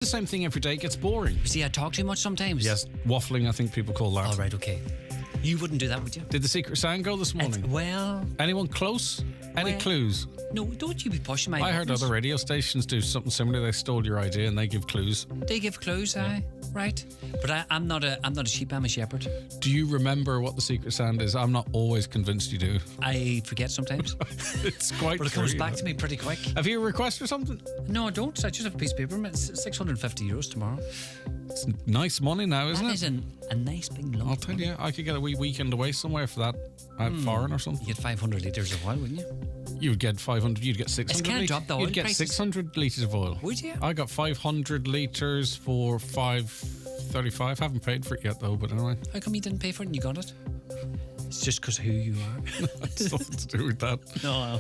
The same thing every day gets boring. See, I talk too much sometimes. Yes, waffling, I think people call that. All right, okay. You wouldn't do that, would you? Did the secret sound go this morning? Well... Anyone close? Any clues? No, don't you be pushing my I heard buttons. other radio stations do something similar. They stole your idea and they give clues. They give clues, aye. Right. But I'm not a sheep, I'm a shepherd. Do you remember what the secret sound is? I'm not always convinced you do. I forget sometimes. It's quite But it comes back to me pretty quick. Have you a request or something? No, I don't. I just have a piece of paper. It's €650 tomorrow. It's nice money now, isn't That it? is a nice big lump. I'll tell you, I could get a wee weekend away somewhere for that. Out foreign or something. You get 500 litres of oil, wouldn't you? You would get 500, you'd get 600 can't litres. drop the oil You'd get prices. 600 litres of oil. Would you? I got 500 litres for $5.35. Haven't paid for it yet though, but anyway. How come you didn't pay for it and you got it? It's just because who you are. It's nothing to do with that. No.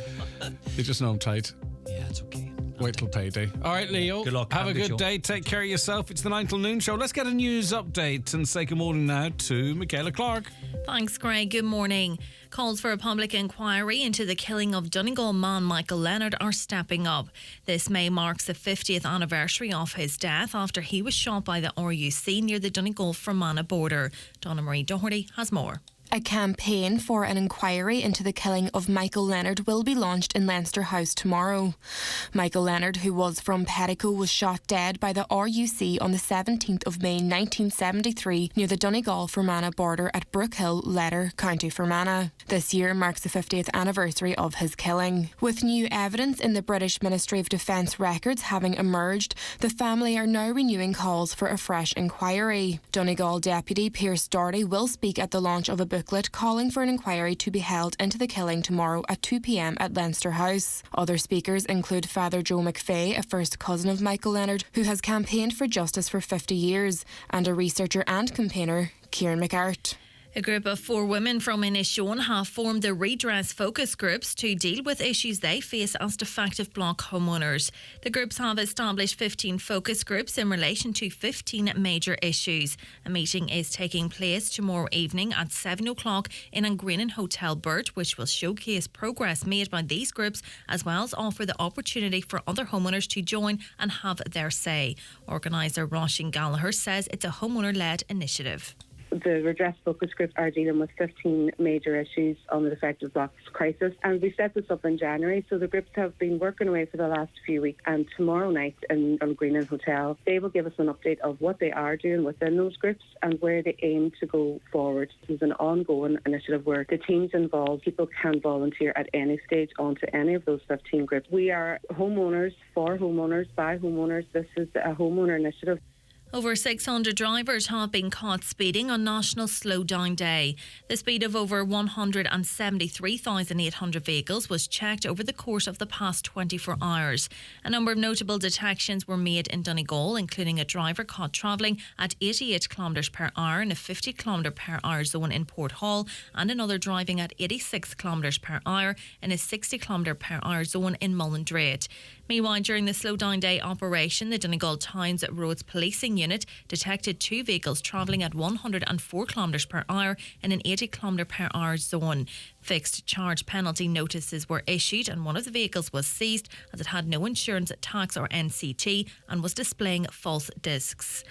You just know I'm tight. Yeah, it's okay. Wait till payday. All right, Leo. Good luck. Have a good show. day. Take care of yourself. It's the 9 till noon show. Let's get a news update and say good morning now to Michaela Clark. Thanks, Greg. Good morning. Calls for a public inquiry into the killing of Donegal man Michael Leonard are stepping up. This May marks the 50th anniversary of his death after he was shot by the RUC near the Donegal-Fermanagh border. Donna Marie Doherty has more. A campaign for an inquiry into the killing of Michael Leonard will be launched in Leinster House tomorrow. Michael Leonard, who was from Petticoat, was shot dead by the RUC on the 17th of May 1973 near the Donegal-Fermanagh border at Brookhill, Letter, County Fermanagh. This year marks the 50th anniversary of his killing. With new evidence in the British Ministry of Defence records having emerged, the family are now renewing calls for a fresh inquiry. Donegal Deputy Pierce Doherty will speak at the launch of a booklet calling for an inquiry to be held into the killing tomorrow at 2 p.m. at Leinster House. Other speakers include Father Joe McFay, a first cousin of Michael Leonard, who has campaigned for justice for 50 years, and a researcher and campaigner, Kieran McArt. A group of 4 women from Inishowen have formed the redress focus groups to deal with issues they face as defective block homeowners. The groups have established 15 focus groups in relation to 15 major issues. A meeting is taking place tomorrow evening at 7 o'clock in Angrenin Hotel Burt, which will showcase progress made by these groups as well as offer the opportunity for other homeowners to join and have their say. Organiser Roisin Gallagher says it's a homeowner-led initiative. The redress focus groups are dealing with 15 major issues on the defective blocks crisis, and we set this up in January, so the groups have been working away for the last few weeks, and tomorrow night in Greenan Hotel they will give us an update of what they are doing within those groups and where they aim to go forward. This is an ongoing initiative where the teams involved, people can volunteer at any stage onto any of those 15 groups. We are homeowners, for homeowners, by homeowners. This is a homeowner initiative. Over 600 drivers have been caught speeding on National Slowdown Day. The speed of over 173,800 vehicles was checked over the course of the past 24 hours. A number of notable detections were made in Donegal, including a driver caught travelling at 88 km per hour in a 50 km per hour zone in Port Hall, and another driving at 86 km per hour in a 60 km per hour zone in Mullindrate. Meanwhile, during the Slowdown Day operation, the Donegal Towns Roads Policing Unit detected 2 vehicles travelling at 104 km per hour in an 80 km per hour zone. Fixed charge penalty notices were issued and one of the vehicles was seized as it had no insurance, tax or NCT and was displaying false discs.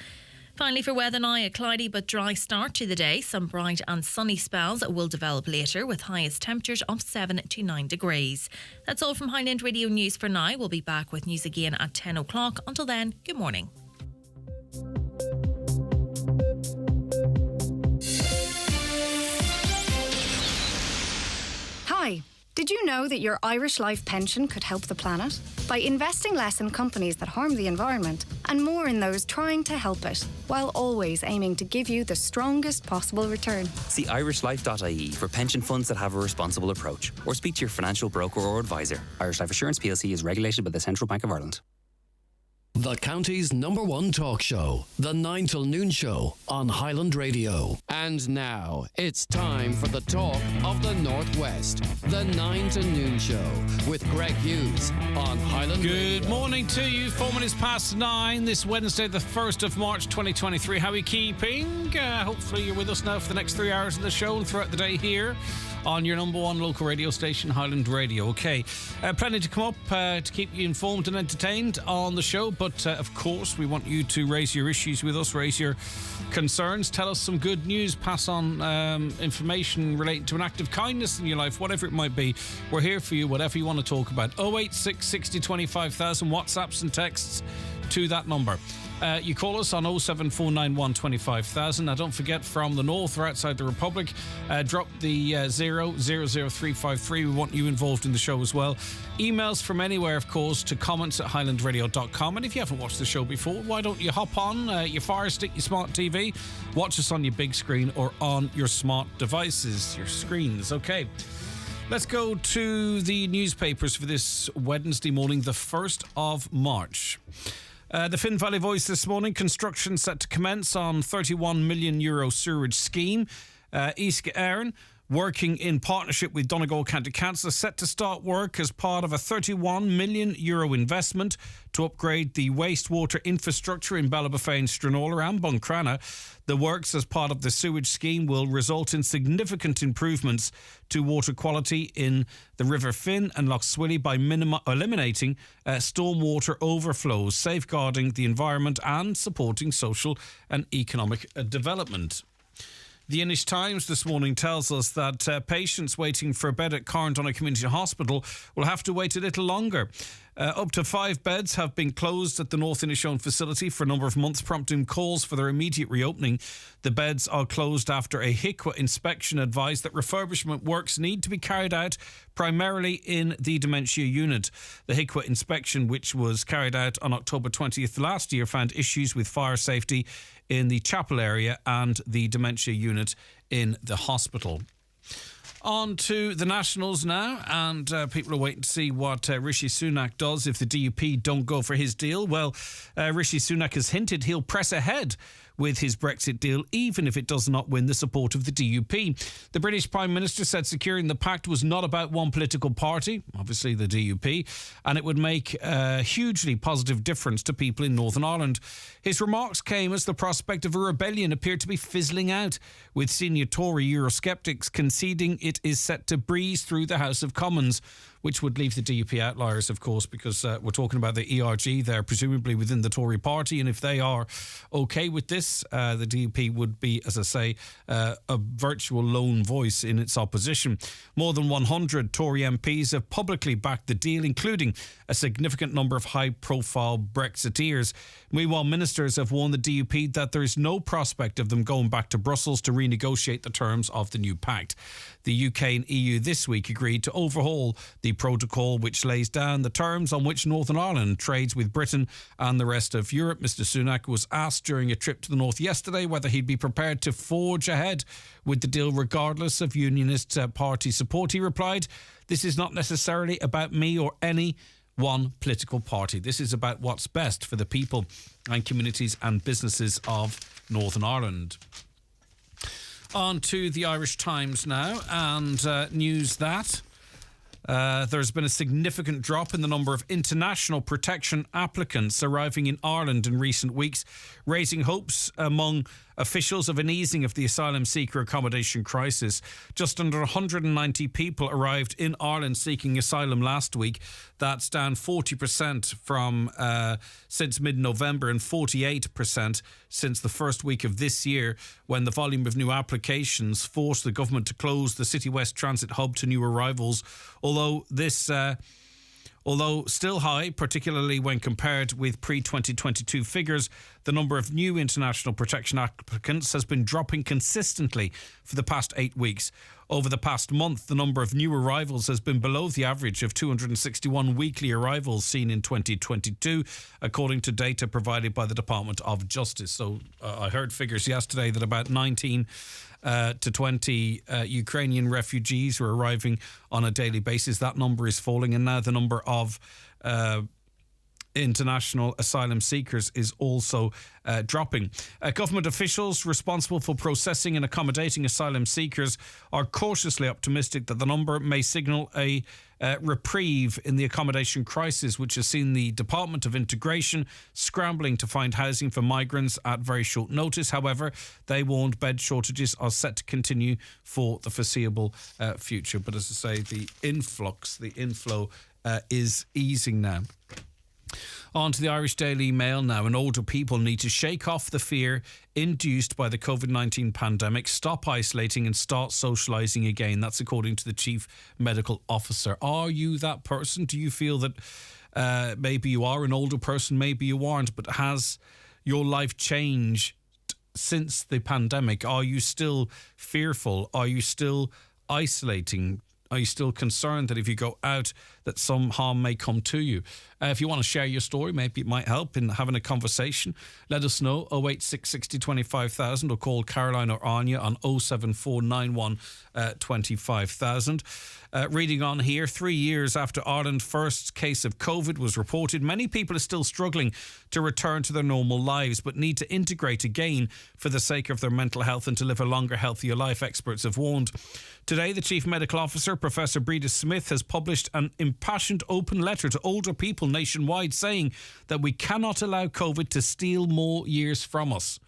Finally, for weather now, a cloudy but dry start to the day. Some bright and sunny spells will develop later with highest temperatures of 7 to 9 degrees. That's all from Highland Radio News for now. We'll be back with news again at 10 o'clock. Until then, good morning. Hi. Did you know that your Irish Life pension could help the planet? By investing less in companies that harm the environment and more in those trying to help it, while always aiming to give you the strongest possible return. See irishlife.ie for pension funds that have a responsible approach, or speak to your financial broker or advisor. Irish Life Assurance plc is regulated by the Central Bank of Ireland. The county's #1 talk show, the 9 till noon show on Highland Radio. And now it's time for the talk of the Northwest, the 9 to noon show with Greg Hughes on Highland Radio. Good morning to you. 4 minutes past 9 this Wednesday, the 1st of March 2023. How are you keeping? Hopefully you're with us now for the next 3 hours of the show and throughout the day here on your number one local radio station, Highland Radio. Okay, plenty to come up to keep you informed and entertained on the show, but of course we want you to raise your issues with us, raise your concerns, tell us some good news, pass on information relating to an act of kindness in your life, whatever it might be. We're here for you, whatever you want to talk about. 086 60 25,000, WhatsApps and texts to that number. You call us on 07491 25,000. Now, don't forget, from the north or outside the Republic, drop the 00353. We want you involved in the show as well. Emails from anywhere, of course, to comments@highlandradio.com. And if you haven't watched the show before, why don't you hop on your Fire Stick, your smart TV, watch us on your big screen or on your smart devices, your screens. Okay. Let's go to the newspapers for this Wednesday morning, the 1st of March. The Finn Valley Voice this morning: construction set to commence on €31 million sewerage scheme. East Éireann, working in partnership with Donegal County Council, set to start work as part of a €31 million investment to upgrade the wastewater infrastructure in Ballybofane, Stranola and Buncrana. The works as part of the sewage scheme will result in significant improvements to water quality in the River Finn and Lough Swilly by eliminating stormwater overflows, safeguarding the environment and supporting social and economic development. The Inish Times this morning tells us that patients waiting for a bed at Carndonagh Community Hospital will have to wait a little longer. Up to 5 beds have been closed at the North Inishowen facility for a number of months, prompting calls for their immediate reopening. The beds are closed after a HIQA inspection advised that refurbishment works need to be carried out primarily in the dementia unit. The HIQA inspection, which was carried out on October 20th last year, found issues with fire safety in the chapel area and the dementia unit in the hospital. On to the Nationals now, and people are waiting to see what Rishi Sunak does if the DUP don't go for his deal. Well, Rishi Sunak has hinted he'll press ahead with his Brexit deal, even if it does not win the support of the DUP. The British Prime Minister said securing the pact was not about one political party, obviously the DUP, and it would make a hugely positive difference to people in Northern Ireland. His remarks came as the prospect of a rebellion appeared to be fizzling out, with senior Tory Eurosceptics conceding it is set to breeze through the House of Commons, which would leave the DUP outliers, of course, because we're talking about the ERG there, presumably within the Tory party. And if they are OK with this, the DUP would be, as I say, a virtual lone voice in its opposition. More than 100 Tory MPs have publicly backed the deal, including a significant number of high-profile Brexiteers. Meanwhile, ministers have warned the DUP that there is no prospect of them going back to Brussels to renegotiate the terms of the new pact. The UK and EU this week agreed to overhaul the protocol, which lays down the terms on which Northern Ireland trades with Britain and the rest of Europe. Mr Sunak was asked during a trip to the north yesterday whether he'd be prepared to forge ahead with the deal regardless of Unionist party support. He replied, "This is not necessarily about me or any one political party. This is about what's best for the people and communities and businesses of Northern Ireland." On to the Irish Times now, and news that there's been a significant drop in the number of international protection applicants arriving in Ireland in recent weeks, raising hopes among officials of an easing of the asylum seeker accommodation crisis. Just under 190 people arrived in Ireland seeking asylum last week. That's down 40% from since mid-November and 48% since the first week of this year, when the volume of new applications forced the government to close the City West Transit hub to new arrivals. Although still high, particularly when compared with pre-2022 figures, the number of new international protection applicants has been dropping consistently for the past 8 weeks. Over the past month, the number of new arrivals has been below the average of 261 weekly arrivals seen in 2022, according to data provided by the Department of Justice. So I heard figures yesterday that about 19 to 20 Ukrainian refugees were arriving on a daily basis. That number is falling, and now the number of international asylum seekers is also dropping. Government officials responsible for processing and accommodating asylum seekers are cautiously optimistic that the number may signal a reprieve in the accommodation crisis, which has seen the Department of Integration scrambling to find housing for migrants at very short notice. However, they warned bed shortages are set to continue for the foreseeable future. But as I say, the inflow is easing now. On to the Irish Daily Mail now, and older people need to shake off the fear induced by the COVID-19 pandemic, stop isolating and start socialising again. That's according to the Chief Medical Officer. Are you that person? Do you feel that maybe you are an older person, maybe you aren't, but has your life changed since the pandemic? Are you still fearful? Are you still isolating? Are you still concerned that if you go out that some harm may come to you? If you want to share your story, maybe it might help in having a conversation. Let us know, 086 60 25,000, or call Caroline or Anya on 07491 25,000. Reading on here, 3 years after Ireland's first case of COVID was reported, many people are still struggling to return to their normal lives, but need to integrate again for the sake of their mental health and to live a longer, healthier life, experts have warned. Today, the Chief Medical Officer, Professor Breda Smith, has published an impassioned open letter to older people nationwide saying that we cannot allow COVID to steal more years from us.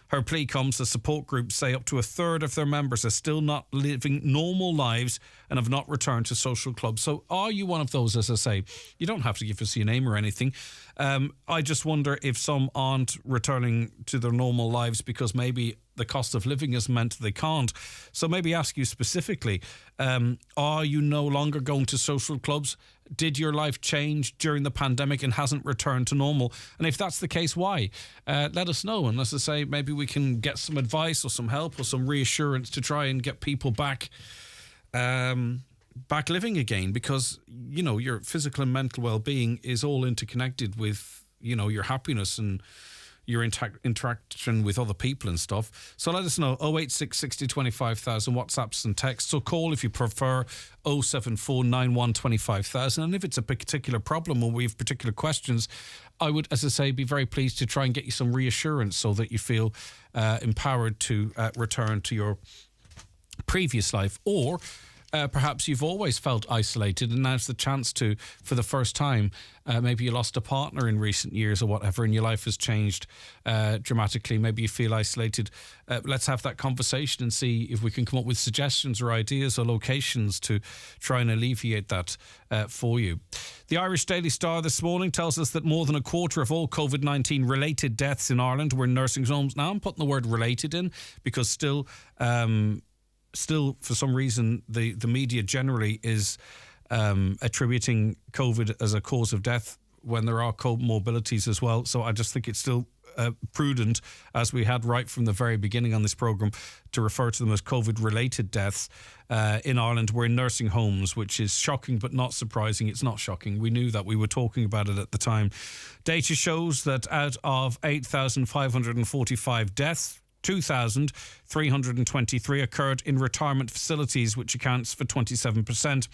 Her plea comes as support groups say up to a third of their members are still not living normal lives and have not returned to social clubs. So are you one of those, as I say? You don't have to give us your name or anything. I just wonder if some aren't returning to their normal lives because maybe the cost of living has meant they can't. So maybe ask you specifically, are you no longer going to social clubs? Did your life change during the pandemic and hasn't returned to normal? And if that's the case, why? Let us know. And as I say, maybe we can get some advice or some help or some reassurance to try and get people back living again, because, you know, your physical and mental well-being is all interconnected with, you know, your happiness and your interaction with other people and stuff. So let us know, 086 60 25,000, WhatsApps and texts. So call if you prefer, 07491 25,000. And if it's a particular problem or we have particular questions, I would, as I say, be very pleased to try and get you some reassurance so that you feel empowered to return to your previous life. Or perhaps you've always felt isolated and now's the chance to, for the first time, maybe you lost a partner in recent years or whatever and your life has changed dramatically. Maybe you feel isolated. Let's have that conversation and see if we can come up with suggestions or ideas or locations to try and alleviate that for you. The Irish Daily Star this morning tells us that more than a quarter of all COVID-19 related deaths in Ireland were in nursing homes. Now I'm putting the word related in because still, for some reason, the media generally is attributing COVID as a cause of death when there are comorbidities as well. So I just think it's still prudent, as we had right from the very beginning on this programme, to refer to them as COVID-related deaths in Ireland. We're in nursing homes, which is shocking but not surprising. It's not shocking. We knew that. We were talking about it at the time. Data shows that out of 8,545 deaths, 2,323 occurred in retirement facilities, which accounts for 27%.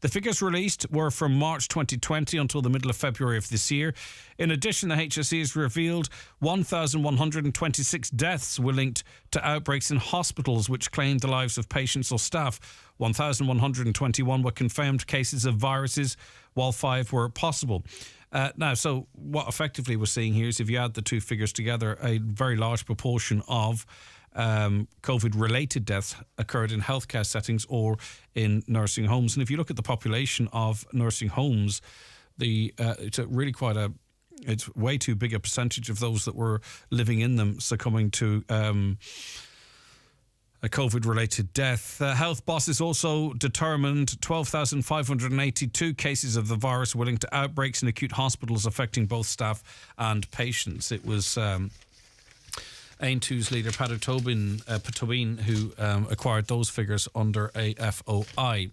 The figures released were from March 2020 until the middle of February of this year. In addition, the HSE has revealed 1,126 deaths were linked to outbreaks in hospitals, which claimed the lives of patients or staff. 1,121 were confirmed cases of viruses, while 5 were possible. Now, so what effectively we're seeing here is if you add the two figures together, a very large proportion of COVID-related deaths occurred in healthcare settings or in nursing homes. And if you look at the population of nursing homes, it's it's way too big a percentage of those that were living in them succumbing to a COVID-related death. Health bosses also determined 12,582 cases of the virus were linked to outbreaks in acute hospitals affecting both staff and patients. It was Aontú's leader, Peadar Tóibín, who acquired those figures under a FOI.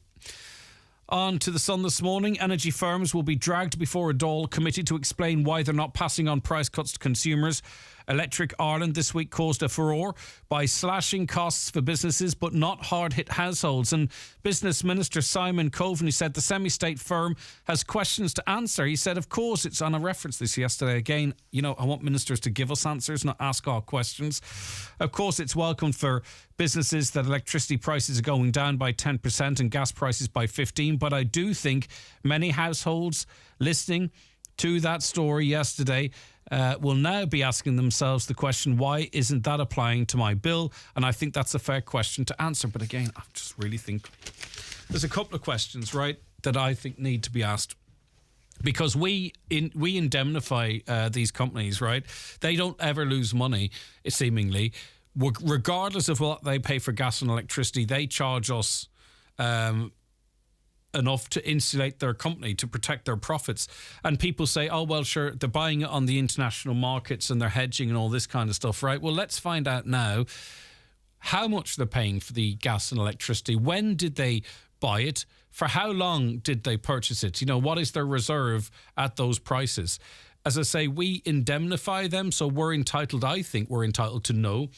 On to the Sun this morning. Energy firms will be dragged before a Dáil committee to explain why they're not passing on price cuts to consumers. Electric Ireland this week caused a furore by slashing costs for businesses but not hard-hit households. And Business Minister Simon Coveney said the semi-state firm has questions to answer. He said, of course, it's on a reference this yesterday. Again, I want ministers to give us answers, not ask all questions. Of course, it's welcome for businesses that electricity prices are going down by 10% and gas prices by 15%. But I do think many households listening to that story yesterday will now be asking themselves the question, why isn't that applying to my bill? And I think that's a fair question to answer. But again, I just really think there's a couple of questions, right, that I think need to be asked. Because we indemnify these companies, right? They don't ever lose money, seemingly. Regardless of what they pay for gas and electricity, they charge us enough to insulate their company, to protect their profits. And people say, oh, well, sure, they're buying it on the international markets and they're hedging and all this kind of stuff, right? Well, let's find out now how much they're paying for the gas and electricity. When did they buy it? For how long did they purchase it? What is their reserve at those prices? As I say, we indemnify them, so I think we're entitled to know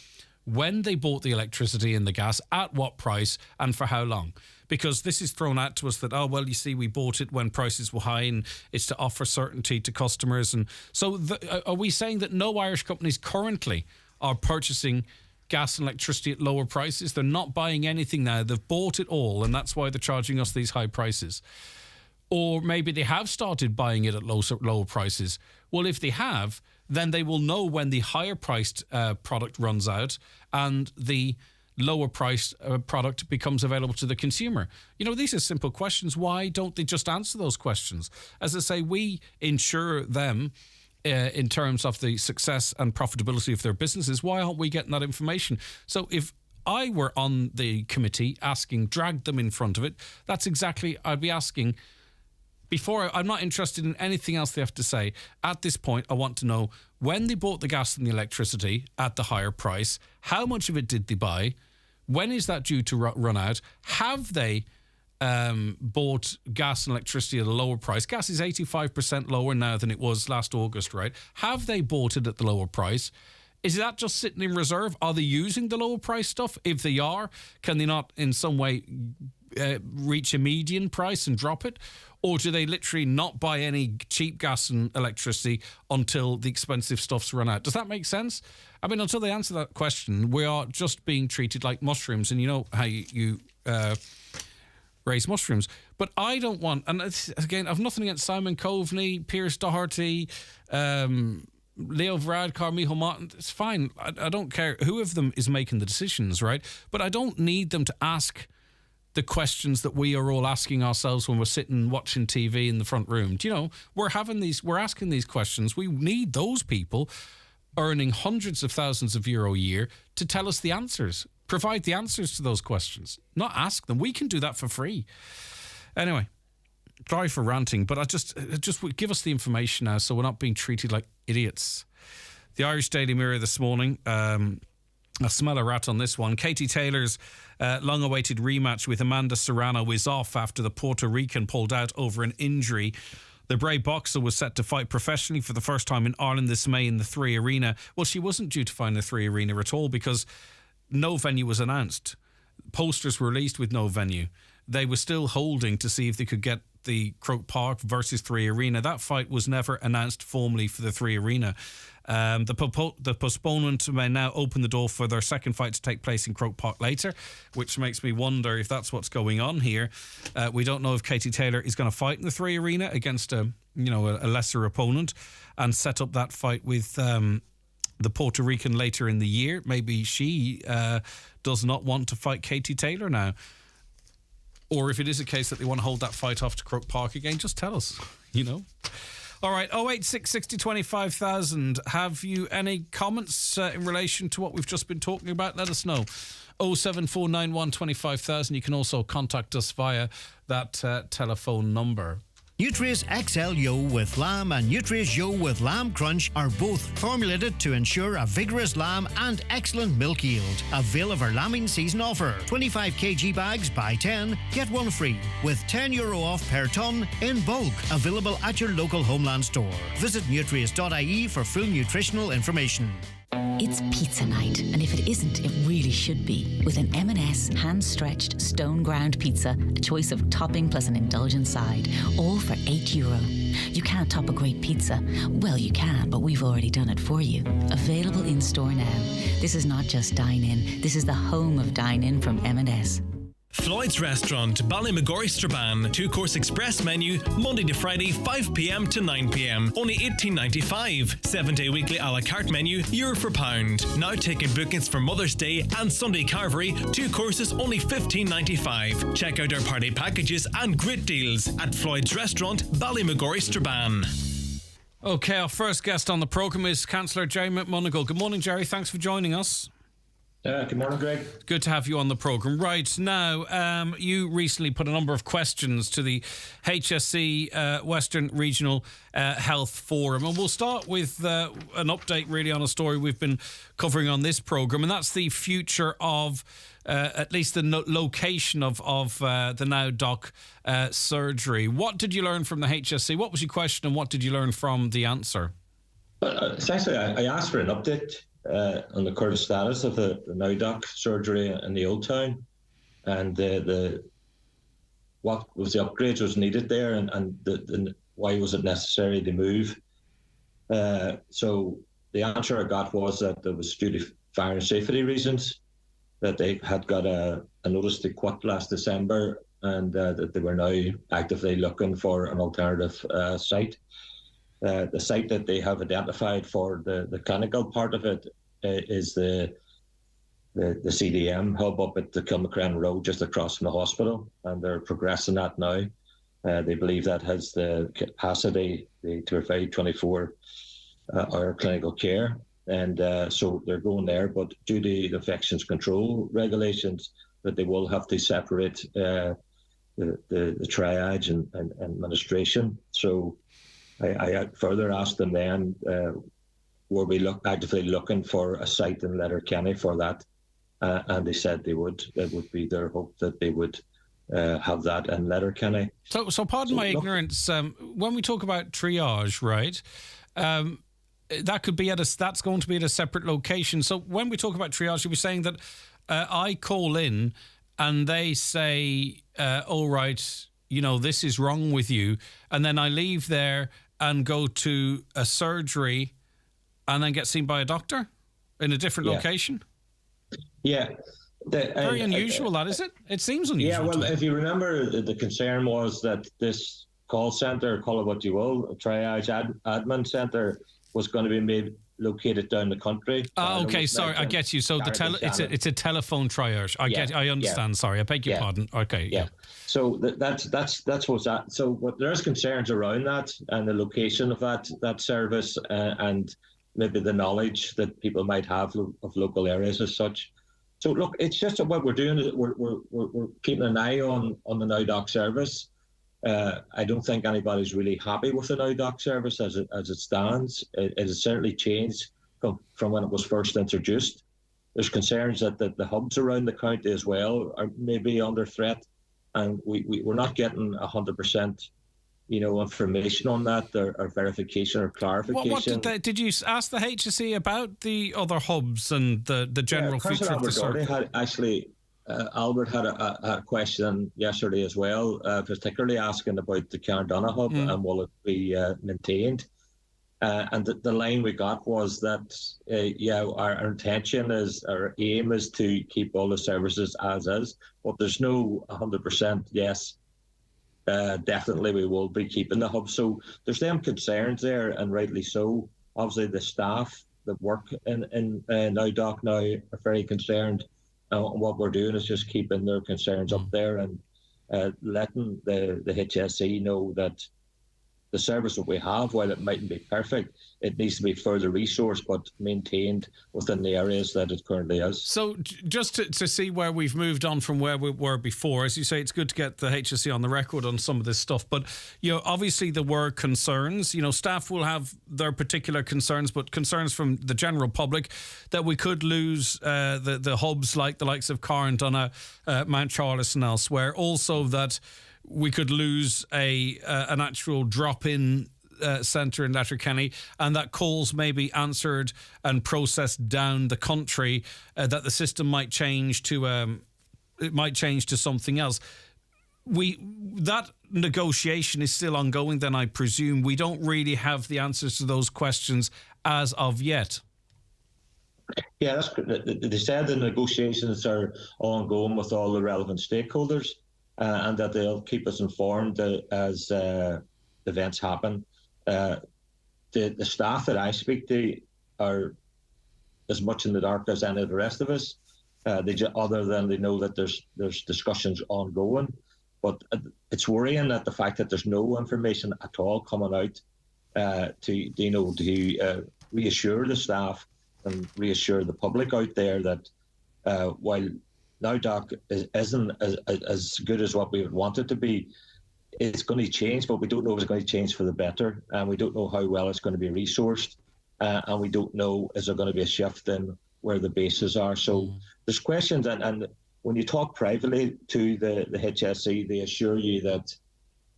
when they bought the electricity and the gas, at what price, and for how long. Because this is thrown out to us that, oh, well, you see, we bought it when prices were high and it's to offer certainty to customers. And so are we saying that no Irish companies currently are purchasing gas and electricity at lower prices? They're not buying anything now. They've bought it all, and that's why they're charging us these high prices. Or maybe they have started buying it at lower prices. Well, if they have, then they will know when the higher priced product runs out and the lower priced product becomes available to the consumer. These are simple questions. Why don't they just answer those questions? As I say, we insure them in terms of the success and profitability of their businesses. Why aren't we getting that information? So if I were on the committee dragged them in front of it, that's exactly, I'd be asking, I'm not interested in anything else they have to say. At this point, I want to know when they bought the gas and the electricity at the higher price, how much of it did they buy, when is that due to run out, have they bought gas and electricity at a lower price? Gas is 85% lower now than it was last August, right? Have they bought it at the lower price? Is that just sitting in reserve? Are they using the lower price stuff? If they are, can they not in some way reach a median price and drop it? Or do they literally not buy any cheap gas and electricity until the expensive stuff's run out? Does that make sense? I mean, until they answer that question, we are just being treated like mushrooms. And you know how you raise mushrooms. But I don't want, and again, I've nothing against Simon Coveney, Pierce Doherty, Leo Varadkar, Micheál Martin. It's fine. I don't care who of them is making the decisions, right? But I don't need them to ask the questions that we are all asking ourselves when we're sitting watching TV in the front room. Do you know, we're asking these questions. We need those people earning hundreds of thousands of euro a year to tell us the answers, provide the answers to those questions, not ask them. We can do that for free. Anyway, sorry for ranting, but I just give us the information now so we're not being treated like idiots. The Irish Daily Mirror this morning, I smell a rat on this one. Katie Taylor's long-awaited rematch with Amanda Serrano is off after the Puerto Rican pulled out over an injury. The Bray boxer was set to fight professionally for the first time in Ireland this May in the 3 Arena. Well, she wasn't due to fight in the 3 Arena at all because no venue was announced. Posters were released with no venue. They were still holding to see if they could get the Croke Park versus 3 Arena. That fight was never announced formally for the 3 Arena. The postponement may now open the door for their second fight to take place in Croke Park later, which makes me wonder if that's what's going on here. We don't know if Katie Taylor is going to fight in the 3 Arena against a lesser opponent and set up that fight with the Puerto Rican later in the year. Maybe she does not want to fight Katie Taylor now. Or if it is a case that they want to hold that fight off to Croke Park again, just tell us, All right, 086 60 25,000. Have you any comments in relation to what we've just been talking about? Let us know. 07491 25,000. You can also contact us via that telephone number. Nutria's XL Yo with Lamb and Nutria's Yo with Lamb Crunch are both formulated to ensure a vigorous lamb and excellent milk yield. Avail of our lambing season offer. 25 kg bags, buy 10, get one free, with €10 off per tonne in bulk. Available at your local Homeland store. Visit nutrias.ie for full nutritional information. It's pizza night, and if it isn't, it really should be. With an M&S hand-stretched, stone-ground pizza, a choice of topping plus an indulgent side, all for €8. You can't top a great pizza. Well, you can, but we've already done it for you. Available in-store now. This is not just dine-in. This is the home of dine-in from M&S. Floyd's Restaurant, Ballymagori Strabane, 2-course express menu, Monday to Friday, 5 p.m. to 9 p.m. Only $18.95. 7-day weekly a la carte menu, euro for pound. Now taking bookings for Mother's Day and Sunday Carvery, 2 courses only $15.95. Check out our party packages and great deals at Floyd's Restaurant, Ballymagori Strabane. Okay, our first guest on the programme is Councillor Jerry McMonagle. Good morning, Jerry. Thanks for joining us. Good morning, Greg. Good to have you on the programme. Right, now, you recently put a number of questions to the HSE Western Regional Health Forum, and we'll start with an update really on a story we've been covering on this programme, and that's the future of at least the location of the Now Doc surgery. What did you learn from the HSE? What was your question, and what did you learn from the answer? Essentially, I asked for an update on the current status of the Now Doc surgery in the Old Town, and what was the upgrades was needed there, and why was it necessary to move. So the answer I got was that it was due to fire and safety reasons, that they had got a notice to quit last December, and that they were now actively looking for an alternative site. The site that they have identified for the clinical part of it is the CDM hub up at the Kilmacren Road, just across from the hospital, and they're progressing that now. They believe that has the capacity to provide 24-hour clinical care, and so they're going there. But due to the infections control regulations, that they will have to separate the triage and administration. So I further asked them then, were we actively looking for a site in Letterkenny for that? And they said they would. It would be their hope that they would have that in Letterkenny. So pardon my ignorance. When we talk about triage, right? That could be that's going to be at a separate location. So when we talk about triage, you're saying that I call in and they say, "All right, you know, this is wrong with you," and then I leave there and go to a surgery and then get seen by a doctor in a different location? Yeah. Very unusual, that, is it? It seems unusual. Yeah, well, if you remember, the concern was that this call centre, call it what you will, a triage admin centre, was going to be made located down the country. Okay, sorry, I get you. So it's a telephone triage. I understand. Yeah. Sorry, I beg your pardon. Okay, yeah. So that's what's that. So what there's concerns around that and the location of that service and maybe the knowledge that people might have of local areas as such. So look, it's just what we're doing is we're keeping an eye on the Now Doc service. I don't think anybody's really happy with the Now Doc service as it stands. It has certainly changed from when it was first introduced. There's concerns that the hubs around the county as well are maybe under threat, and we're not getting 100%, information on that or verification or clarification. Did you ask the HSE about the other hubs and the general feature of the service? Albert had a question yesterday as well, particularly asking about the Carndonna hub and will it be maintained. And the line we got was that, our intention our aim is to keep all the services as is, but there's no 100% yes. Definitely we will be keeping the hub. So there's them concerns there, and rightly so. Obviously the staff that work in Now Doc now are very concerned. What we're doing is just keeping their concerns up there and letting the HSE know that the service that we have, while it mightn't be perfect, it needs to be further resourced but maintained within the areas that it currently is. So just to see where we've moved on from where we were before, as you say, it's good to get the HSE on the record on some of this stuff. But, obviously there were concerns. Staff will have their particular concerns, but concerns from the general public that we could lose the hubs like the likes of Carndonagh, Mount Charles and elsewhere. Also that we could lose an actual drop-in centre in Letterkenny, and that calls may be answered and processed down the country, that the system might change to something else. That negotiation is still ongoing. Then I presume we don't really have the answers to those questions as of yet. Yeah, that's good. They said the negotiations are ongoing with all the relevant stakeholders. And that they'll keep us informed as events happen. The staff that I speak to are as much in the dark as any of the rest of us. Other than they know that there's discussions ongoing, but it's worrying that the fact that there's no information at all coming out to reassure the staff and reassure the public out there that while now Doc isn't as good as what we would want it to be, it's going to change, but we don't know if it's going to change for the better, and we don't know how well it's going to be resourced, and we don't know is there going to be a shift in where the bases are. So there's questions, and when you talk privately to the HSE, they assure you that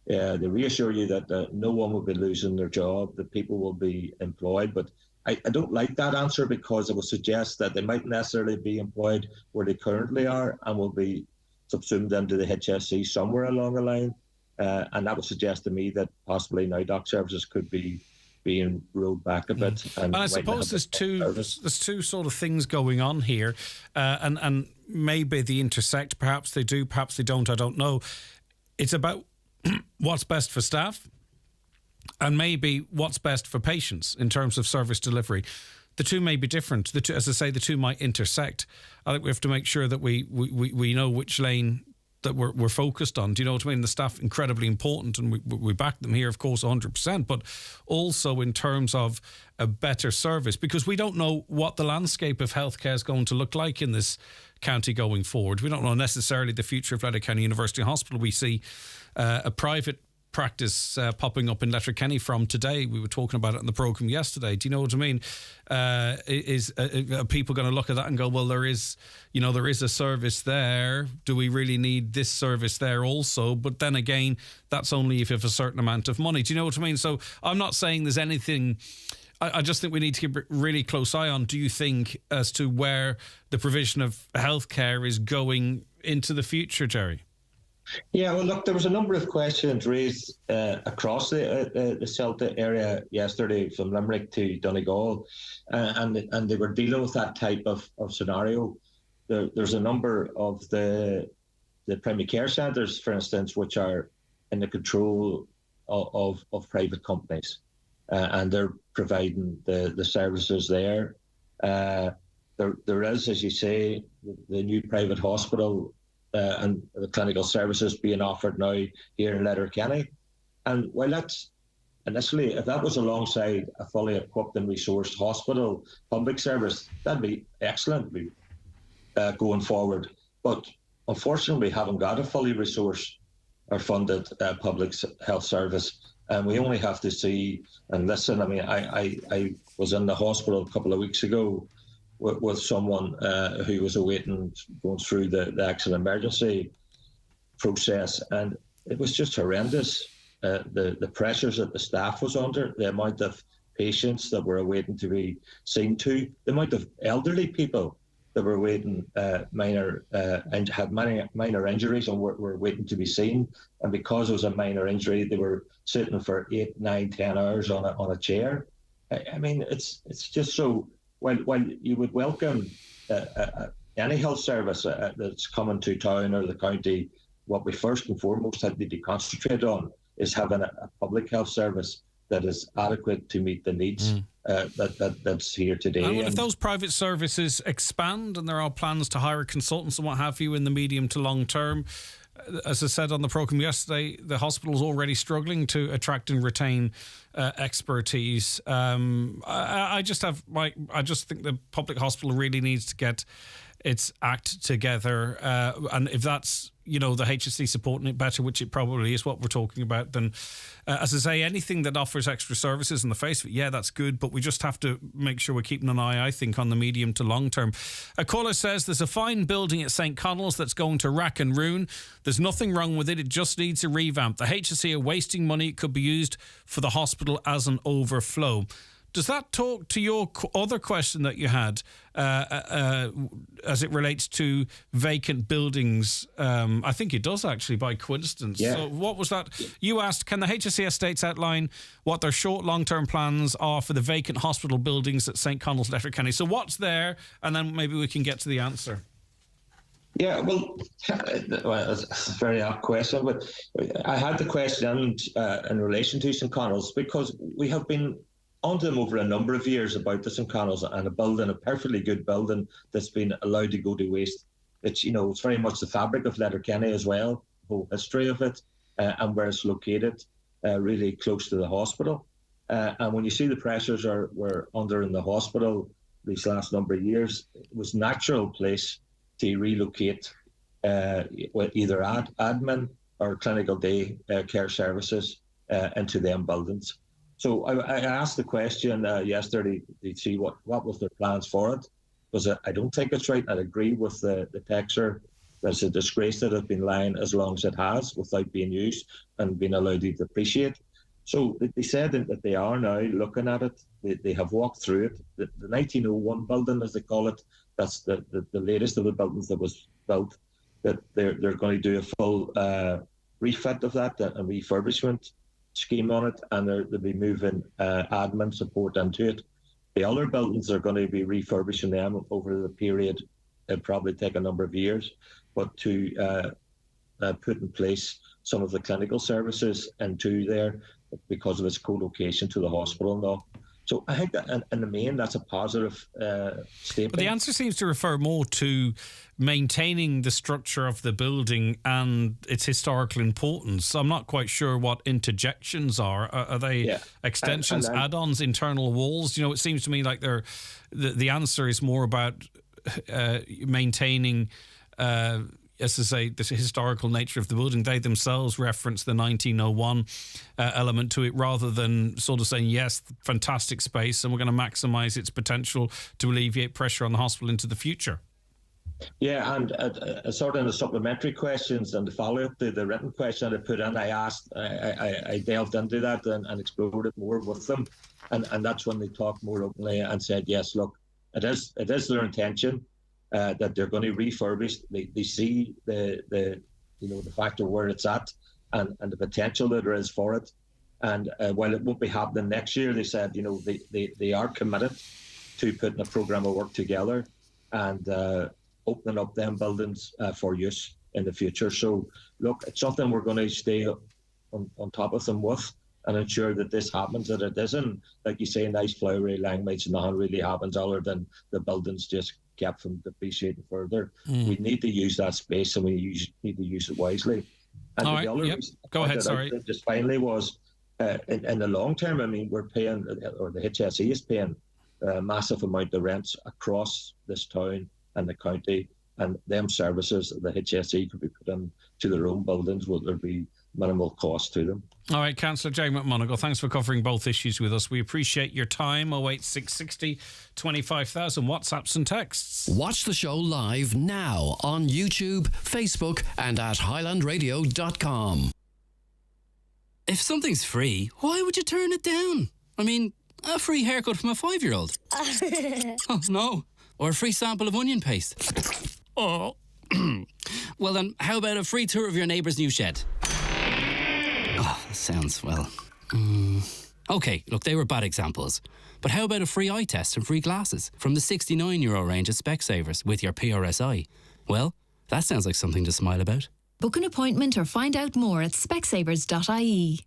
they reassure you that no one will be losing their job, that people will be employed, but I don't like that answer, because it would suggest that they might necessarily be employed where they currently are and will be subsumed into the HSE somewhere along the line. And that would suggest to me that possibly now doc services could be being rolled back a bit. And I suppose there's two sort of things going on here, and maybe they intersect. Perhaps they do, perhaps they don't. I don't know. It's about what's best for staff, and maybe what's best for patients in terms of service delivery. The two may be different. As I say, the two might intersect. I think we have to make sure that we know which lane that we're focused on. Do you know what I mean? The staff, incredibly important, and we back them here, of course, 100%, but also in terms of a better service, because we don't know what the landscape of healthcare is going to look like in this county going forward. We don't know necessarily the future of Letterkenny University Hospital. We see a private practice popping up in Letterkenny from today. We were talking about it in the programme yesterday. Do you know what I mean? Are people going to look at that and go, well, there is a service there. Do we really need this service there also? But then again, that's only if you have a certain amount of money. Do you know what I mean? So I'm not saying there's anything. I just think we need to keep a really close eye on, do you think, as to where the provision of healthcare is going into the future, Jerry? Yeah, well, look, there was a number of questions raised across the Celta area yesterday, from Limerick to Donegal, and they were dealing with that type of scenario. There's a number of the primary care centres, for instance, which are in the control of private companies, and they're providing the services there. There is, as you say, the new private hospital and the clinical services being offered now here in Letterkenny. And while that's initially, if that was alongside a fully equipped and resourced hospital public service, that'd be excellent going forward. But unfortunately, we haven't got a fully resourced or funded public health service. And we only have to see and listen. I mean, I was in the hospital a couple of weeks ago with someone who was going through the accident emergency process, and it was just horrendous. The pressures that the staff was under, the amount of patients that were waiting to be seen to, the amount of elderly people that were waiting and had minor injuries and were waiting to be seen, and because it was a minor injury, they were sitting for 8, 9, 10 hours on a chair. I mean, it's just so. While you would welcome any health service that's coming to town or the county, what we first and foremost had to concentrate on is having a public health service that is adequate to meet the needs that's here today. And if those private services expand and there are plans to hire consultants and what have you in the medium to long term, as I said on the programme yesterday, the hospital is already struggling to attract and retain expertise. I just think the public hospital really needs to get its act together, and if that's the HSC supporting it better, which it probably is what we're talking about, then as I say, anything that offers extra services in the face of it, yeah, that's good, but we just have to make sure we're keeping an eye, I think, on the medium to long term. A caller says there's a fine building at St Connell's that's going to rack and ruin. There's nothing wrong with it just needs a revamp. The HSC are wasting money. It could be used for the hospital as an overflow. Does that talk to your other question that you had as it relates to vacant buildings? I think it does, actually, by coincidence. Yeah. So what was that? You asked, can the HSC estates outline what their short, long-term plans are for the vacant hospital buildings at St Connell's, Letterkenny? So what's there? And then maybe we can get to the answer. Yeah, well, it's a very apt question, but I had the question in relation to St Connell's because we have been on to them over a number of years about the St Connell's and a perfectly good building that's been allowed to go to waste. It's it's very much the fabric of Letterkenny as well, the whole history of it, and where it's located, really close to the hospital. And when you see the pressures we're under in the hospital these last number of years, it was a natural place to relocate either admin or clinical day care services into them buildings. So I asked the question yesterday to see what was their plans for it, because I don't think it's right. I'd agree with the texter that it's a disgrace that it's been lying as long as it has without being used and being allowed to depreciate. So they said that they are now looking at it. They have walked through it. The 1901 building, as they call it, that's the latest of the buildings that was built, that they're going to do a full refit of that and refurbishment scheme on it, and they'll be moving admin support into it. The other buildings are going to be refurbishing them over the period. It'll probably take a number of years, but to put in place some of the clinical services into there because of its co-location to the hospital and all. So I think that in the main, that's a positive statement. But the answer seems to refer more to maintaining the structure of the building and its historical importance. So I'm not quite sure what interjections are. Are they extensions, add-ons, internal walls? It seems to me like the answer is more about maintaining as I say, the historical nature of the building. They themselves reference the 1901 element to it, rather than sort of saying, yes, fantastic space, and we're going to maximise its potential to alleviate pressure on the hospital into the future. Yeah, and sort of in the supplementary questions and the follow-up to the written question that I put in, I delved into that and explored it more with them, and that's when they talked more openly and said, yes, look, it is their intention that they're going to refurbish. They see the fact of where it's at and the potential that there is for it. And while it won't be happening next year, they said, they are committed to putting a programme of work together and opening up them buildings for use in the future. So, look, it's something we're going to stay on top of them with and ensure that this happens, that it isn't, like you say, nice flowery language and nothing really happens other than the buildings just kept from depreciating further. We need to use that space, and we need to use it wisely. And the other reason go ahead, sorry. Just finally was, in the long term, I mean, we're paying, or the HSE is paying a massive amount of rents across this town and the county, and them services the HSE could be put into their own buildings, will there be minimal cost to them. All right, Councillor Jane McMonagle, thanks for covering both issues with us. We appreciate your time. 08660 25,000 WhatsApps and texts. Watch the show live now on YouTube, Facebook and at highlandradio.com. If something's free, why would you turn it down? I mean, a free haircut from a 5-year-old. Oh, no. Or a free sample of onion paste. Oh. Well then, how about a free tour of your neighbour's new shed? Oh, sounds, well... OK, look, they were bad examples. But how about a free eye test and free glasses from the €69 range at Specsavers with your PRSI? Well, that sounds like something to smile about. Book an appointment or find out more at specsavers.ie.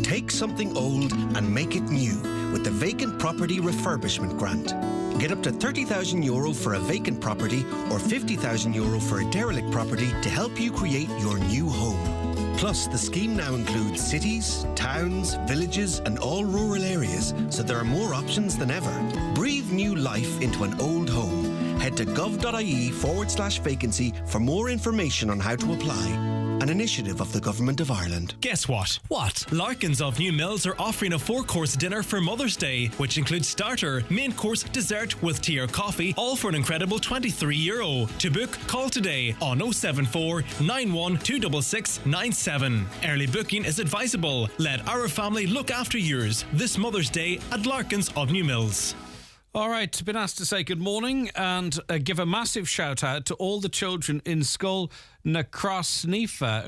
Take something old and make it new with the Vacant Property Refurbishment Grant. Get up to €30,000 for a vacant property or €50,000 for a derelict property to help you create your new home. Plus, the scheme now includes cities, towns, villages and all rural areas, so there are more options than ever. Breathe new life into an old home. Head to gov.ie/vacancy for more information on how to apply. An initiative of the Government of Ireland. Guess what? What? Larkin's of New Mills are offering a 4-course dinner for Mother's Day, which includes starter, main course, dessert with tea or coffee, all for an incredible €23. To book, call today on 074 91 266 97. Early booking is advisable. Let our family look after yours this Mother's Day at Larkin's of New Mills. All right, been asked to say good morning and give a massive shout out to all the children in Scoil na Crossanifa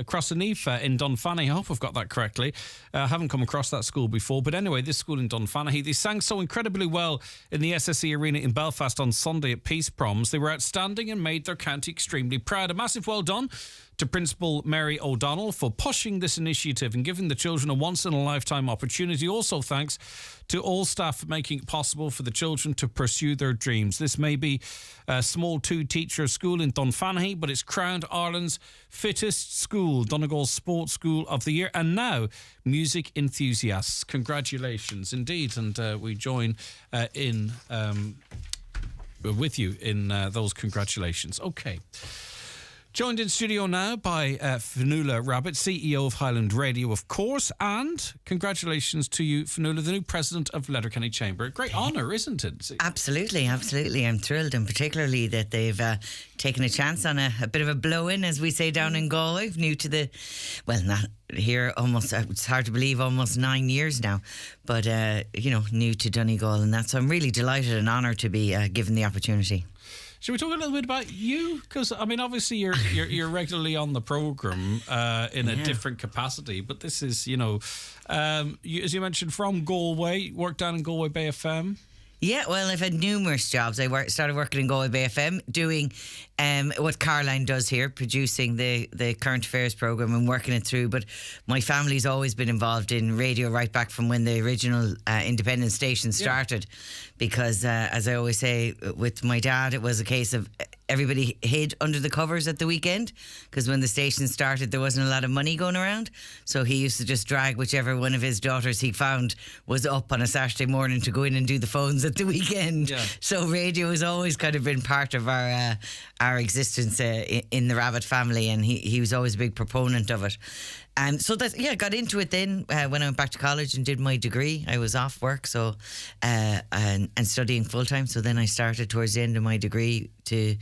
in Dunfanaghy. I hope I've got that correctly. I haven't come across that school before, but anyway, this school in Dunfanaghy, they sang so incredibly well in the SSE Arena in Belfast on Sunday at Peace Proms. They were outstanding and made their county extremely proud. A massive well done to Principal Mary O'Donnell for pushing this initiative and giving the children a once-in-a-lifetime opportunity. Also thanks to all staff for making it possible for the children to pursue their dreams. This may be a small 2-teacher school in Dunfanaghy, but it's crowned Ireland's fittest school, Donegal's Sports School of the Year, and now music enthusiasts. Congratulations indeed, and we join with you in those congratulations. Okay. Joined in studio now by Fionnuala Rabbit, CEO of Highland Radio, of course, and congratulations to you, Fionnuala, the new president of Letterkenny Chamber. Great honour, isn't it? Absolutely. I'm thrilled, and particularly that they've taken a chance on a bit of a blow-in, as we say down in Galway, new to the, well, not here almost, it's hard to believe, almost 9 years now, but, new to Donegal, and that's, I'm really delighted and honoured to be given the opportunity. Should we talk a little bit about you? Because, I mean, obviously you're regularly on the programme in a different capacity, but this is, you, as you mentioned, from Galway, worked down in Galway Bay FM. Yeah, well, I've had numerous jobs. I started working in Galway Bay FM, doing what Caroline does here, producing the current affairs programme and working it through. But my family's always been involved in radio right back from when the original independent station started. Because, as I always say, with my dad, it was a case of everybody hid under the covers at the weekend, because when the station started there wasn't a lot of money going around, so he used to just drag whichever one of his daughters he found was up on a Saturday morning to go in and do the phones at the weekend. So radio has always kind of been part of our existence in the Rabbit family, and he was always a big proponent of it. So I got into it then when I went back to college and did my degree. I was off work, so and studying full time. So then I started towards the end of my degree to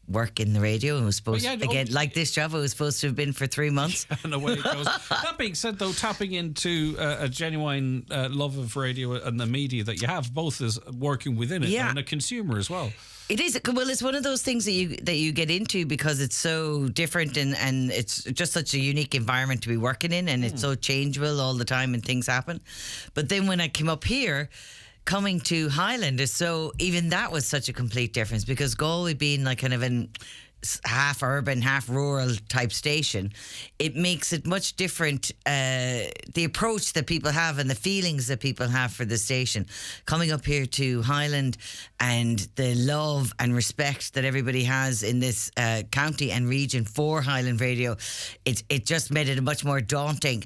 work in the radio, and was supposed like this job, it was supposed to have been for 3 months. And away it goes. That being said, though, tapping into a genuine love of radio and the media that you have, both as working within it and a consumer as well. It is. Well, it's one of those things that you get into because it's so different and it's just such a unique environment to be working in, and it's so changeable all the time and things happen. But then when I came up here, coming to Highland is even that was such a complete difference, because Galway being like kind of an half urban, half rural type station, it makes it much different, the approach that people have and the feelings that people have for the station. Coming up here to Highland and the love and respect that everybody has in this county and region for Highland Radio, it just made it a much more daunting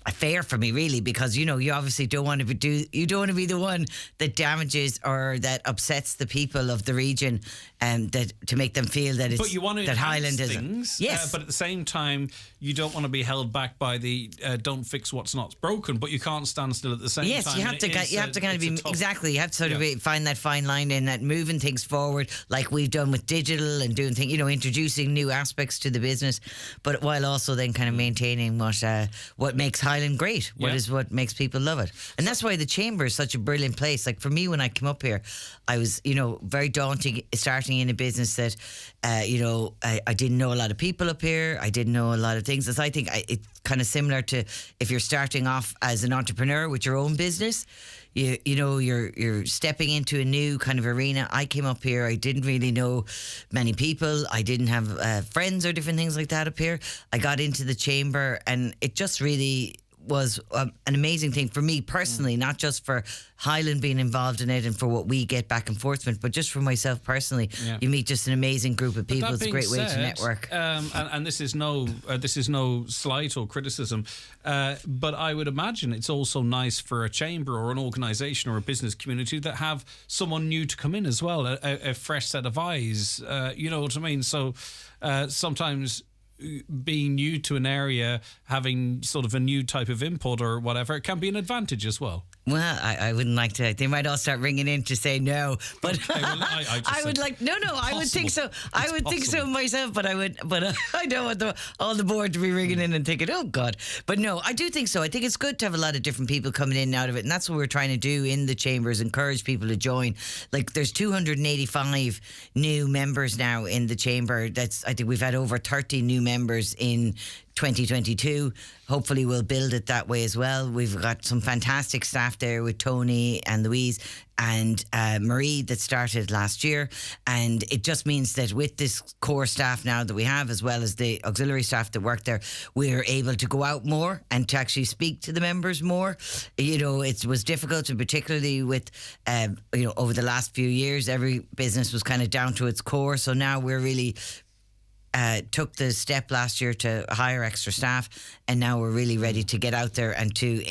affair for me, really, because you obviously don't want to be the one that damages or that upsets the people of the region, and that to make them feel that it's but you want to that Highland is things, but at the same time you don't want to be held back by the don't fix what's not broken, but you can't stand still at the same time. Yes, you have to kind of be exactly. You have to sort of find that fine line in that, moving things forward, like we've done with digital and doing things, introducing new aspects to the business, but while also then kind of maintaining what makes Highland great, what makes people love it. And that's why the Chamber is such a brilliant place. Like for me, when I came up here, I was very daunting starting in a business that I didn't know a lot of people up here, I didn't know a lot of things. As I think it's kind of similar to if you're starting off as an entrepreneur with your own business, you're stepping into a new kind of arena. I came up here, I didn't really know many people, I didn't have friends or different things like that up here. I got into the Chamber and it just really was an amazing thing for me personally, not just for Highland being involved in it and for what we get back and forth with, but just for myself personally. Yeah. You meet just an amazing group of people. That It's a being great way to said, network. And this is no slight or criticism, but I would imagine it's also nice for a chamber or an organisation or a business community that have someone new to come in as well, a fresh set of eyes. You know what I mean? So sometimes being new to an area, having sort of a new type of input or whatever, it can be an advantage as well. Well, I wouldn't like to. They might all start ringing in to say no, but Okay, well, I just I would said like no. I would think so. I would think so possible. myself, but I don't want all the board to be ringing in and thinking, oh God. But no, I do think so. I think it's good to have a lot of different people coming in and out of it, and that's what we're trying to do in the chamber is encourage people to join. Like there's 285 new members now in the chamber. I think we've had over 30 new members in 2022. Hopefully we'll build it that way as well. We've got some fantastic staff there with Tony and Louise and Marie that started last year, and it just means that with this core staff now that we have, as well as the auxiliary staff that work there, we're able to go out more and to actually speak to the members more. You know, it was difficult, and particularly with over the last few years, every business was kind of down to its core. So now we're really took the step last year to hire extra staff, and now we're really ready to get out there and to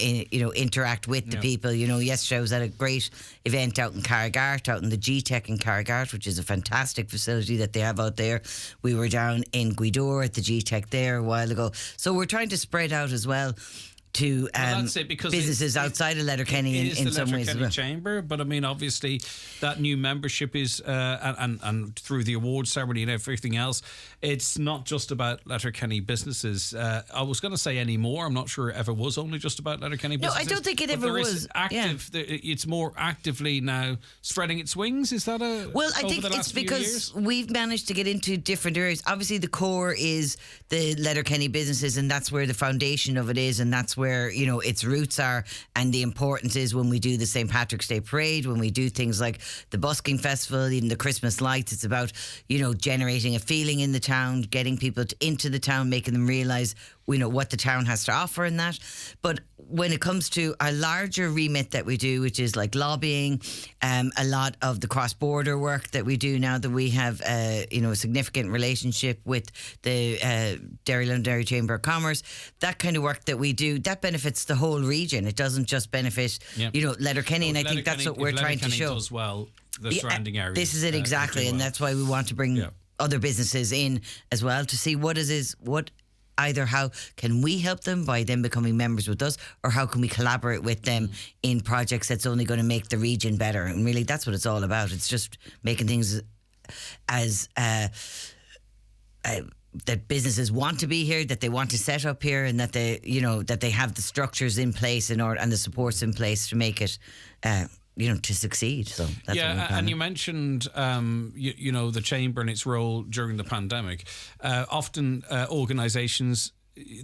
interact with the people. You know, yesterday I was at a great event out in Carragart, out in the G-Tech in Carragart, which is a fantastic facility that they have out there. We were down in Guidor at the G-Tech there a while ago. So we're trying to spread out as well to that's it, because businesses outside of Letterkenny in some ways as well. Chamber, but I mean, obviously, that new membership is and through the awards ceremony and everything else, it's not just about Letterkenny businesses. I was going to say anymore. I'm not sure it ever was only just about Letterkenny businesses. No, I don't think it but ever there is was. Active. It's more actively now spreading its wings. Is that a well? I over think the last it's few because years? we've managed to get into different areas. Obviously, the core is the Letterkenny businesses, and that's where the foundation of it is, and that's where its roots are, and the importance is when we do the St. Patrick's Day Parade, when we do things like the busking festival, even the Christmas lights. It's about generating a feeling in the town, getting people into the town, making them realise what the town has to offer in that. But when it comes to a larger remit that we do, which is like lobbying, a lot of the cross-border work that we do now that we have a significant relationship with the Derry Chamber of Commerce, that kind of work that we do, that benefits the whole region. It doesn't just benefit Letterkenny, and I think that's what we're trying to show. Does well, the surrounding areas. This is it exactly, and that's why we want to bring other businesses in as well to see either how can we help them by them becoming members with us, or how can we collaborate with them in projects that's only going to make the region better. And really that's what it's all about. It's just making things as that businesses want to be here, that they want to set up here, and that they have the structures in place and the supports in place to make it to succeed. So that's and you mentioned the chamber and its role during the pandemic. Often organisations,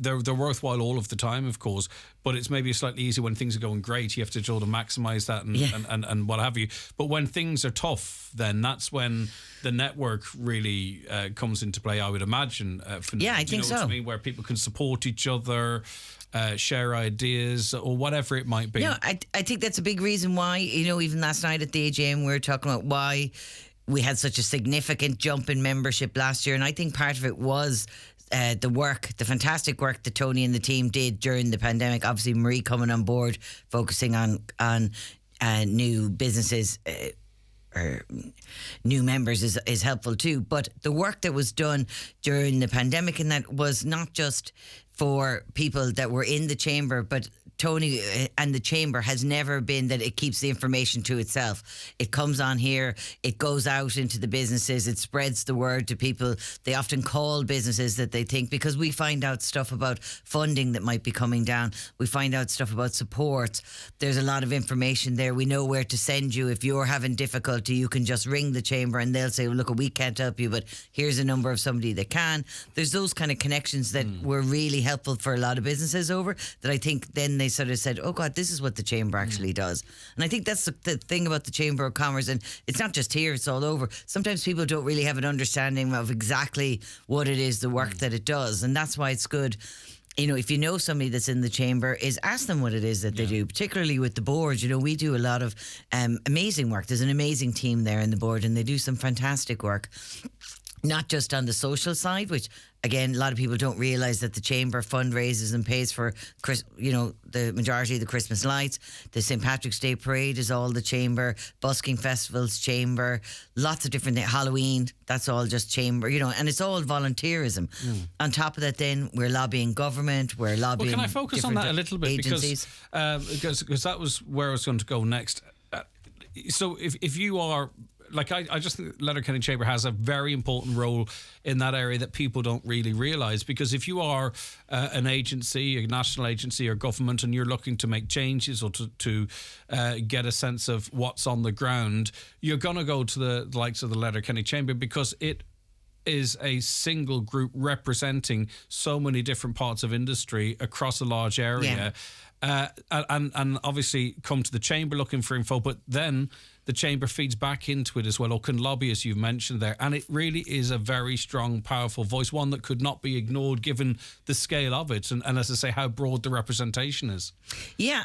they're worthwhile all of the time, of course, but it's maybe slightly easier when things are going great. You have to sort of maximise that and what have you. But when things are tough, then that's when the network really comes into play, I would imagine. I think so. What I mean? Where people can support each other, share ideas or whatever it might be. No, I think that's a big reason why, even last night at the AGM, we were talking about why we had such a significant jump in membership last year. And I think part of it was the fantastic work that Tony and the team did during the pandemic. Obviously, Marie coming on board, focusing on new businesses or new members is helpful too. But the work that was done during the pandemic, and that was not just for people that were in the chamber, but Tony and the chamber has never been that it keeps the information to itself. It comes on here, it goes out into the businesses, it spreads the word to people. They often call businesses that they think, because we find out stuff about funding that might be coming down. We find out stuff about support. There's a lot of information there. We know where to send you. If you're having difficulty, you can just ring the chamber and they'll say, well, look, we can't help you, but here's a number of somebody that can. There's those kind of connections that were really helpful for a lot of businesses over, that I think then they sort of said, oh God, this is what the chamber actually does. And I think that's the thing about the Chamber of Commerce, and it's not just here, it's all over. Sometimes people don't really have an understanding of exactly what it is, the work that it does, and that's why it's good if you know somebody that's in the chamber, is ask them what it is that they do, particularly with the board. We do a lot of amazing work. There's an amazing team there in the board, and they do some fantastic work. Not just on the social side, which, again, a lot of people don't realise that the Chamber fundraises and pays for, the majority of the Christmas lights. The St. Patrick's Day Parade is all the Chamber. Busking Festival's Chamber. Lots of different things. Halloween, that's all just Chamber, and it's all volunteerism. On top of that, then, we're lobbying government, we're lobbying. Well, can I focus on that a little bit? Agencies. Because that was where I was going to go next. So if you are... I just think Letterkenny Chamber has a very important role in that area that people don't really realise, because if you are an agency, a national agency or government, and you're looking to make changes or to get a sense of what's on the ground, you're going to go to the likes of the Letterkenny Chamber, because it is a single group representing so many different parts of industry across a large area. And obviously come to the Chamber looking for info, but then the Chamber feeds back into it as well, or can lobby, as you've mentioned there. And it really is a very strong, powerful voice, one that could not be ignored given the scale of it and as I say, how broad the representation is. Yeah,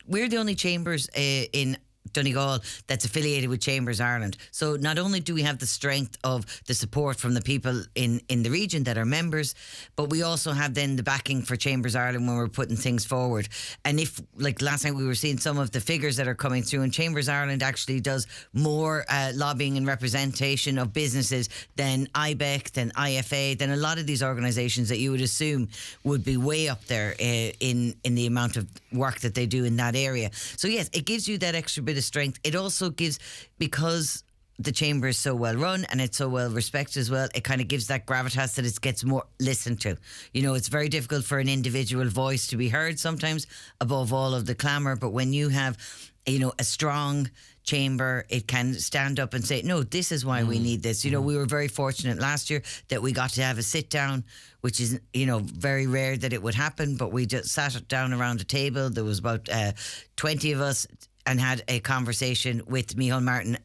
we're the only chambers in Donegal that's affiliated with Chambers Ireland. So not only do we have the strength of the support from the people in the region that are members, but we also have then the backing for Chambers Ireland when we're putting things forward. And if, like last night, we were seeing some of the figures that are coming through, and Chambers Ireland actually does more lobbying and representation of businesses than IBEC, than IFA, than a lot of these organisations that you would assume would be way up there in the amount of work that they do in that area. So yes, it gives you that extra bit of strength. It also gives, because the Chamber is so well run and it's so well respected as well, it kind of gives that gravitas that it gets more listened to. It's very difficult for an individual voice to be heard sometimes above all of the clamour, but when you have a strong Chamber, it can stand up and say, no, this is why we need this. We were very fortunate last year that we got to have a sit down, which is very rare that it would happen, but we just sat down around a table. There was about 20 of us, and had a conversation with Micheál Martin,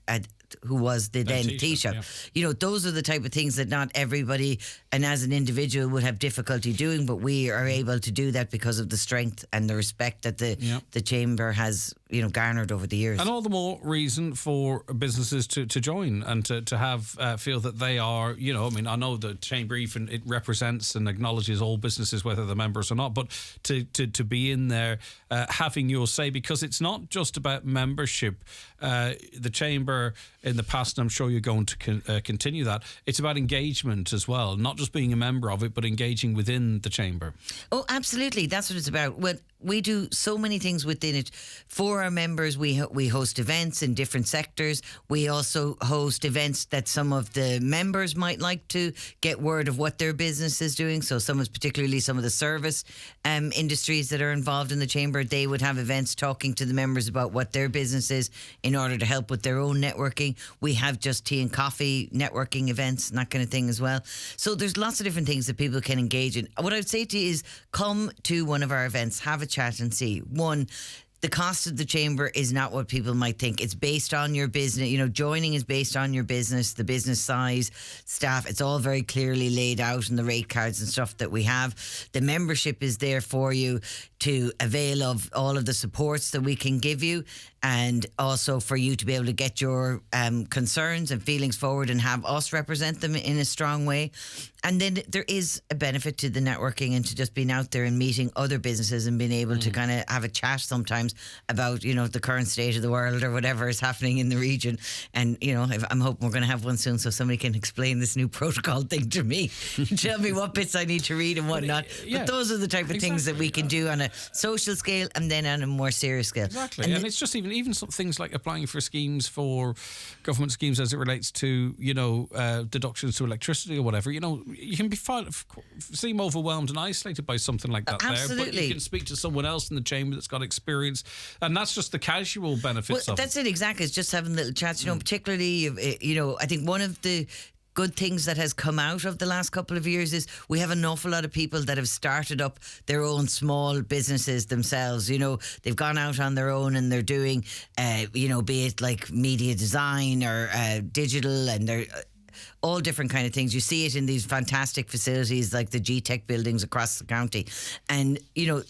who was the then Taoiseach. Yeah. Those are the type of things that not everybody, and as an individual, would have difficulty doing, but we are able to do that because of the strength and the respect that the Chamber has garnered over the years. And all the more reason for businesses to join and to have feel that they are, I know the Chamber even, it represents and acknowledges all businesses, whether they're members or not, but to be in there having your say, because it's not just about membership. The Chamber in the past, and I'm sure you're going to continue that, it's about engagement as well, not just being a member of it, but engaging within the Chamber. Oh, absolutely. That's what it's about. We do so many things within it. For our members, we host events in different sectors. We also host events that some of the members might like to get word of what their business is doing. So particularly some of the service industries that are involved in the Chamber, they would have events talking to the members about what their business is in order to help with their own networking. We have just tea and coffee networking events and that kind of thing as well. So there's lots of different things that people can engage in. What I would say to you is come to one of our events, have a chat and see. One, the cost of the Chamber is not what people might think. It's based on your business. Joining is based on your business, the business size, staff. It's all very clearly laid out in the rate cards and stuff that we have. The membership is there for you to avail of all of the supports that we can give you, and also for you to be able to get your concerns and feelings forward and have us represent them in a strong way. And then there is a benefit to the networking and to just being out there and meeting other businesses and being able to kind of have a chat sometimes about, the current state of the world or whatever is happening in the region. And, I'm hoping we're going to have one soon so somebody can explain this new protocol thing to me. Tell me what bits I need to read and what not. But those are the type of things that we can do on a social scale and then on a more serious scale. Exactly. And it's just even some things like applying for schemes, for government schemes as it relates to, deductions to electricity or whatever. You can seem overwhelmed and isolated by something like that. Absolutely. There, but you can speak to someone else in the Chamber that's got experience, and that's just the casual benefits of it. That's it, exactly. It's just having little chats, particularly, I think one of the good things that has come out of the last couple of years is we have an awful lot of people that have started up their own small businesses themselves. They've gone out on their own and they're doing, be it like media design or digital, and they're all different kind of things. You see it in these fantastic facilities like the G-Tech buildings across the county. And, you know,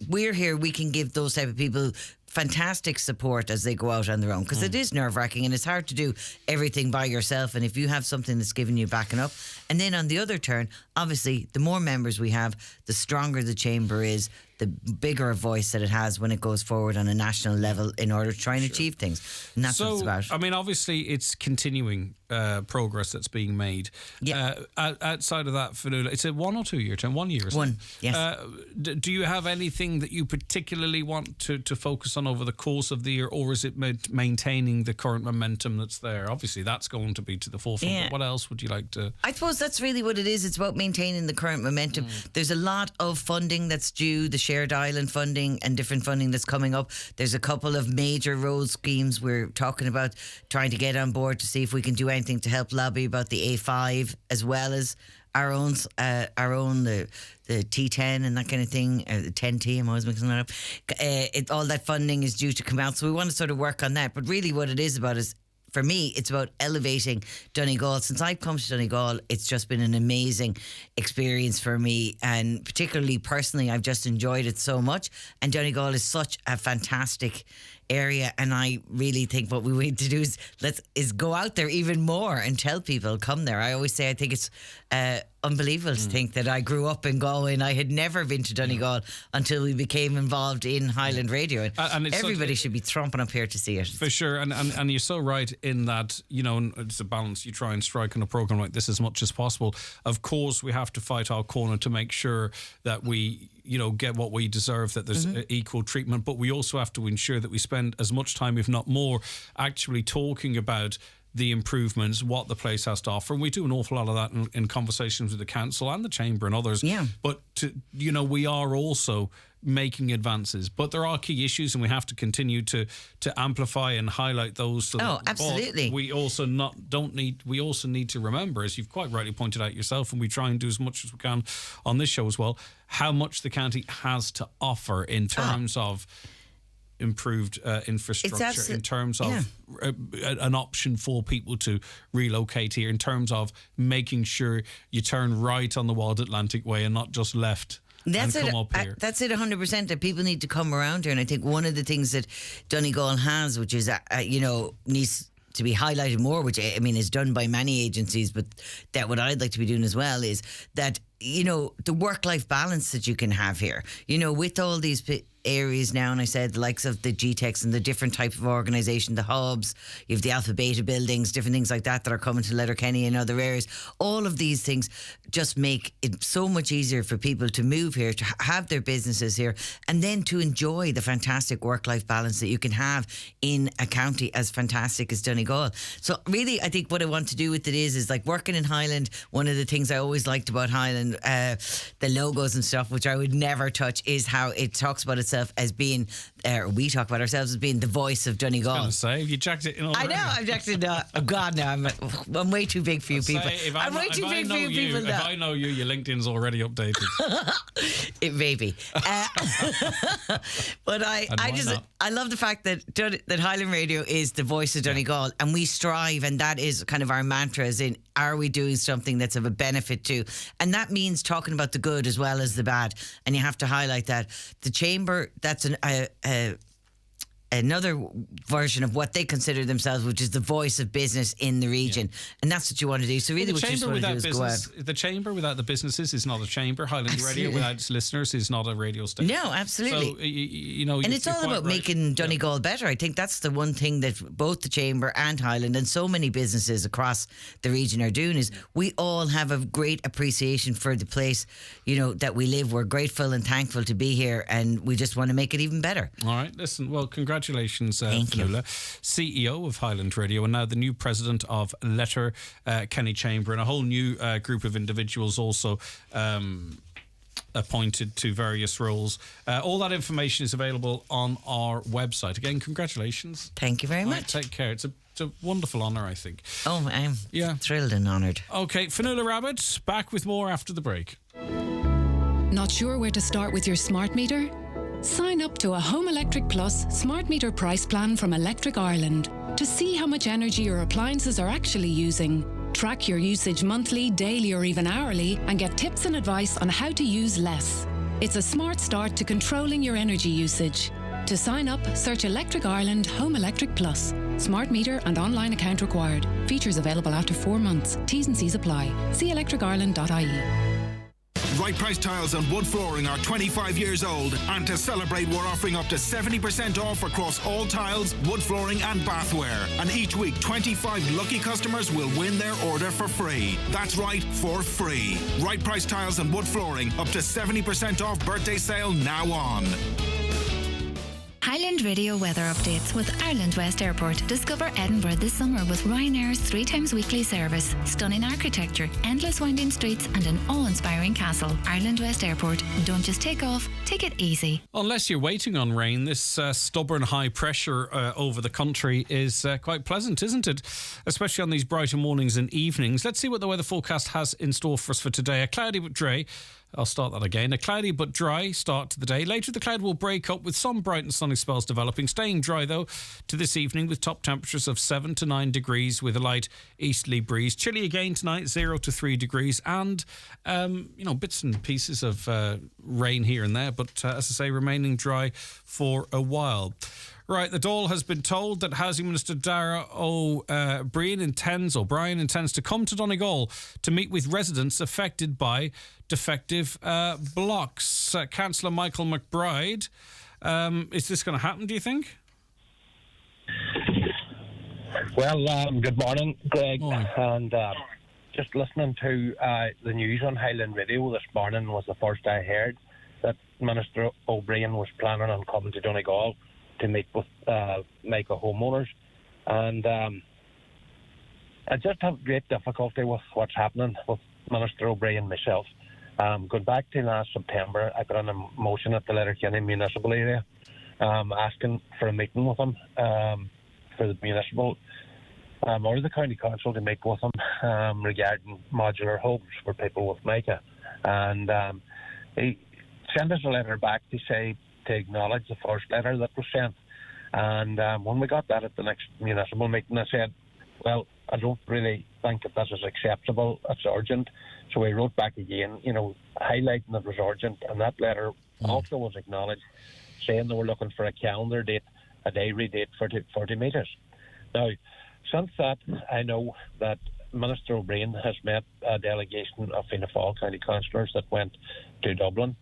we're here, we can give those type of people fantastic support as they go out on their own, because it is nerve-wracking and it's hard to do everything by yourself. And if you have something that's giving you backing up, and then on the other turn, obviously the more members we have, the stronger the chamber is, the bigger a voice that it has when it goes forward on a national level in order to try and achieve things. And that's what it's about. I mean, obviously it's continuing progress that's being made. Yeah. Outside of that, Fionnuala, it's a 1 or 2 year term? 1 year, isn't One, it? yes. Do you have anything that you particularly want to focus on over the course of the year, or is it maintaining the current momentum that's there? Obviously that's going to be to the forefront. Yeah. But what else would you like to... I suppose that's really what it is. It's about maintaining the current momentum. There's a lot of funding that's due, the shared island funding and different funding that's coming up. There's a couple of major road schemes we're talking about trying to get on board to see if we can do anything to help lobby about the A5 as well as our own the T10 and that kind of thing, the 10T, I'm always mixing that up. All that funding is due to come out, so we want to sort of work on that. But really what it is about is, for me, it's about elevating Donegal. Since I've come to Donegal, it's just been an amazing experience for me, and particularly personally, I've just enjoyed it so much. And Donegal is such a fantastic area, and I really think what we need to do is go out there even more and tell people, come there. I always say I think it's unbelievable to think that I grew up in Galway and I had never been to Donegal until we became involved in Highland Radio, and everybody should be tromping up here to see it. For sure, and you're so right in that, you know, it's a balance you try and strike on a programme like this as much as possible. Of course, we have to fight our corner to make sure that we, you know, get what we deserve, that there's equal treatment, but we also have to ensure that we spend as much time, if not more, actually talking about the improvements, what the place has to offer. And we do an awful lot of that in conversations with the council and the chamber and others. Yeah. But, we are also making advances. But there are key issues, and we have to continue to amplify and highlight those. So absolutely. But we also need to remember, as you've quite rightly pointed out yourself, and we try and do as much as we can on this show as well, how much the county has to offer in terms of improved infrastructure, in terms of an option for people to relocate here, in terms of making sure you turn right on the Wild Atlantic Way and not just left. That's and come up here. That's it, 100%. That people need to come around here, and I think one of the things that Donegal has, which is needs to be highlighted more, which I mean is done by many agencies, but that what I'd like to be doing as well is that, you know, the work-life balance that you can have here, you know, with all these areas now, and I said the likes of the G-Techs and the different type of organisation, the hubs, you have the Alpha Beta buildings, different things like that are coming to Letterkenny and other areas. All of these things just make it so much easier for people to move here, to have their businesses here, and then to enjoy the fantastic work-life balance that you can have in a county as fantastic as Donegal. So really, I think what I want to do with it is like working in Highland. One of the things I always liked about Highland, the logos and stuff, which I would never touch, is how it talks about itself as being, we talk about ourselves as being the voice of Donegal. I was going to say, have you jacked it in already? I know, I've jacked it. Oh God, no, I'm way too big for you people. I'm way too big for you people now. If I know you, your LinkedIn's already updated. It may be. But I love the fact that Highland Radio is the voice of Donegal, and we strive, and that is kind of our mantra, as in, are we doing something that's of a benefit to? And that means talking about the good as well as the bad, and you have to highlight that. The chamber, that's another version of what they consider themselves, which is the voice of business in the region. And that's what you want to do. So really what you just want to do is go out. The chamber without the businesses is not a chamber. Highland Radio without its listeners is not a radio station. No, absolutely. So, you know, and it's all about making Donegal better. I think that's the one thing that both the chamber and Highland and so many businesses across the region are doing, is we all have a great appreciation for the place, you know, that we live. We're grateful and thankful to be here, and we just want to make it even better. All right, listen, well, congratulations, Fionnuala, CEO of Highland Radio, and now the new president of Letterkenny Chamber, and a whole new group of individuals also appointed to various roles. All that information is available on our website. Again, congratulations. Thank you very much. Take care. It's a wonderful honour, I think. Oh, I'm thrilled and honoured. Okay, Fionnuala Rabbit, back with more after the break. Not sure where to start with your smart meter? Sign up to a Home Electric Plus smart meter price plan from Electric Ireland to see how much energy your appliances are actually using. Track your usage monthly, daily or even hourly and get tips and advice on how to use less. It's a smart start to controlling your energy usage. To sign up, search Electric Ireland Home Electric Plus. Smart meter and online account required. Features available after 4 months. T's and C's apply. See electricireland.ie. Right Price Tiles and Wood Flooring are 25 years old, and to celebrate we're offering up to 70% off across all tiles, wood flooring and bathware. And each week 25 lucky customers will win their order for free. That's right, for free. Right Price Tiles and Wood Flooring, up to 70% off birthday sale now on. Highland Radio weather updates with Ireland West Airport. Discover Edinburgh this summer with Ryanair's 3 times weekly service. Stunning architecture, endless winding streets and an awe-inspiring castle. Ireland West Airport. Don't just take off, take it easy. Unless you're waiting on rain, this stubborn high pressure over the country is quite pleasant, isn't it? Especially on these brighter mornings and evenings. Let's see what the weather forecast has in store for us for today. A cloudy but dry. I'll start that again. A cloudy but dry start to the day. Later, the cloud will break up with some bright and sunny spells developing. Staying dry, though, to this evening with top temperatures of 7 to 9 degrees with a light easterly breeze. Chilly again tonight, 0 to 3 degrees. And, bits and pieces of rain here and there. But, as I say, remaining dry for a while. Right, the Dáil has been told that Housing Minister Dara O'Brien intends to come to Donegal to meet with residents affected by defective blocks. Councillor Michael McBride, is this going to happen, do you think? Well, good morning, Greg. Morning. And just listening to the news on Highland Radio this morning was the first I heard that Minister O'Brien was planning on coming to Donegal to meet with Michael homeowners, and I just have great difficulty with what's happening with Minister O'Brien myself. Going back to last September, I got on a motion at the Letterkenny municipal area asking for a meeting with him for the municipal or the county council to meet with him regarding modular homes for people with Micah, and he sent us a letter back to say to acknowledge the first letter that was sent. And when we got that at the next municipal meeting, I said, well, I don't really think that this is acceptable. It's urgent. So we wrote back again, highlighting it was urgent. And that letter also was acknowledged, saying they were looking for a calendar date, a diary date for to meet us. Now, since that, I know that Minister O'Brien has met a delegation of Fianna Fáil County councillors that went to Dublin.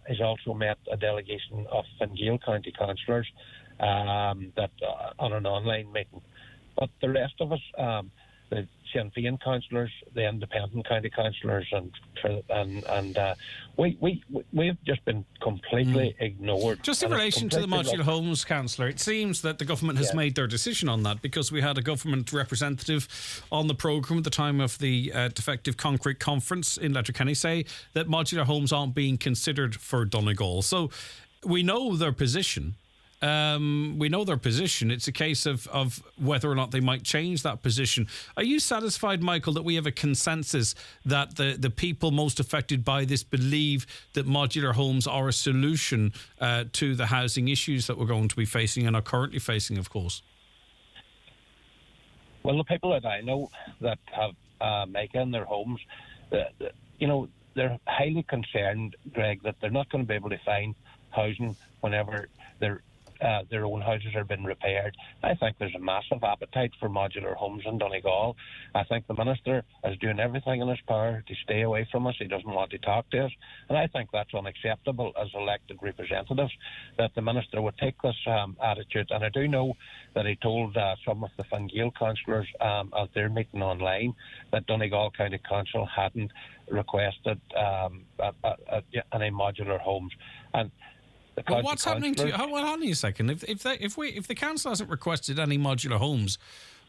He's also met a delegation of Fingale County councillors that on an online meeting. But the rest of us, the Sinn Féin councillors, the independent county councillors, and we've just been completely ignored. Just in relation to the modular homes, councillor, it seems that the government has made their decision on that, because we had a government representative on the programme at the time of the Defective Concrete Conference in Letterkenny say that modular homes aren't being considered for Donegal. So we know their position. It's a case of whether or not they might change that position. Are you satisfied, Michael, that we have a consensus that the people most affected by this believe that modular homes are a solution to the housing issues that we're going to be facing and are currently facing, of course? Well, the people that I know that have Micah in their homes, they're highly concerned, Greg, that they're not going to be able to find housing whenever their own houses are being repaired. I think there's a massive appetite for modular homes in Donegal. I think the Minister is doing everything in his power to stay away from us. He doesn't want to talk to us. And I think that's unacceptable as elected representatives, that the Minister would take this attitude. And I do know that he told some of the Fingale councillors at their meeting online that Donegal County Council hadn't requested any modular homes. And well, what's happening to you? Hold on a second. If the council hasn't requested any modular homes,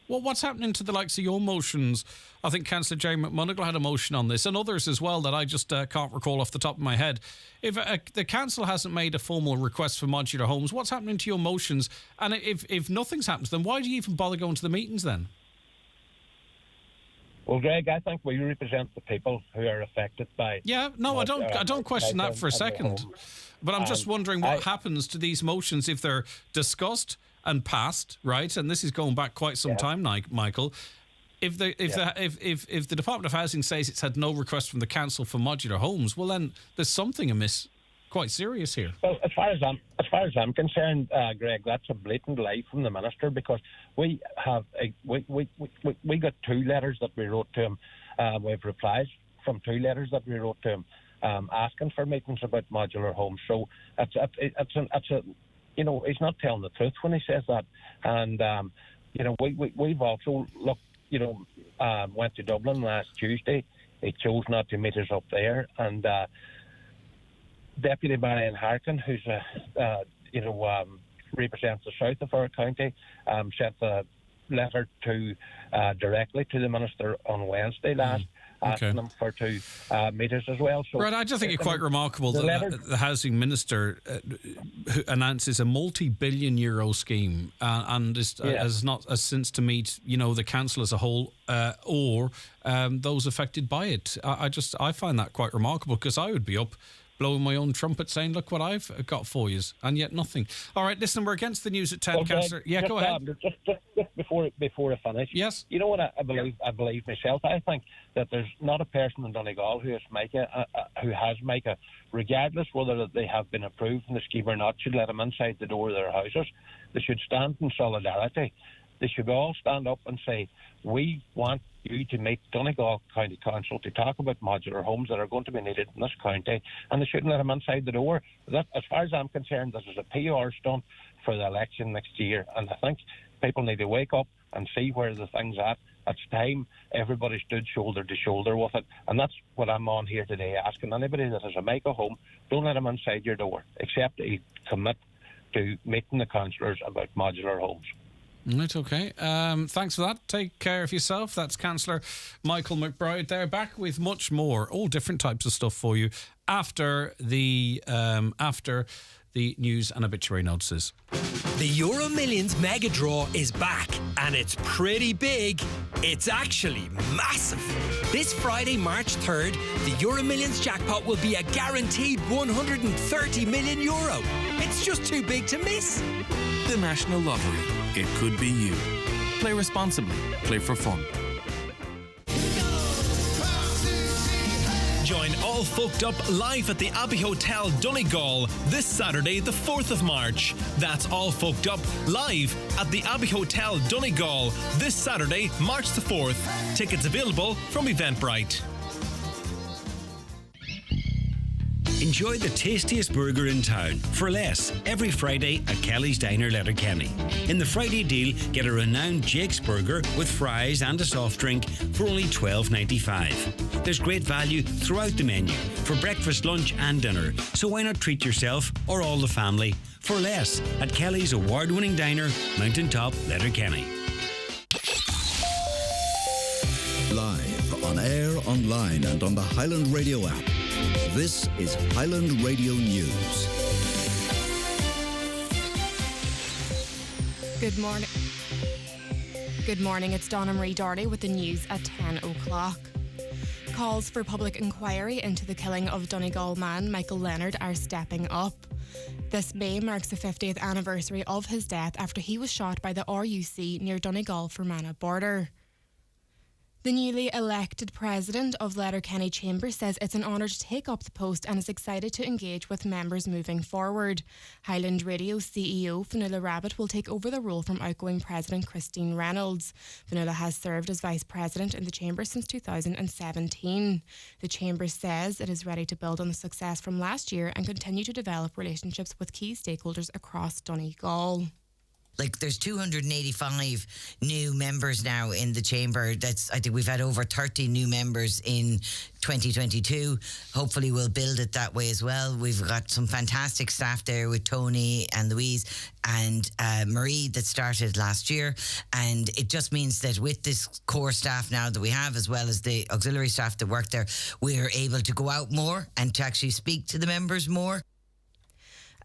well, what's happening to the likes of your motions? I think Councillor Jerry McMonagle had a motion on this, and others as well that I just can't recall off the top of my head. If the council hasn't made a formal request for modular homes, what's happening to your motions? And if nothing's happened, then why do you even bother going to the meetings then? Well, Greg, I think we represent the people who are affected by. Yeah, no, I don't question that for a second. But I'm just wondering what happens to these motions if they're discussed and passed, right? And this is going back quite some time, Michael. If the Department of Housing says it's had no request from the council for modular homes, well then there's something amiss, quite serious here. Well, as far as I'm concerned, Greg, that's a blatant lie from the minister, because we got 2 letters that we wrote to him. We have replies from 2 letters that we wrote to him asking for meetings about modular homes. So it's a he's not telling the truth when he says that. And we've also looked. Went to Dublin last Tuesday. He chose not to meet us up there, and Deputy Marion Harkin, who's represents the south of our county, sent a letter directly to the minister on Wednesday last, asking them for 2 meetings as well. So, right, I just think it's quite remarkable that the housing minister who announces a multi-billion euro scheme and has since to meet the council as a whole or those affected by it. I find that quite remarkable, because I would be up blowing my own trumpet saying, look what I've got for you, and yet nothing. All right, listen, we're against the news at 10, Councillor. Yeah, go ahead. Just before I finish. Yes. You know what I believe myself? I think that there's not a person in Donegal who has Micah, regardless whether they have been approved in the scheme or not, should let them inside the door of their houses. They should stand in solidarity. They should all stand up and say, we want you to meet Donegal County Council to talk about modular homes that are going to be needed in this county, and they shouldn't let them inside the door. That, as far as I'm concerned, this is a PR stunt for the election next year, and I think people need to wake up and see where the thing's at. It's time everybody stood shoulder to shoulder with it, and that's what I'm on here today, asking anybody that has a Micah home, don't let them inside your door, except that you commit to meeting the councillors about modular homes. Right, okay. Thanks for that. Take care of yourself. That's Councillor Michael McBride there, back with much more, all different types of stuff for you after the news and obituary notices. The Euro Millions Mega Draw is back, and it's pretty big. It's actually massive. This Friday, March 3rd, the Euro Millions jackpot will be a guaranteed €130 million. It's just too big to miss. The National Lottery. It could be you. Play responsibly. Play for fun. Join All Folked Up live at the Abbey Hotel, Donegal, this Saturday, the 4th of March. That's All Folked Up live at the Abbey Hotel, Donegal, this Saturday, March the 4th. Tickets available from Eventbrite. Enjoy the tastiest burger in town for less every Friday at Kelly's Diner, Letterkenny. In the Friday deal, get a renowned Jake's burger with fries and a soft drink for only $12.95. There's great value throughout the menu for breakfast, lunch and dinner, so why not treat yourself or all the family for less at Kelly's award-winning diner, Mountaintop, Letterkenny. Live, on air, online and on the Highland Radio app. This is Highland Radio News. Good morning. Good morning, it's Donna Marie Doherty with the news at 10 o'clock. Calls for public inquiry into the killing of Donegal man Michael Leonard are stepping up. This May marks the 50th anniversary of his death after he was shot by the RUC near Donegal-Fermanagh border. The newly elected president of Letterkenny Chamber says it's an honour to take up the post and is excited to engage with members moving forward. Highland Radio CEO Fionnuala Rabbit will take over the role from outgoing President Christine Reynolds. Fionnuala has served as Vice President in the Chamber since 2017. The Chamber says it is ready to build on the success from last year and continue to develop relationships with key stakeholders across Donegal. Like, there's 285 new members now in the chamber. I think we've had over 30 new members in 2022. Hopefully we'll build it that way as well. We've got some fantastic staff there with Tony and Louise and Marie that started last year. And it just means that with this core staff now that we have, as well as the auxiliary staff that work there, we're able to go out more and to actually speak to the members more.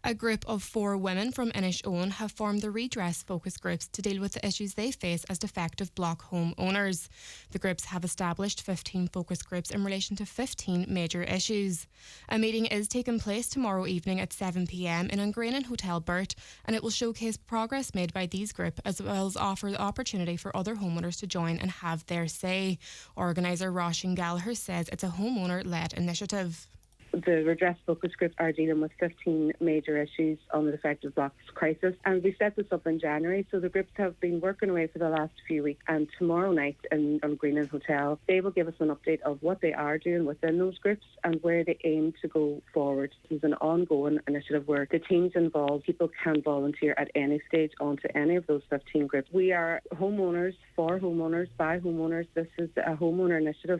A group of 4 women from Inishowen have formed the Redress focus groups to deal with the issues they face as defective block home owners. The groups have established 15 focus groups in relation to 15 major issues. A meeting is taking place tomorrow evening at 7 p.m. in Ungrainan Hotel Burt, and it will showcase progress made by these groups as well as offer the opportunity for other homeowners to join and have their say. Organiser Roisin Gallagher says it's a homeowner-led initiative. The redress focus groups are dealing with 15 major issues on the defective blocks crisis, and we set this up in January, so the groups have been working away for the last few weeks, and tomorrow night in Greenland Hotel they will give us an update of what they are doing within those groups and where they aim to go forward. This is an ongoing initiative where the teams involved, people can volunteer at any stage onto any of those 15 groups. We are homeowners, for homeowners, by homeowners. This is a homeowner initiative.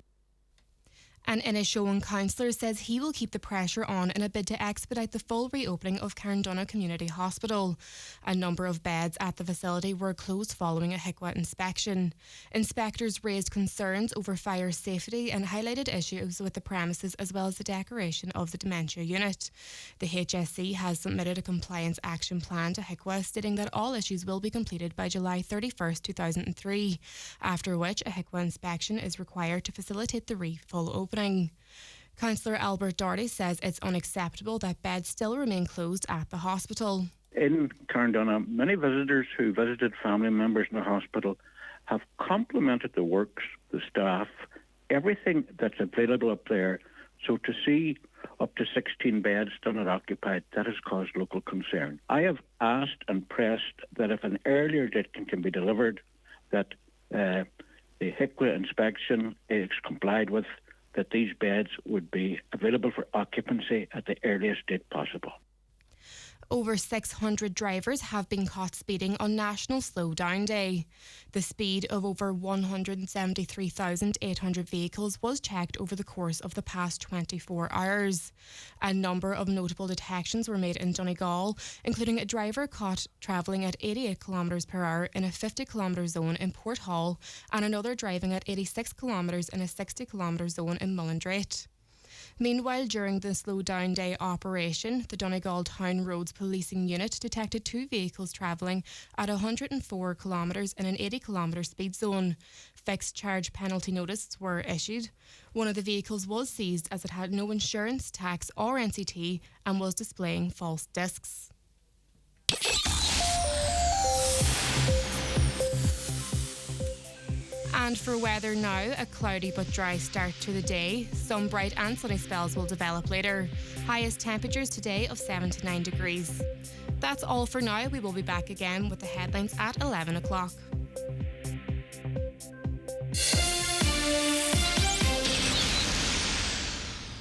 An Inishowen councillor says he will keep the pressure on in a bid to expedite the full reopening of Carndonagh Community Hospital. A number of beds at the facility were closed following a HICWA inspection. Inspectors raised concerns over fire safety and highlighted issues with the premises as well as the decoration of the dementia unit. The HSC has submitted a compliance action plan to HICWA stating that all issues will be completed by July 31st, 2003, after which a HICWA inspection is required to facilitate the full opening. Councillor Albert Doherty says it's unacceptable that beds still remain closed at the hospital. In Carndonagh, many visitors who visited family members in the hospital have complimented the works, the staff, everything that's available up there. So to see up to 16 beds still not occupied, that has caused local concern. I have asked and pressed that if an earlier date can be delivered, that the HICWA inspection is complied with, that these beds would be available for occupancy at the earliest date possible. Over 600 drivers have been caught speeding on National Slow Down Day. The speed of over 173,800 vehicles was checked over the course of the past 24 hours. A number of notable detections were made in Donegal, including a driver caught travelling at 88 km per hour in a 50 km zone in Port Hall and another driving at 86 km in a 60 km zone in Mullindrate. Meanwhile, during the Slow Down Day operation, the Donegal Town Roads Policing Unit detected 2 vehicles travelling at 104 kilometres in an 80 kilometre speed zone. Fixed charge penalty notices were issued. One of the vehicles was seized as it had no insurance, tax or NCT and was displaying false discs. And for weather now, a cloudy but dry start to the day. Some bright and sunny spells will develop later. Highest temperatures today of 7 to 9 degrees. That's all for now. We will be back again with the headlines at 11 o'clock.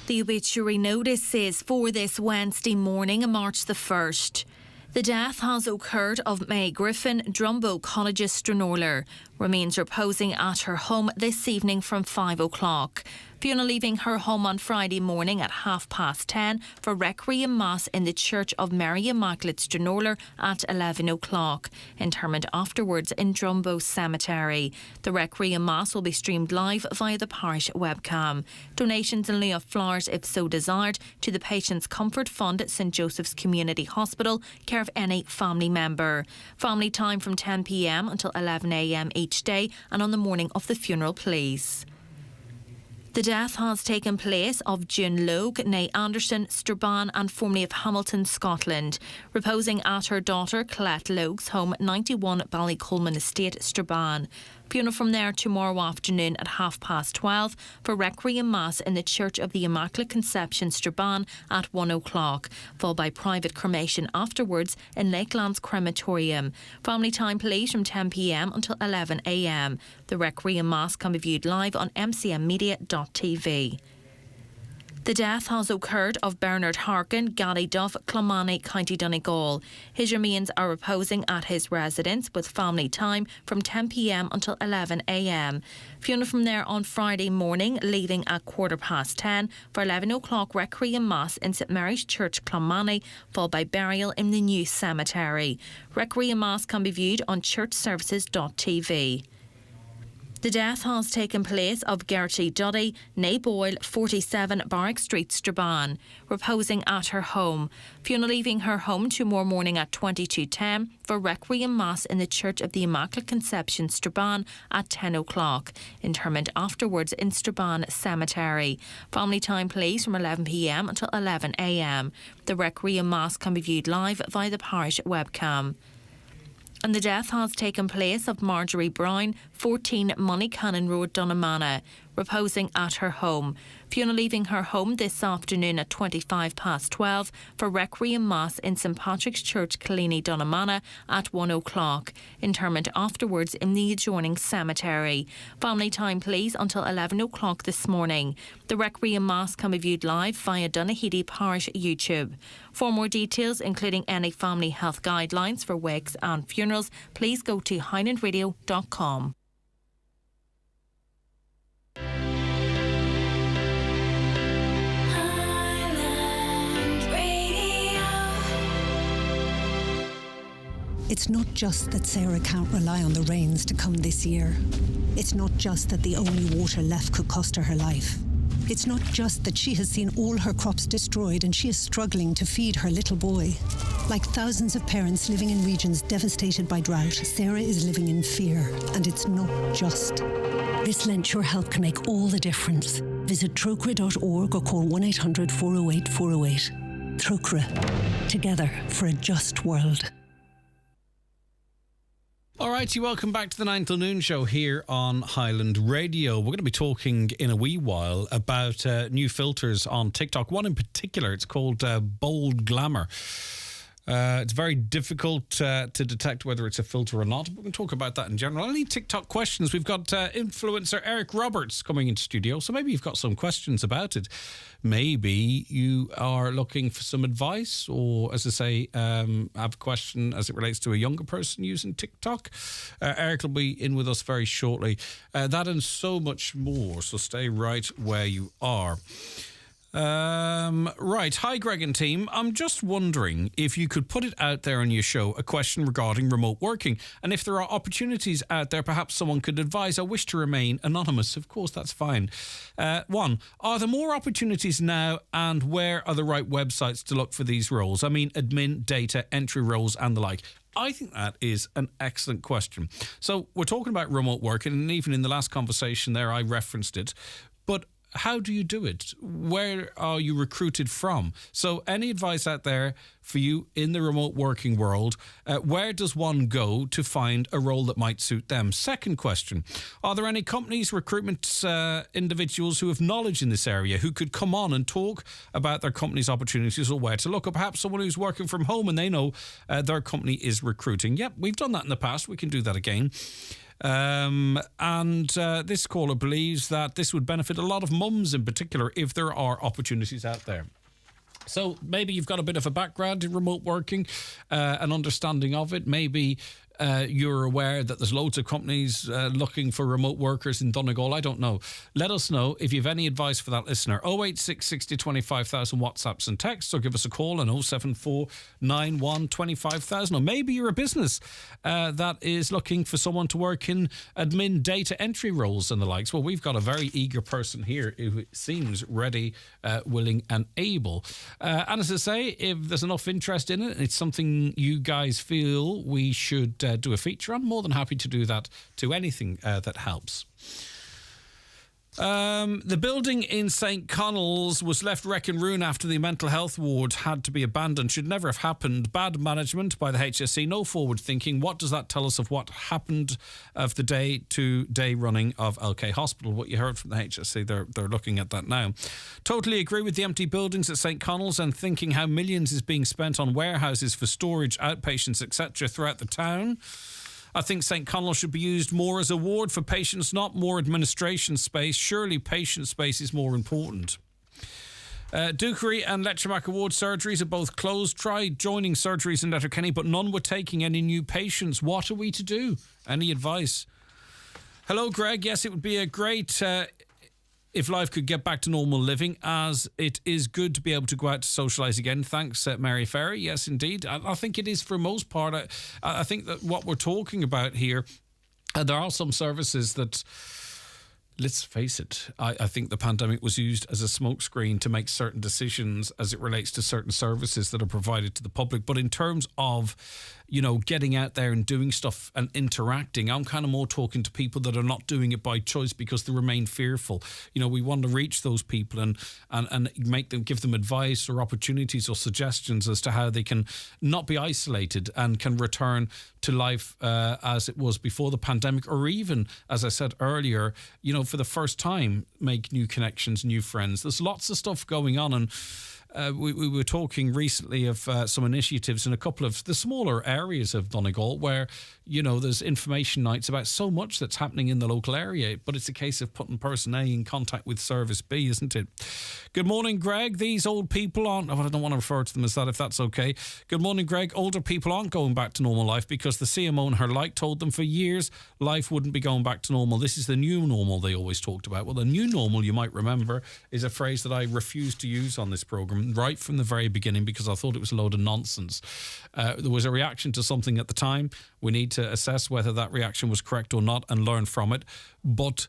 The obituary notice is for this Wednesday morning, March the 1st. The death has occurred of May Griffin, Drumbo College's Stranorler. Remains reposing at her home this evening from 5 o'clock. Fiona leaving her home on Friday morning at 10:30 for Requiem Mass in the Church of Mary Immaculate Stranorler at 11 o'clock. Interment afterwards in Drumbo Cemetery. The Requiem Mass will be streamed live via the parish webcam. Donations in lieu of flowers, if so desired, to the Patients Comfort Fund at St Joseph's Community Hospital, care of any family member. Family time from 10 p.m. until 11 a.m. each day and on the morning of the funeral, please. The death has taken place of June Logue, née Anderson, Strabane and formerly of Hamilton, Scotland, reposing at her daughter Colette Logue's home, 91 Ballycolman Estate, Strabane. Funeral from there tomorrow afternoon at 12:30 for Requiem Mass in the Church of the Immaculate Conception, Strabane at 1 o'clock, followed by private cremation afterwards in Lakelands Crematorium. Family time please from 10 p.m. until 11 a.m. The Requiem Mass can be viewed live on mcmmedia.tv. The death has occurred of Bernard Harkin, Gallyduff, Clonmany, County Donegal. His remains are reposing at his residence with family time from 10 p.m. until 11 a.m. Funeral from there on Friday morning, leaving at 10:15 for 11 o'clock Requiem Mass in St Mary's Church, Clonmany, followed by burial in the new cemetery. Requiem Mass can be viewed on churchservices.tv. The death has taken place of Gertie Duddy, née Boyle, 47 Barrack Street, Strabane, reposing at her home. Fiona leaving her home tomorrow morning at 22:10 for Requiem Mass in the Church of the Immaculate Conception, Strabane, at 10 o'clock. Interment afterwards in Strabane Cemetery. Family time please from 11 p.m. until 11 a.m. The Requiem Mass can be viewed live via the parish webcam. And the death has taken place of Marjorie Brown, 14 Moneycannon Road, Dunnamana, reposing at her home. Fiona leaving her home this afternoon at 12:25 for Requiem Mass in St Patrick's Church, Killeen, Dunnamana at 1 o'clock. Interment afterwards in the adjoining cemetery. Family time please until 11 o'clock this morning. The Requiem Mass can be viewed live via Donaghadee Parish YouTube. For more details, including any family health guidelines for wakes and funerals, please go to highlandradio.com. It's not just that Sarah can't rely on the rains to come this year. It's not just that the only water left could cost her life. It's not just that she has seen all her crops destroyed and she is struggling to feed her little boy. Like thousands of parents living in regions devastated by drought, Sarah is living in fear, and it's not just. This Lent, your help can make all the difference. Visit trocra.org or call 1-800-408-408. Trocra. Together for a just world. All right, welcome back to the 9 till noon show here on Highland Radio. We're going to be talking in a wee while about new filters on TikTok. One in particular, it's called Bold Glamour. It's very difficult to detect whether it's a filter or not. We're going to talk about that in general. Any TikTok questions? We've got influencer Eric Roberts coming into studio, so maybe you've got some questions about it. Maybe you are looking for some advice or, as I say, have a question as it relates to a younger person using TikTok. Eric will be in with us very shortly. That and so much more, so stay right where you are. Right. Hi, Greg and team. I'm just wondering if you could put it out there on your show, a question regarding remote working, and if there are opportunities out there, perhaps someone could advise. I wish to remain anonymous. Of course, that's fine. One, are there more opportunities now, and where are the right websites to look for these roles? I mean, admin, data, entry roles and the like. I think that is an excellent question. So we're talking about remote working, and even in the last conversation there, I referenced it. But how do you do it? Where are you recruited from? So any advice out there for you in the remote working world? Where does one go to find a role that might suit them? Second question, are there any companies, recruitment individuals who have knowledge in this area who could come on and talk about their company's opportunities or where to look? Or perhaps someone who's working from home and they know their company is recruiting. Yep, we've done that in the past. We can do that again. This caller believes that this would benefit a lot of mums in particular if there are opportunities out there. So maybe you've got a bit of a background in remote working, an understanding of it. Maybe you're aware that there's loads of companies looking for remote workers in Donegal. I don't know. Let us know if you have any advice for that listener. 086 60 25,000 WhatsApps and texts, or give us a call on 074 91 25,000. Or maybe you're a business that is looking for someone to work in admin, data entry roles and the likes. Well, we've got a very eager person here who seems ready, willing and able. And as I say, if there's enough interest in it, it's something you guys feel we should do a feature on, more than happy to do that to anything that helps. The building in St Connell's was left wreck and ruin after the mental health ward had to be abandoned. Should never have happened. Bad management by the HSE. No forward thinking. What does that tell us of what happened of the day-to-day running of LK Hospital? What you heard from the HSE, they're looking at that now. Totally agree with the empty buildings at St Connell's and thinking how millions is being spent on warehouses for storage, outpatients, etc. throughout the town. I think St Connell should be used more as a ward for patients, not more administration space. Surely patient space is more important. Dukery and Lettermacher ward surgeries are both closed. Tried joining surgeries in Letterkenny, but none were taking any new patients. What are we to do? Any advice? Hello, Greg. Yes, it would be a great... if life could get back to normal living, as it is good to be able to go out to socialise again. Thanks, Mary Ferry. Yes, indeed. I think it is for most part. I think that what we're talking about here There are some services that, let's face it, I think the pandemic was used as a smokescreen to make certain decisions as it relates to certain services that are provided to the public. But in terms of, getting out there and doing stuff and interacting, I'm kind of more talking to people that are not doing it by choice because they remain fearful. We want to reach those people and make them, give them advice or opportunities or suggestions as to how they can not be isolated and can return to life as it was before the pandemic, or even, as I said earlier, for the first time, make new connections, new friends. There's lots of stuff going on, and we were talking recently of some initiatives in a couple of the smaller areas of Donegal where, there's information nights about so much that's happening in the local area, but it's a case of putting person A in contact with service B, isn't it? Good morning, Greg. These old people aren't, I don't want to refer to them as that if that's okay. Good morning, Greg. Older people aren't going back to normal life because the CMO and her like told them for years life wouldn't be going back to normal. This is the new normal they always talked about. Well, the new normal, you might remember, is a phrase that I refused to use on this programme right from the very beginning because I thought it was a load of nonsense. There was a reaction to something at the time. We need to assess whether that reaction was correct or not and learn from it. But,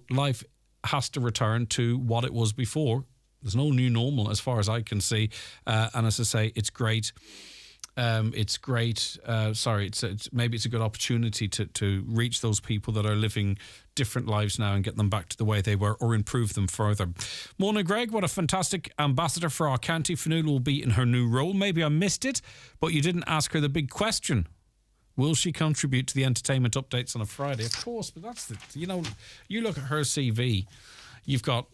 life has to return to what it was before. There's no new normal as far as I can see. And as I say, it's great. It's great. Maybe it's a good opportunity to reach those people that are living different lives now and get them back to the way they were or improve them further. Mona Gregg, what a fantastic ambassador for our county. Fionnuala will be in her new role. Maybe I missed it, but you didn't ask her the big question. Will she contribute to the entertainment updates on a Friday? Of course, but that's you look at her CV, you've got,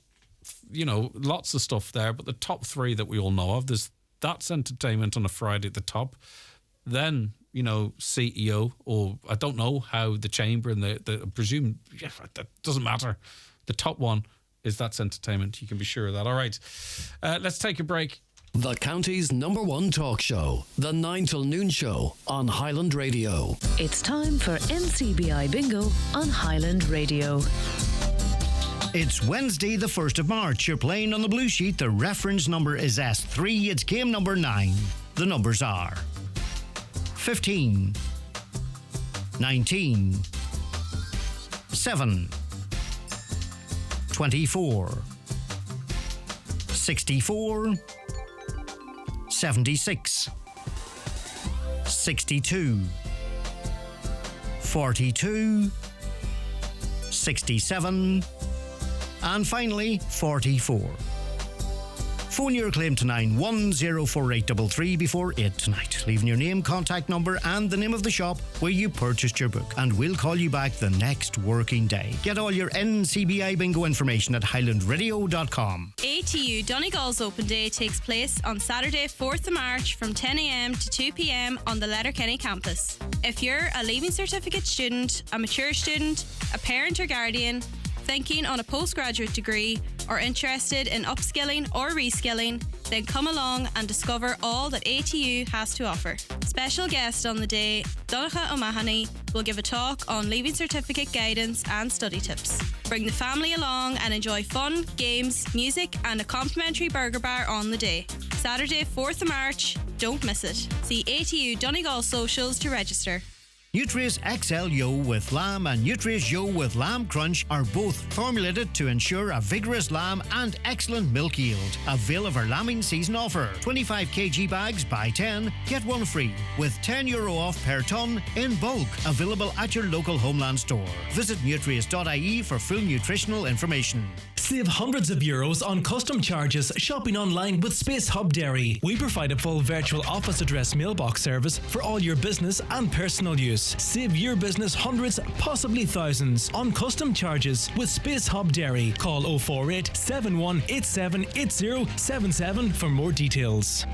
lots of stuff there, but the top three that we all know of, that's entertainment on a Friday at the top. Then, CEO, or I don't know how the chamber and the I presume, that doesn't matter. The top one is that's entertainment. You can be sure of that. All right, let's take a break. The county's #1 talk show, the 9 till noon show on Highland Radio. It's time for NCBI Bingo on Highland Radio. It's Wednesday, the 1st of March. You're playing on the blue sheet. The reference number is S3. It's game number 9. The numbers are 15, 19, 7, 24, 64, 76, 62, 42, 67, and finally 44. Phone your claim to 9104833 before 8 tonight, leaving your name, contact number and the name of the shop where you purchased your book, and we'll call you back the next working day. Get all your NCBI bingo information at highlandradio.com. ATU Donegal's Open Day takes place on Saturday 4th of March from 10 a.m. to 2 p.m. on the Letterkenny campus. If you're a Leaving Certificate student, a mature student, a parent or guardian, thinking on a postgraduate degree, or interested in upskilling or reskilling, then come along and discover all that ATU has to offer. Special guest on the day, Donncha O'Mahony, will give a talk on Leaving Certificate guidance and study tips. Bring the family along and enjoy fun, games, music and a complimentary burger bar on the day. Saturday 4th of March, don't miss it. See ATU Donegal socials to register. Nutrius XL Yo with lamb and Nutrius Yo with lamb crunch are both formulated to ensure a vigorous lamb and excellent milk yield. Avail of our lambing season offer. 25 kg bags, buy 10, get one free, with €10 off per tonne in bulk. Available at your local Homeland store. Visit nutrius.ie for full nutritional information. Save hundreds of euros on custom charges shopping online with Space Hub Dairy. We provide a full virtual office address mailbox service for all your business and personal use. Save your business hundreds, possibly thousands, on custom charges with Space Hub Dairy. Call 048 7187 8077 for more details.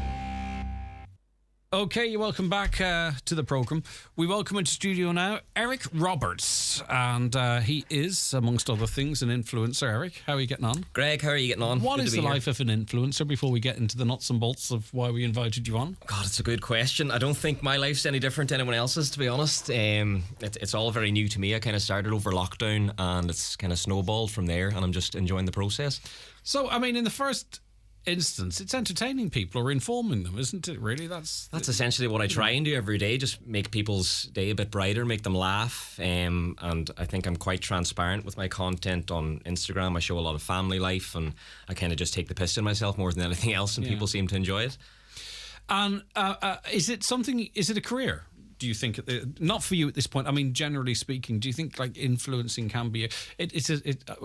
Okay, you're welcome back to the programme. We welcome into studio now Eric Roberts, and he is, amongst other things, an influencer. Eric, how are you getting on? Greg, how are you getting on? What Good is to be the here. life of an influencer before we get into the nuts and bolts of why we invited you on? God, it's a good question. I don't think my life's any different to anyone else's, to be honest. It's all very new to me. I kind of started over lockdown and it's kind of snowballed from there, and I'm just enjoying the process. So, I mean, in the first instance, it's entertaining people or informing them, isn't it? Really, that's essentially what I try and do every day. Just make people's day a bit brighter, make them laugh. And I think I'm quite transparent with my content on Instagram. I show a lot of family life, and I kind of just take the piss in myself more than anything else, and people seem to enjoy it. And is it something? Is it a career? Do you think, not for you at this point? I mean, generally speaking, do you think like influencing can be?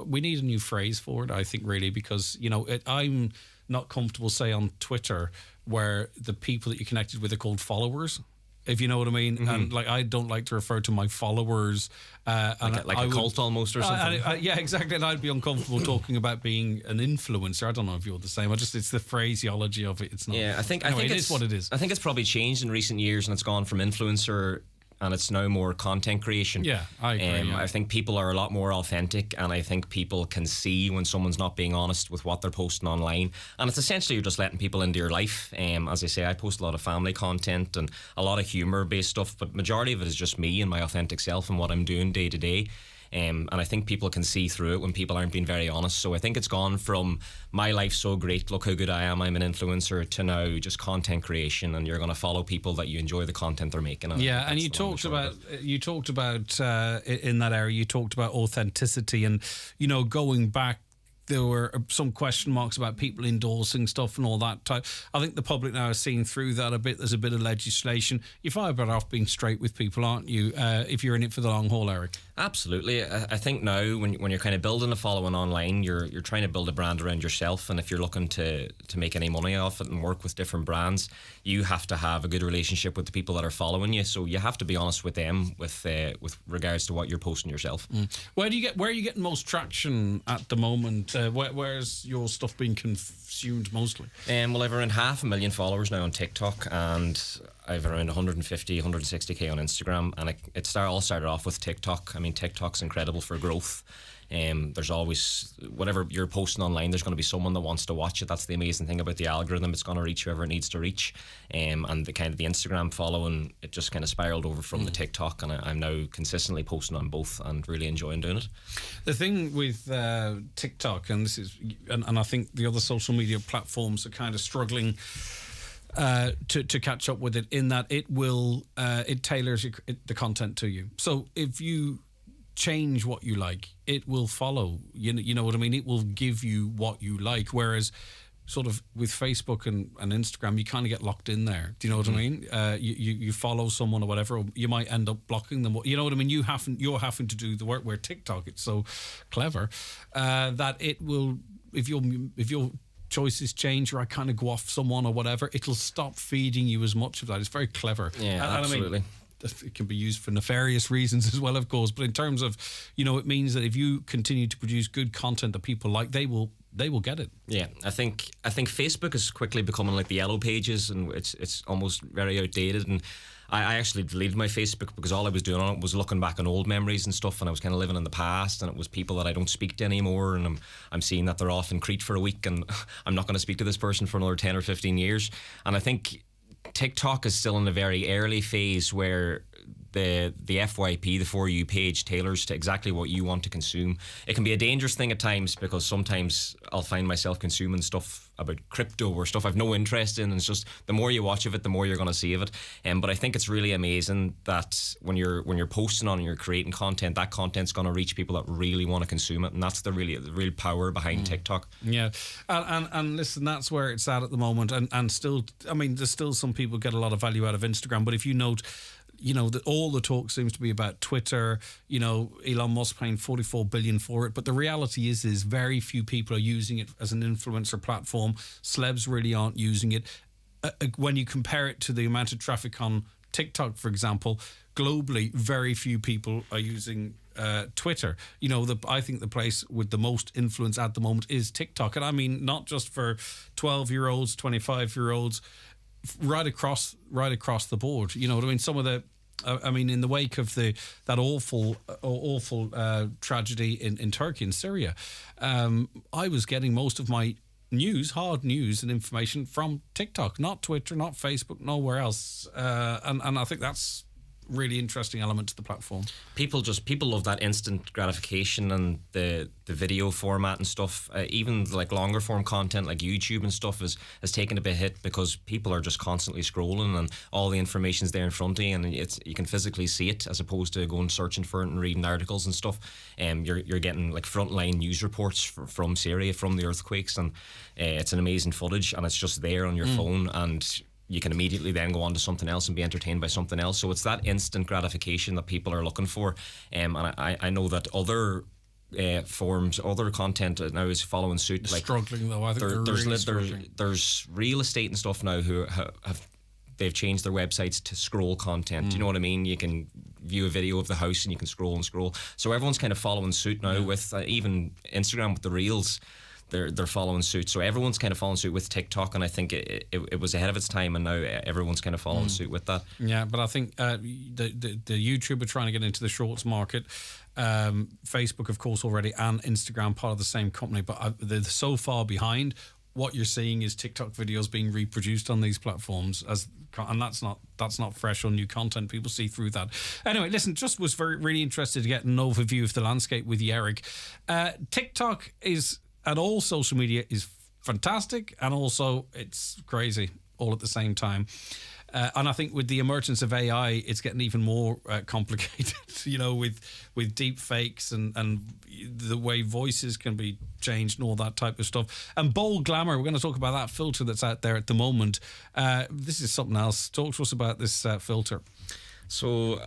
We need a new phrase for it, I think, really, because I'm not comfortable, say, on Twitter, where the people that you're connected with are called followers, if you know what I mean. Mm-hmm. And like, I don't like to refer to my followers like a cult almost or something. Yeah, exactly. And I'd be uncomfortable talking about being an influencer. I don't know if you're the same. It's the phraseology of it. It's not. Yeah, I think it is what it is. I think it's probably changed in recent years, and it's gone from influencer, and it's now more content creation. Yeah, I agree. I think people are a lot more authentic, and I think people can see when someone's not being honest with what they're posting online. And it's essentially you're just letting people into your life. As I say, I post a lot of family content and a lot of humour-based stuff, but majority of it is just me and my authentic self and what I'm doing day to day. And I think people can see through it when people aren't being very honest. So I think it's gone from my life's so great, look how good I am, I'm an influencer, to now just content creation, and you're going to follow people that you enjoy the content they're making. Yeah, and you talked about in that area, you talked about authenticity, and going back, there were some question marks about people endorsing stuff and all that type. I think the public now is seeing through that a bit. There's a bit of legislation. You're far better off being straight with people, aren't you, if you're in it for the long haul, Eric? Absolutely. I think now when you're kind of building a following online, you're trying to build a brand around yourself, and if you're looking to make any money off it and work with different brands, you have to have a good relationship with the people that are following you. So you have to be honest with them with regards to what you're posting yourself. Where are you getting most traction at the moment? Where's your stuff being consumed mostly? Well, I've around 500,000 followers now on TikTok, and I've around 150, 160k on Instagram, and it all started off with TikTok. I mean, TikTok's incredible for growth. There's always, whatever you're posting online, there's going to be someone that wants to watch it. That's the amazing thing about the algorithm. It's going to reach whoever it needs to reach. And the kind of the Instagram following, it just kind of spiraled over from the TikTok, and I'm now consistently posting on both and really enjoying doing it. The thing with TikTok, and I think the other social media platforms are kind of struggling to catch up with it, in that it tailors the content to you. So if you change what you like, it will follow. You know what I mean? It will give you what you like. Whereas sort of with Facebook and Instagram, you kind of get locked in there. Do you know what I mean? You follow someone or whatever, or you might end up blocking them. You know what I mean? You're having to do the work, where TikTok, it's so clever that it will, if your choices change, or I kind of go off someone or whatever, it'll stop feeding you as much of that. It's very clever. Yeah, absolutely. I mean, it can be used for nefarious reasons as well, of course. But in terms of, it means that if you continue to produce good content that people like, they will get it. Yeah, I think Facebook is quickly becoming like the Yellow Pages, and it's almost very outdated. And I actually deleted my Facebook because all I was doing on it was looking back on old memories and stuff, and I was kind of living in the past, and it was people that I don't speak to anymore, and I'm seeing that they're off in Crete for a week, and I'm not going to speak to this person for another 10 or 15 years. And I think TikTok is still in a very early phase where the FYP, the For You page, tailors to exactly what you want to consume. It can be a dangerous thing at times, because sometimes I'll find myself consuming stuff about crypto or stuff I've no interest in, and it's just the more you watch of it, the more you're going to see of it. But I think it's really amazing that when you're posting on and you're creating content, that content's going to reach people that really want to consume it, and that's the real power behind TikTok. Yeah, and listen, that's where it's at the moment, and still, I mean, there's still some people get a lot of value out of Instagram, but if you note, all the talk seems to be about Twitter. Elon Musk paying $44 billion for it, but the reality is very few people are using it as an influencer platform. Celebs really aren't using it. When you compare it to the amount of traffic on TikTok, for example, globally, very few people are using Twitter. I think the place with the most influence at the moment is TikTok, and I mean not just for 12-year-olds, 25-year-olds. Right across the board. You know what I mean? Some of the, in the wake of that awful tragedy in Turkey and Syria, I was getting most of my hard news and information from TikTok, not Twitter, not Facebook, nowhere else. And I think that's really interesting element to the platform. People love that instant gratification and the video format and stuff. Even like longer form content like YouTube and stuff has taken a bit hit because people are just constantly scrolling and all the information's there in front of you, and you can physically see it as opposed to going searching for it and reading articles and stuff. You're getting like frontline news reports from Syria, from the earthquakes, and it's an amazing footage, and it's just there on your phone, and you can immediately then go on to something else and be entertained by something else. So it's that instant gratification that people are looking for. And I know that other forms, other content now is following suit. They're struggling though. I think there's real estate and stuff now who they've changed their websites to scroll content. Do you know what I mean? You can view a video of the house and you can scroll and scroll. So everyone's kind of following suit now with even Instagram with the Reels. They're following suit. So everyone's kind of following suit with TikTok, and I think it was ahead of its time, and now everyone's kind of following suit with that. Yeah, but I think the YouTube are trying to get into the shorts market. Facebook, of course, already, and Instagram, part of the same company, but they're so far behind. What you're seeing is TikTok videos being reproduced on these platforms, and that's not fresh or new content. People see through that. Anyway, listen, just was really interested to get an overview of the landscape with you, Eric. TikTok is... and all social media is fantastic, and also it's crazy all at the same time. And I think with the emergence of AI, it's getting even more complicated, with deep fakes and the way voices can be changed and all that type of stuff. And bold glamour, we're going to talk about that filter that's out there at the moment. This is something else. Talk to us about this filter. So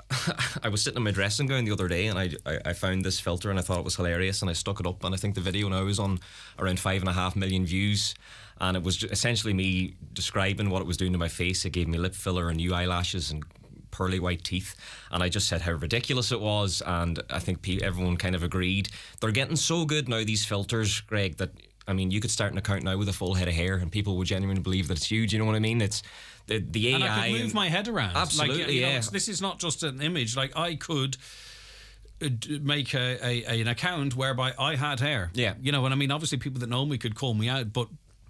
I was sitting in my dressing gown the other day, and I found this filter, and I thought it was hilarious, and I stuck it up, and I think the video now is on around 5.5 million views, and it was essentially me describing what it was doing to my face. It gave me lip filler and new eyelashes and pearly white teeth, and I just said how ridiculous it was, and I think everyone kind of agreed. They're getting so good now, these filters, Greg, that I mean, you could start an account now with a full head of hair and people would genuinely believe that it's you. Do you know what I mean? It's the AI. And I could move my head around. Absolutely, like, this is not just an image. Like, I could make an account whereby I had hair. Yeah. You know, and I mean, obviously people that know me could call me out, but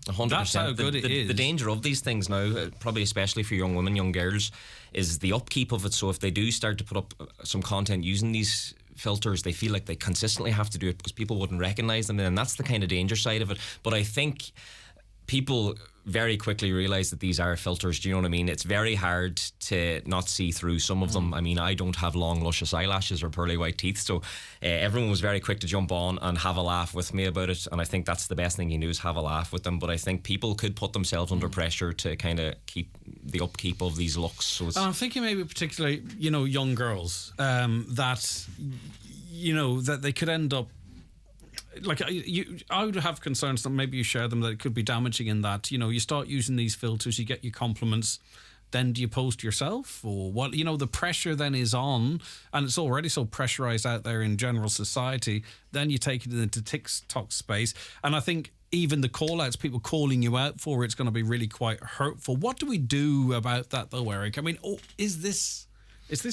100%. That's how good it is. The danger of these things now, probably especially for young women, young girls, is the upkeep of it. So if they do start to put up some content using these filters, they feel like they consistently have to do it because people wouldn't recognise them, and that's the kind of danger side of it. But I think people very quickly realise that these are filters. Do you know what I mean? It's very hard to not see through some of them. I mean, I don't have long, luscious eyelashes or pearly white teeth, so everyone was very quick to jump on and have a laugh with me about it, and I think that's the best thing you do, is have a laugh with them. But I think people could put themselves under pressure to kind of keep the upkeep of these looks. So it's, I'm thinking maybe particularly, young girls, that they could end up, like, I would have concerns that maybe you share them, that it could be damaging in that, you start using these filters, you get your compliments, then do you post yourself or what? The pressure then is on, and it's already so pressurized out there in general society. Then you take it into TikTok space, and I think even the call-outs, people calling you out for it's going to be really quite hurtful. What do we do about that though, Eric? I mean, is this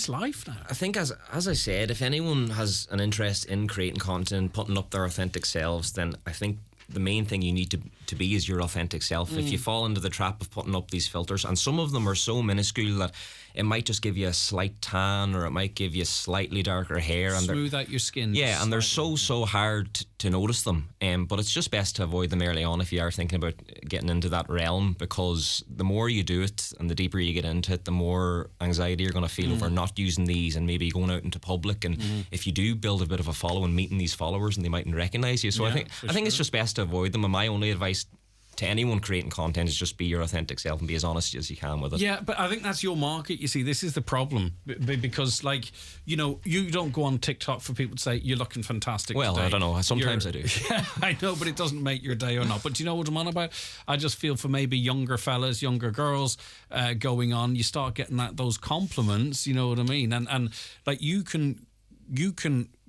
life now? I think, as I said, if anyone has an interest in creating content, putting up their authentic selves, then I think the main thing you need to be is your authentic self. If you fall into the trap of putting up these filters, and some of them are so minuscule that it might just give you a slight tan, or it might give you slightly darker hair, and smooth out your skin. Yeah, and they're so hard to notice them. But it's just best to avoid them early on if you are thinking about getting into that realm, because the more you do it and the deeper you get into it, the more anxiety you're going to feel over not using these and maybe going out into public. And if you do build a bit of a following, meeting these followers, and they mightn't recognise you. So I think it's just best to avoid them. And my only advice to anyone creating content is just be your authentic self and be as honest as you can with it. Yeah, but I think that's your market. You see, this is the problem, because, like, you don't go on TikTok for people to say you're looking fantastic well today. I don't know, sometimes I do. Yeah, I know, but it doesn't make your day or not. But do you know what I'm on about? I just feel for maybe younger fellas, younger girls going on, you start getting those compliments, you know what I mean? And like, you can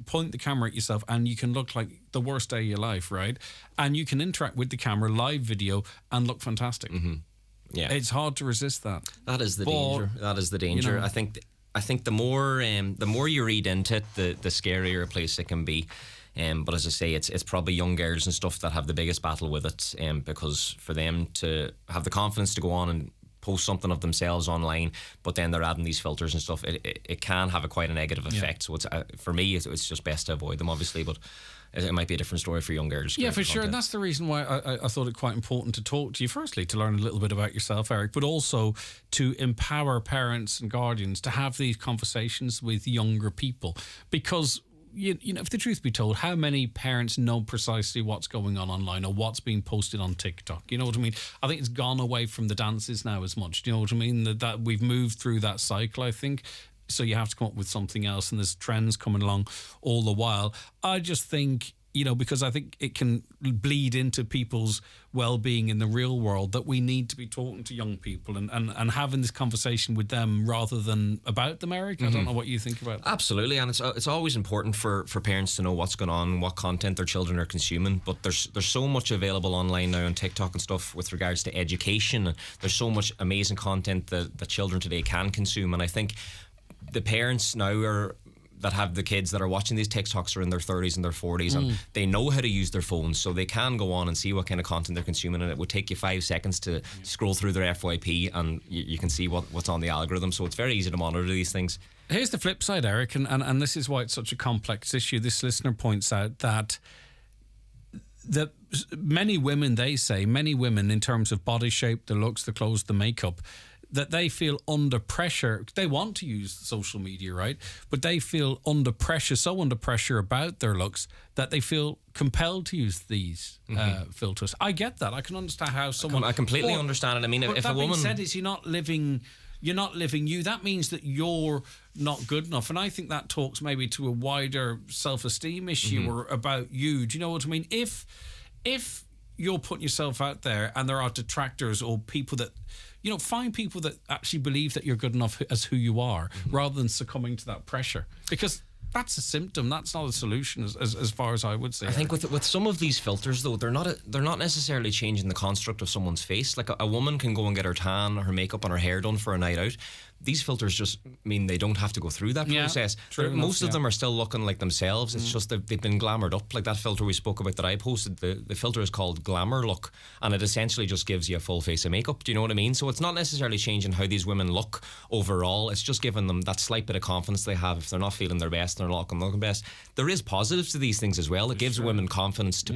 point the camera at yourself and you can look like the worst day of your life, right? And you can interact with the camera, live video, and look fantastic. Yeah, it's hard to resist that. That is the danger. That is the danger. I think the more you read into it, the scarier a place it can be. But as I say, it's probably young girls and stuff that have the biggest battle with it, because for them to have the confidence to go on and post something of themselves online, but then they're adding these filters and stuff. It can have quite a negative effect. So it's for me, it's just best to avoid them, obviously, but it might be a different story for young girls. Yeah, for sure. And that's the reason why I thought it quite important to talk to you, firstly, to learn a little bit about yourself, Eric, but also to empower parents and guardians to have these conversations with younger people. Because, you know, if the truth be told, how many parents know precisely what's going on online or what's being posted on TikTok? You know what I mean? I think it's gone away from the dances now as much. Do you know what I mean? That we've moved through that cycle, I think. So you have to come up with something else, and there's trends coming along all the while. I just think, you know, because I think it can bleed into people's well-being in the real world, that we need to be talking to young people and having this conversation with them rather than about them, Eric. I don't know what you think about that. Absolutely, and it's always important for parents to know what's going on, what content their children are consuming. But there's so much available online now on TikTok and stuff with regards to education. There's so much amazing content that children today can consume, and I think the parents now that have the kids that are watching these TikToks are in their 30s and their 40s, and they know how to use their phones, so they can go on and see what kind of content they're consuming, and it would take you 5 seconds to scroll through their FYP, and you can see what's on the algorithm. So it's very easy to monitor these things. Here's the flip side, Eric, and this is why it's such a complex issue. This listener points out that many women in terms of body shape, the looks, the clothes, the makeup, that they feel under pressure. They want to use social media, right? But they feel under pressure about their looks, that they feel compelled to use these filters. I get that. I can understand how someone... I completely understand it. I mean, if a woman... That being said, is you're not living you. That means that you're not good enough. And I think that talks maybe to a wider self-esteem issue or about you. Do you know what I mean? If you're putting yourself out there and there are detractors or people that... You know, find people that actually believe that you're good enough as who you are, rather than succumbing to that pressure. Because that's a symptom. That's not a solution, as far as I would say. I think with some of these filters, though, they're not necessarily changing the construct of someone's face. Like a woman can go and get her tan or her makeup and her hair done for a night out. These filters just mean they don't have to go through that process. Most of them are still looking like themselves. It's just they've been glamoured up. Like that filter we spoke about that I posted, the filter is called Glamour Look, and it essentially just gives you a full face of makeup. Do you know what I mean? So it's not necessarily changing how these women look overall. It's just giving them that slight bit of confidence they have if they're not feeling their best, they're not looking best. There is positives to these things as well. It gives women confidence to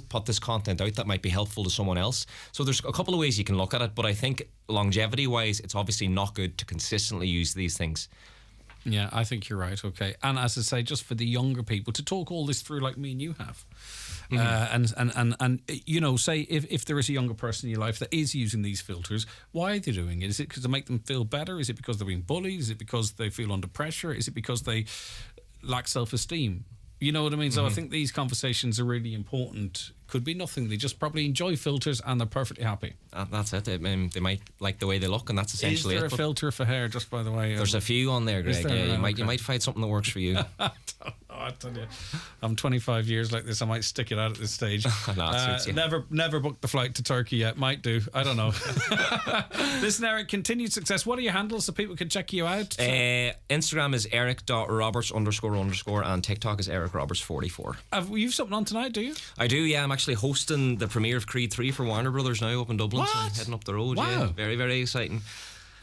put this content out that might be helpful to someone else. So there's a couple of ways you can look at it, but I think longevity wise, it's obviously not good to consistently use these things. Yeah, I think you're right. Okay, and as I say, just for the younger people to talk all this through, like me and you have, and you know, say if there is a younger person in your life that is using these filters, why are they doing it? Is it because to make them feel better? Is it because they're being bullied? Is it because they feel under pressure? Is it because they lack self-esteem? You know what I mean? So I think these conversations are really important. Could be nothing. They just probably enjoy filters and they're perfectly happy. That's it. They might like the way they look, and that's essentially it. Is there a filter for hair, just by the way? There's a few on there, Greg. Yeah, you might find something that works for you. I don't know. I tell you, I'm 25 years like this. I might stick it out at this stage. Never booked the flight to Turkey yet. Might do. I don't know. Listen, Eric, continued success. What are your handles so people can check you out? Instagram is eric.roberts__ and TikTok is ericroberts44. Have you something on tonight, do you? I do, yeah. I'm actually hosting the premiere of Creed 3 for Warner Brothers now up in Dublin. So I'm heading up the road. Wow. Yeah, very, very exciting.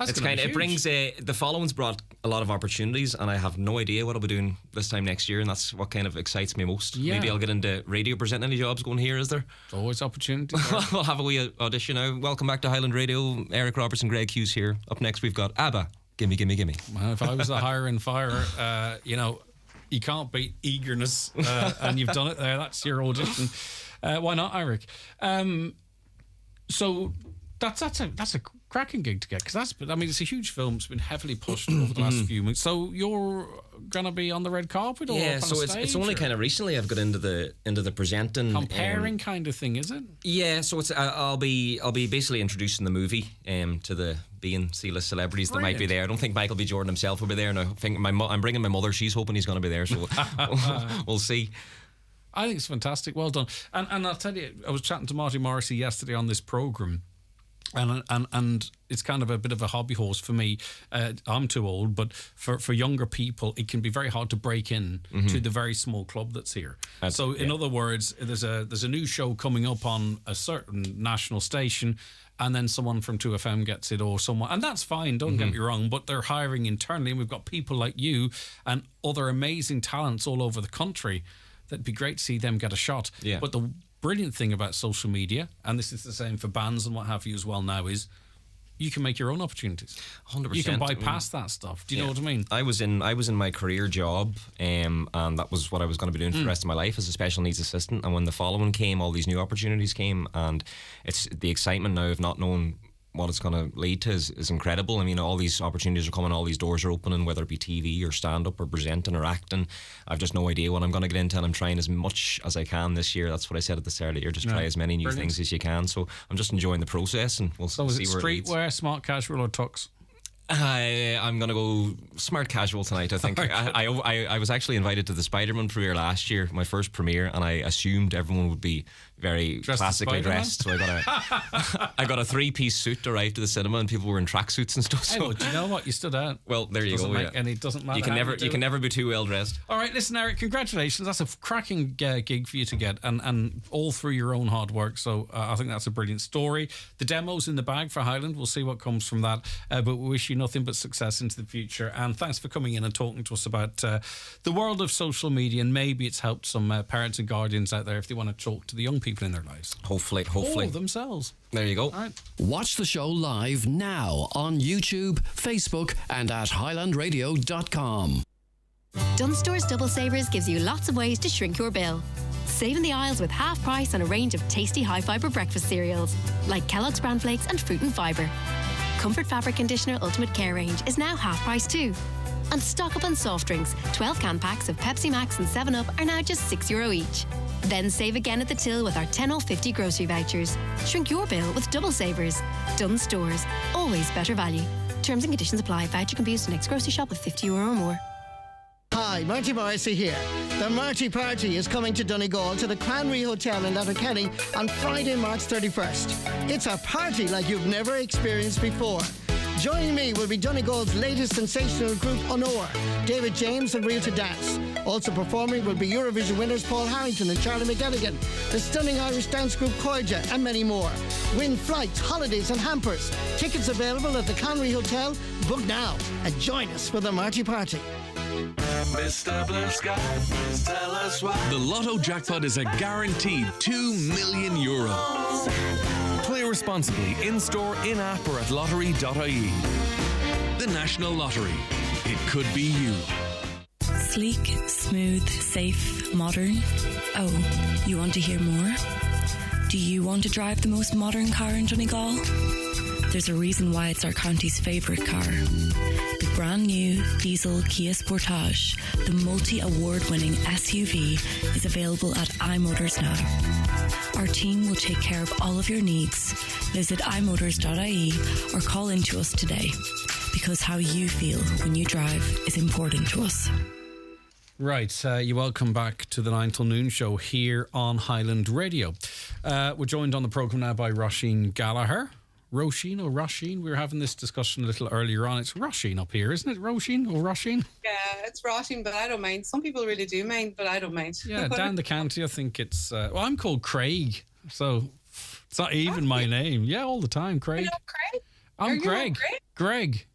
It brings the following's brought a lot of opportunities, and I have no idea what I'll be doing this time next year, and that's what kind of excites me most. Maybe I'll get into radio presenting. Any jobs going here, is there? Always opportunities. We'll have a wee audition now. Welcome back to Highland Radio. Eric Roberts and Greg Hughes here. Up next we've got ABBA. Gimme, gimme, gimme. Well, if I was the hire and fire, you know, you can't beat eagerness, and you've done it there. That's your audition. Why not, Eric? So that's a cracking gig to get, because it's a huge film. It's been heavily pushed over the last few months. So you're gonna be on the red carpet, or yeah? So it's only kind of recently I've got into the presenting, comparing kind of thing, is it? Yeah. So it's I'll be basically introducing the movie to the B and C-list celebrities that might be there. I don't think Michael B. Jordan himself will be there, and I think I'm bringing my mother. She's hoping he's going to be there, so we'll see. I think it's fantastic. Well done. And I'll tell you, I was chatting to Marty Morrissey yesterday on this programme, and it's kind of a bit of a hobby horse for me. I'm too old, but for younger people, it can be very hard to break in to the very small club that's here. In other words, there's a new show coming up on a certain national station, and then someone from 2FM gets it, or someone, and that's fine, don't get me wrong, but they're hiring internally, and we've got people like you and other amazing talents all over the country. That'd be great to see them get a shot. Yeah. But the brilliant thing about social media, and this is the same for bands and what have you as well now, is you can make your own opportunities. 100%. You can bypass that stuff. Do you know what I mean? I was in my career job, and that was what I was going to be doing for the rest of my life as a special needs assistant. And when the following came, all these new opportunities came, and it's the excitement now of not knowing what it's going to lead to is incredible. I mean, all these opportunities are coming, all these doors are opening, whether it be TV or stand-up or presenting or acting. I've just no idea what I'm going to get into, and I'm trying as much as I can this year. That's what I said at the start of the year, just try as many new things as you can. So I'm just enjoying the process, and we'll see where it leads. Streetwear, smart casual or tux? I'm going to go smart casual tonight, I think. I was actually invited to the Spider-Man premiere last year, my first premiere, and I assumed everyone would be very classically dressed. So I got a three-piece suit arrived to the cinema, and people were in tracksuits and stuff. So. Hey, well, do you know what? You stood out. Well, there you go. And it doesn't matter. You can never be too well dressed. All right, listen, Eric, congratulations. That's a cracking gig for you to get, and all through your own hard work. So I think that's a brilliant story. The demo's in the bag for Highland. We'll see what comes from that. But we wish you nothing but success into the future. And thanks for coming in and talking to us about the world of social media. And maybe it's helped some parents and guardians out there if they want to talk to the young people in their lives. Hopefully. All themselves. There you go. All right. Watch the show live now on YouTube, Facebook, and at highlandradio.com. Dunstore's Double Savers gives you lots of ways to shrink your bill. Save in the aisles with half price on a range of tasty high-fibre breakfast cereals, like Kellogg's Bran Flakes and Fruit and Fibre. Comfort Fabric Conditioner Ultimate Care range is now half price too. And stock up on soft drinks. 12 can packs of Pepsi Max and 7-Up are now just €6 each. Then save again at the till with our 10 or 50 grocery vouchers. Shrink your bill with Double Savers. Dunnes Stores. Always better value. Terms and conditions apply. Voucher can be used to next grocery shop with €50 or more. Hi, Marty Morrissey here. The Marty Party is coming to Donegal to the Cranry Hotel in Letterkenny on Friday, March 31st. It's a party like you've never experienced before. Joining me will be Donegal's latest sensational group, Honor, David James and Real to Dance. Also performing will be Eurovision winners Paul Harrington and Charlie McGilligan, the stunning Irish dance group Koija, and many more. Win flights, holidays and hampers. Tickets available at the Cranry Hotel. Book now and join us for the Marty Party. Mr. Blue Sky, please tell us why. The Lotto jackpot is a guaranteed €2 million. Play responsibly in-store, in-app or at lottery.ie. The National Lottery. It could be you. Sleek, smooth, safe, modern. Oh, you want to hear more? Do you want to drive the most modern car in Donegal? There's a reason why it's our county's favourite car. The brand new diesel Kia Sportage, the multi-award-winning SUV, is available at iMotors now. Our team will take care of all of your needs. Visit imotors.ie or call in to us today, because how you feel when you drive is important to us. Right, you're welcome back to the 9 till noon show here on Highland Radio. We're joined on the programme now by Roisin Gallagher. Roisin or Roisin? We were having this discussion a little earlier on. It's Roisin up here, isn't it? Roisin or Roisin? Yeah, it's Roisin, but I don't mind. Some people really do mind, but I don't mind. Yeah, down the county, I think it's... well, I'm called Craig, so it's not even my name. Yeah, all the time, Craig. You're not Craig? I'm Greg. Greg.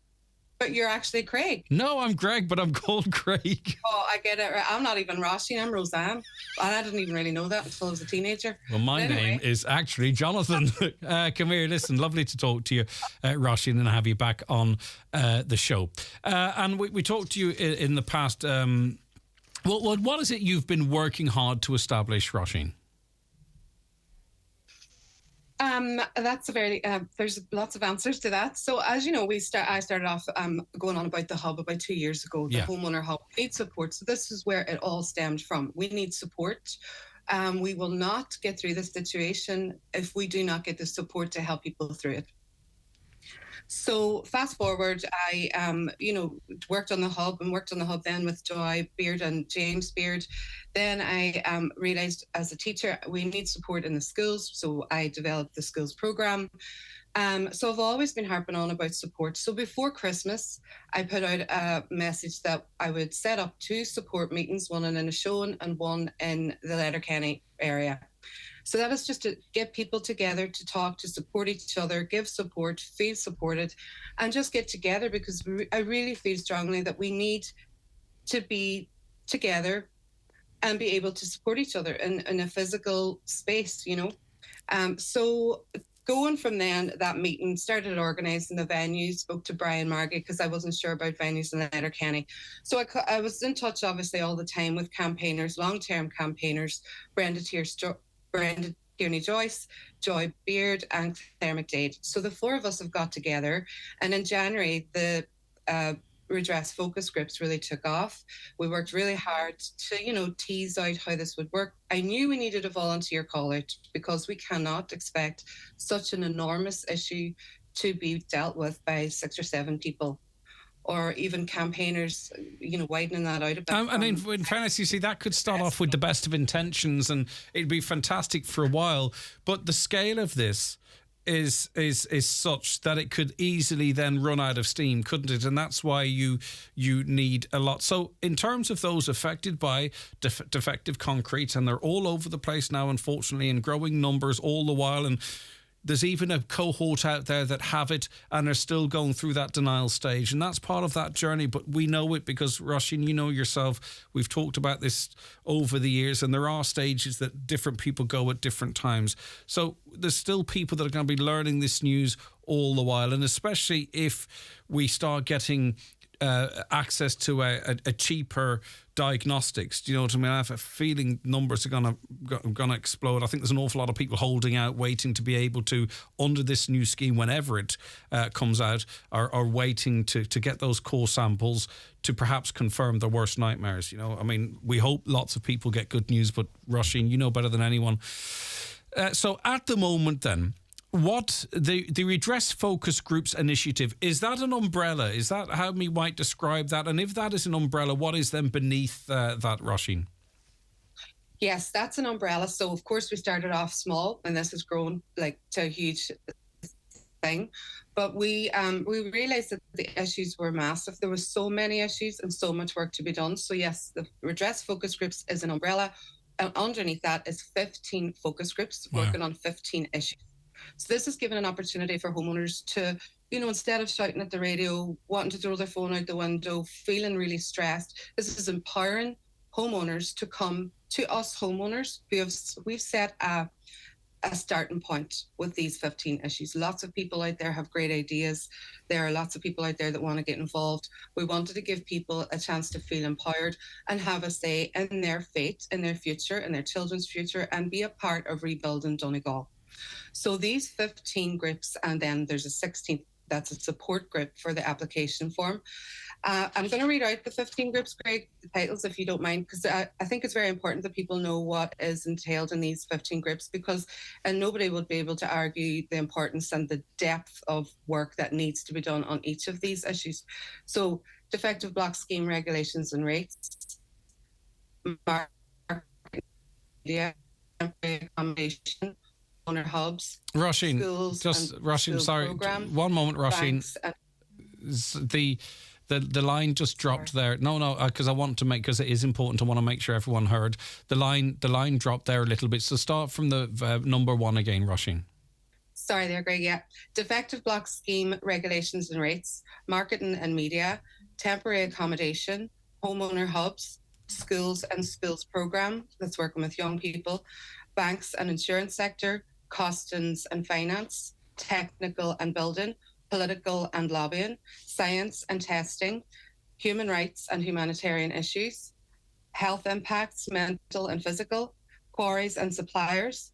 But you're actually Craig. No, I'm Greg, but I'm called Craig. Oh, I get it. I'm not even Roisin, I'm Roseanne. And I didn't even really know that until I was a teenager. Well, my name is actually Jonathan. Come here, listen, lovely to talk to you, Roisin, and have you back on the show. And we talked to you in the past. What is it you've been working hard to establish, Roisin? That's a very, there's lots of answers to that. So as you know, I started off going on about the hub about 2 years ago, the homeowner hub. We need support. So this is where it all stemmed from. We need support. We will not get through this situation if we do not get the support to help people through it. So fast forward, I, worked on the hub then with Joy Beard and James Beard. Then I realised as a teacher, we need support in the schools. So I developed the schools programme. So I've always been harping on about support. So before Christmas, I put out a message that I would set up 2 support meetings, one in Inishowen and one in the Letterkenny area. So that is just to get people together to talk, to support each other, give support, feel supported, and just get together, because I really feel strongly that we need to be together and be able to support each other in a physical space, you know. So going from then, that meeting, started organising the venues, spoke to Brian Margie because I wasn't sure about venues in Letterkenny. So I was in touch, obviously, all the time with campaigners, long-term campaigners, Brenda Tierney Joyce, Joy Beard, and Claire McDade. So the four of us have got together, and in January, the redress focus groups really took off. We worked really hard to, you know, tease out how this would work. I knew we needed a volunteer call out because we cannot expect such an enormous issue to be dealt with by 6 or 7 people, or even campaigners, you know, widening that out a bit. And in fairness, you see, that could start off with the best of intentions and it'd be fantastic for a while, but the scale of this is such that it could easily then run out of steam, couldn't it? And that's why you need a lot. So in terms of those affected by defective concrete, and they're all over the place now, unfortunately, in growing numbers all the while, and there's even a cohort out there that have it and are still going through that denial stage. And that's part of that journey. But we know it because, Roisin, you know yourself, we've talked about this over the years, and there are stages that different people go at different times. So there's still people that are going to be learning this news all the while. And especially if we start getting access to a cheaper diagnostics. Do you know what I mean? I have a feeling numbers are gonna explode. I think there's an awful lot of people holding out, waiting to be able to, under this new scheme, whenever it comes out, are waiting to get those core samples to perhaps confirm their worst nightmares. You know, I mean, we hope lots of people get good news, but Roisin, you know better than anyone. So at the moment then, what the Redress Focus Groups initiative, is that an umbrella? Is that how we might describe that? And if that is an umbrella, what is then beneath that, Roisin? Yes, that's an umbrella. So of course we started off small, and this has grown like to a huge thing. But we realised that the issues were massive. There were so many issues and so much work to be done. So yes, the Redress Focus Groups is an umbrella, and underneath that is 15 focus groups working on 15 issues. So this has given an opportunity for homeowners to, you know, instead of shouting at the radio, wanting to throw their phone out the window, feeling really stressed, this is empowering homeowners to come to us homeowners. We've set a starting point with these 15 issues. Lots of people out there have great ideas. There are lots of people out there that want to get involved. We wanted to give people a chance to feel empowered and have a say in their fate, in their future, in their children's future, and be a part of rebuilding Donegal. So these 15 groups, and then there's a 16th, that's a support group for the application form. I'm going to read out the 15 groups, Greg, the titles, if you don't mind, because I think it's very important that people know what is entailed in these 15 groups, and nobody would be able to argue the importance and the depth of work that needs to be done on each of these issues. So defective block scheme regulations and rates, market media, temporary accommodation, owner hubs, Roisin, sorry, program, one moment, Roisin. The line just dropped there. No, because I want to because it is important. I want to make sure everyone heard. The line dropped there a little bit. So start from the number one again, Roisin. Sorry there, Greg. Yeah. Defective block scheme regulations and rates, marketing and media, temporary accommodation, homeowner hubs, schools and skills program that's working with young people, banks and insurance sector, costings and finance, technical and building, political and lobbying, science and testing, human rights and humanitarian issues, health impacts, mental and physical, quarries and suppliers,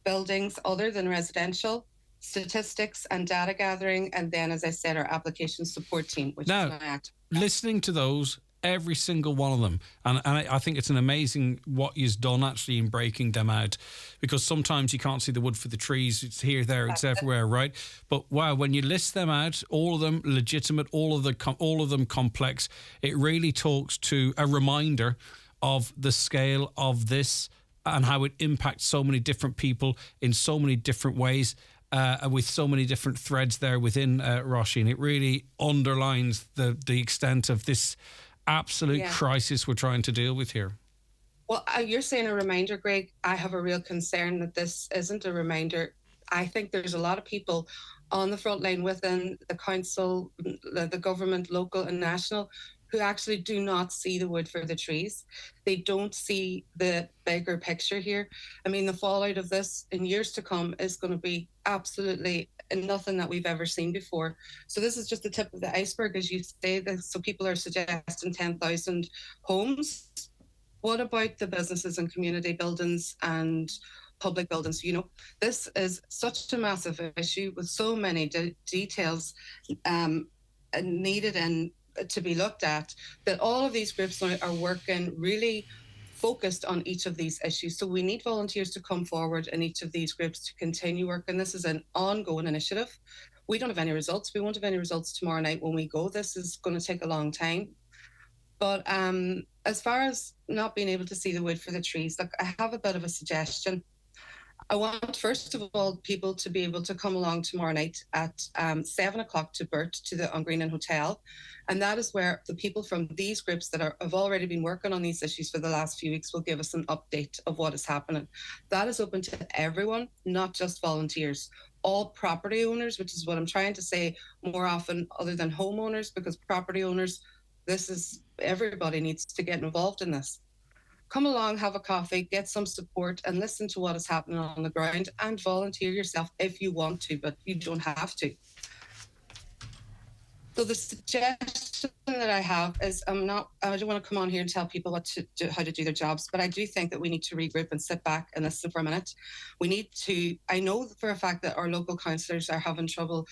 buildings other than residential, statistics and data gathering, and then, as I said, our application support team, which now, is my act. Listening to those, every single one of them, and I think it's an amazing what you've done actually in breaking them out, because sometimes you can't see the wood for the trees. It's here, there, it's everywhere, right? But wow, when you list them out, all of them legitimate, all of them complex, it really talks to a reminder of the scale of this and how it impacts so many different people in so many different ways. With so many different threads there within Roisin. It really underlines the extent of this absolute crisis we're trying to deal with here. Well, you're saying a reminder, Greg. I have a real concern that this isn't a reminder. I think there's a lot of people on the front line within the council, the government, local and national, who actually do not see the wood for the trees. They don't see the bigger picture here. I mean, the fallout of this in years to come is going to be absolutely nothing that we've ever seen before. So this is just the tip of the iceberg, as you say. So people are suggesting 10,000 homes. What about the businesses and community buildings and public buildings? You know, this is such a massive issue with so many details needed and to be looked at, that all of these groups now are working really focused on each of these issues. So we need volunteers to come forward in each of these groups to continue working. This is an ongoing initiative. We don't have any results. We won't have any results tomorrow night when we go. This is going to take a long time. But as far as not being able to see the wood for the trees, look, I have a bit of a suggestion. I want, first of all, people to be able to come along tomorrow night at 7 o'clock to Burt, to the Greenan Hotel. And that is where the people from these groups that have already been working on these issues for the last few weeks will give us an update of what is happening. That is open to everyone, not just volunteers. All property owners, which is what I'm trying to say more often other than homeowners, because property owners, everybody needs to get involved in this. Come along, have a coffee, get some support, and listen to what is happening on the ground, and volunteer yourself if you want to, but you don't have to. So the suggestion that I have is, I don't want to come on here and tell people how to do their jobs, but I do think that we need to regroup and sit back and listen for a minute. I know for a fact that our local councillors are having trouble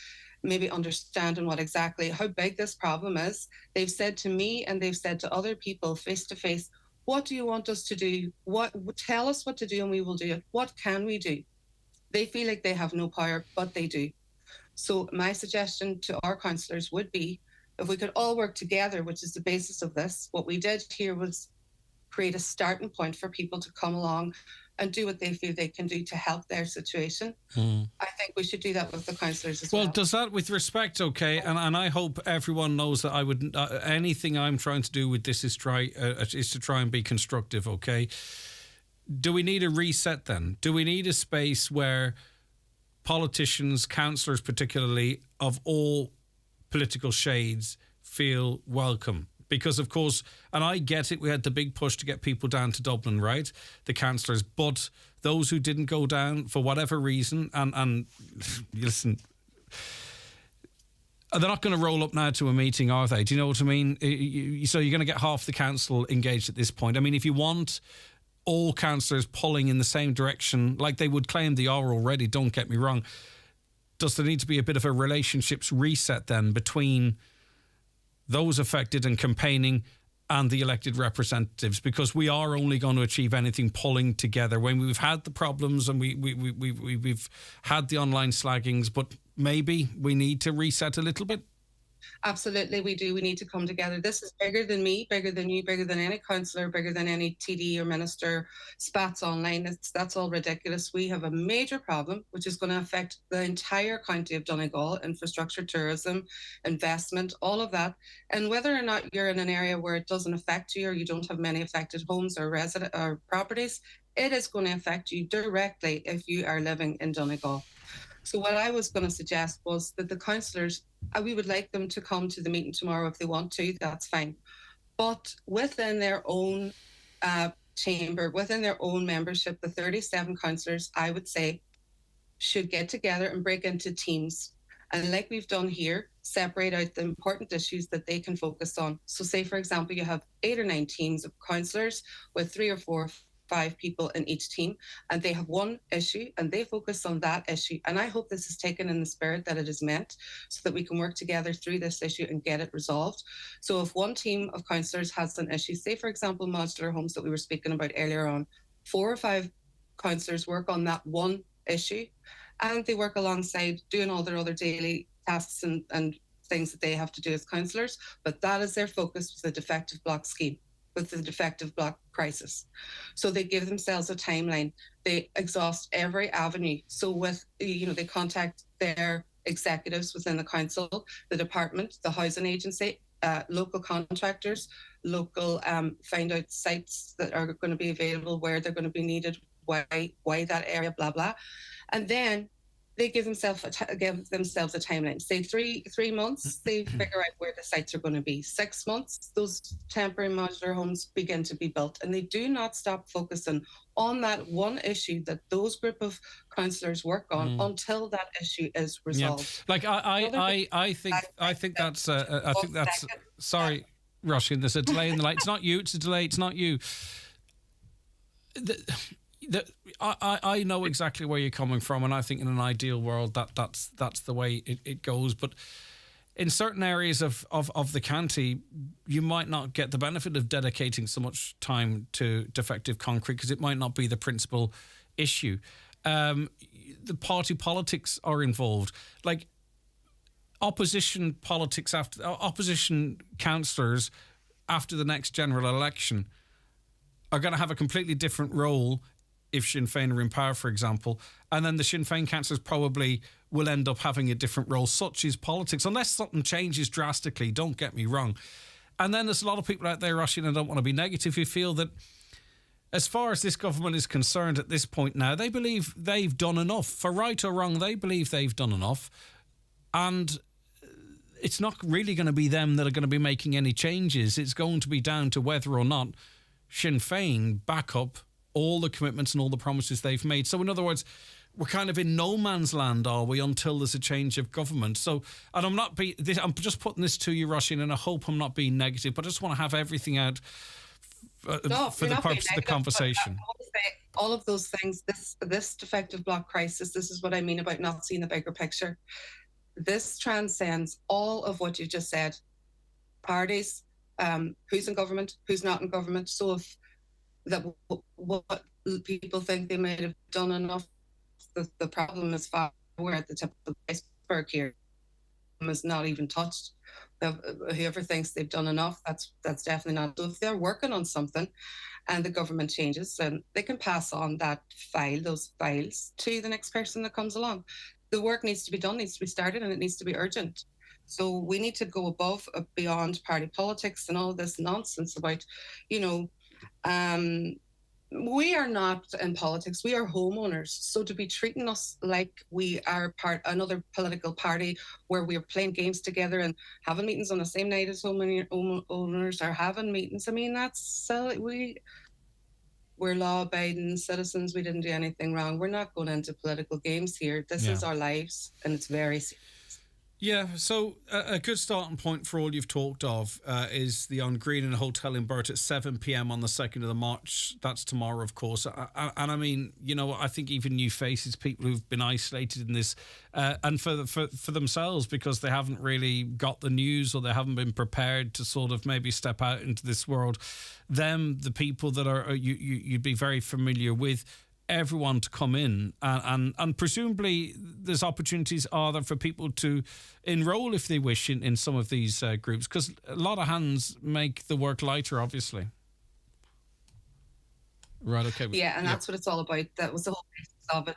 maybe understanding how big this problem is. They've said to me and they've said to other people face to face, what do you want us to do? Tell us what to do and we will do it. What can we do? They feel like they have no power, but they do. So my suggestion to our councillors would be, if we could all work together, which is the basis of this, what we did here was create a starting point for people to come along and do what they feel they can do to help their situation. I think we should do that with the councillors as well. Well, does that, with respect, okay, and I hope everyone knows that I would anything I'm trying to do with this is to try and be constructive, okay? Do we need a reset then? Do we need a space where politicians, councillors particularly, of all political shades feel welcome? Because, of course, and I get it, we had the big push to get people down to Dublin, right? The councillors. But those who didn't go down for whatever reason, and listen, they're not going to roll up now to a meeting, are they? Do you know what I mean? So you're going to get half the council engaged at this point. I mean, if you want all councillors pulling in the same direction, like they would claim they are already, don't get me wrong, does there need to be a bit of a relationships reset then between those affected and campaigning and the elected representatives? Because we are only going to achieve anything pulling together. When we've had the problems and we've had the online slaggings, but maybe we need to reset a little bit. Absolutely, we do. We need to come together. This is bigger than me, bigger than you, bigger than any councillor, bigger than any TD or minister spats online. That's all ridiculous. We have a major problem, which is going to affect the entire county of Donegal: infrastructure, tourism, investment, all of that. And whether or not you're in an area where it doesn't affect you, or you don't have many affected homes or properties, it is going to affect you directly if you are living in Donegal. So what I was going to suggest was that the councillors, we would like them to come to the meeting tomorrow if they want to, that's fine. But within their own chamber, within their own membership, the 37 councillors, I would say, should get together and break into teams. And like we've done here, separate out the important issues that they can focus on. So say, for example, you have 8 or 9 teams of councillors with 3 or 4 5 people in each team, and they have one issue and they focus on that issue. And I hope this is taken in the spirit that it is meant, so that we can work together through this issue and get it resolved. So if one team of councillors has an issue, say for example modular homes that we were speaking about earlier on, 4 or 5 councillors work on that one issue, and they work alongside doing all their other daily tasks and things that they have to do as councillors, but that is their focus with the defective block scheme, with the defective block crisis. So they give themselves a timeline. They exhaust every avenue. So they contact their executives within the council, the department, the housing agency, local contractors, local, find out sites that are going to be available, where they're going to be needed, why that area, blah, blah. And then they give themselves a timeline. Say three months, they figure out where the sites are going to be. 6 months, those temporary modular homes begin to be built, and they do not stop focusing on that one issue that those group of councillors work on until that issue is resolved. Yeah. Like I think that's sorry, Roisin, there's a delay in the light. It's not you. It's a delay. It's not you. I know exactly where you're coming from, and I think in an ideal world that's the way it goes. But in certain areas of the county, you might not get the benefit of dedicating so much time to defective concrete because it might not be the principal issue. The party politics are involved, like opposition politics after opposition councillors after the next general election are going to have a completely different role if Sinn Féin are in power, for example, and then the Sinn Féin councillors probably will end up having a different role. Such is politics, unless something changes drastically, don't get me wrong. And then there's a lot of people out there, Roisin, and I don't want to be negative, who feel that as far as this government is concerned at this point now, they believe they've done enough. For right or wrong, they believe they've done enough. And it's not really going to be them that are going to be making any changes. It's going to be down to whether or not Sinn Féin back up all the commitments and all the promises they've made. So in other words, we're kind of in no man's land, are we, until there's a change of government. So, and I'm just putting this to you, Roisin, and I hope I'm not being negative, but I just want to have everything out for the purpose of the conversation. I want to say all of those things, this defective block crisis, this is what I mean about not seeing the bigger picture. This transcends all of what you just said. Parties, who's in government, who's not in government. So if what people think they might have done enough, the problem is far. We're at the tip of the iceberg here. Is not even touched. Whoever thinks they've done enough, that's definitely not. So if they're working on something and the government changes, then they can pass on those files to the next person that comes along. The work needs to be done, needs to be started, and it needs to be urgent. So we need to go beyond party politics and all this nonsense about, we are not in politics. We are homeowners. So to be treating us like we are another political party where we're playing games together and having meetings on the same night as homeowners are having meetings, I mean, that's silly. We're law-abiding citizens. We didn't do anything wrong. We're not going into political games here. This is our lives, and it's very serious. Yeah, so a good starting point for all you've talked of is the On Green and Hotel in Burt at 7 p.m. on the 2nd of March. That's tomorrow, of course. And I mean, I think even new faces, people who've been isolated in this, and for themselves, because they haven't really got the news or they haven't been prepared to sort of maybe step out into this world. The people that are you'd be very familiar with, everyone to come in and presumably there's opportunities are there for people to enroll if they wish in some of these groups, because a lot of hands make the work lighter, obviously. Right, okay. Yeah, and that's what it's all about. That was the whole basis of it,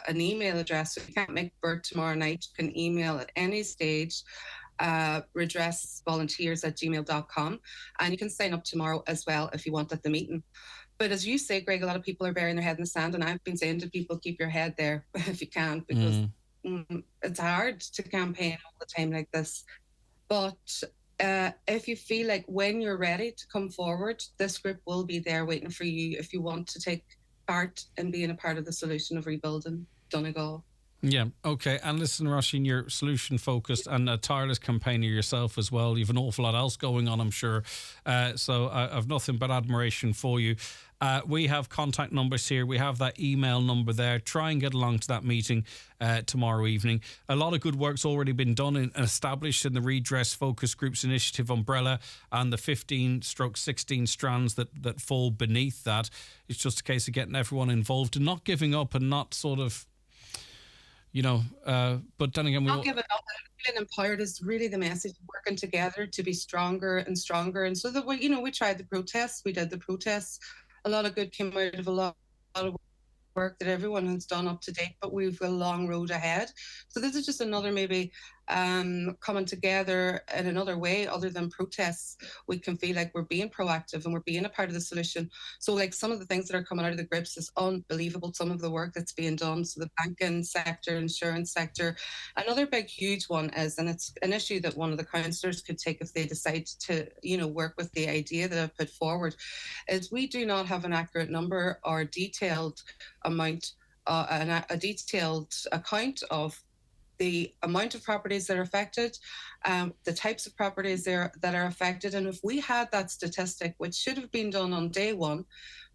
an email address. If you can't make Burt tomorrow night, you can email at any stage, redressvolunteers@gmail.com, and you can sign up tomorrow as well if you want at the meeting. But as you say, Greg, a lot of people are burying their head in the sand, and I've been saying to people, keep your head there if you can, because it's hard to campaign all the time like this. But if you feel like when you're ready to come forward, this group will be there waiting for you if you want to take part in being a part of the solution of rebuilding Donegal. Yeah, okay. And listen, Roisin, you're solution-focused and a tireless campaigner yourself as well. You've an awful lot else going on, I'm sure. So I've nothing but admiration for you. We have contact numbers here. We have that email number there. Try and get along to that meeting tomorrow evening. A lot of good work's already been done and established in the Redress Focus Groups Initiative umbrella and the 15/16 strands that fall beneath that. It's just a case of getting everyone involved and not giving up and not sort of... but then again, not giving up. Feeling empowered is really the message. Working together to be stronger and stronger, and so that we tried the protests. We did the protests. A lot of good came out of a lot of work that everyone has done up to date. But we've a long road ahead. So this is just another maybe coming together in another way other than protests, we can feel like we're being proactive and we're being a part of the solution. So like some of the things that are coming out of the grips is unbelievable, some of the work that's being done. So the banking sector, insurance sector. Another big huge one is, and it's an issue that one of the councillors could take if they decide to, work with the idea that I've put forward, is we do not have an accurate number or detailed amount, a detailed account of the amount of properties that are affected, the types of properties that are affected. And if we had that statistic, which should have been done on day one,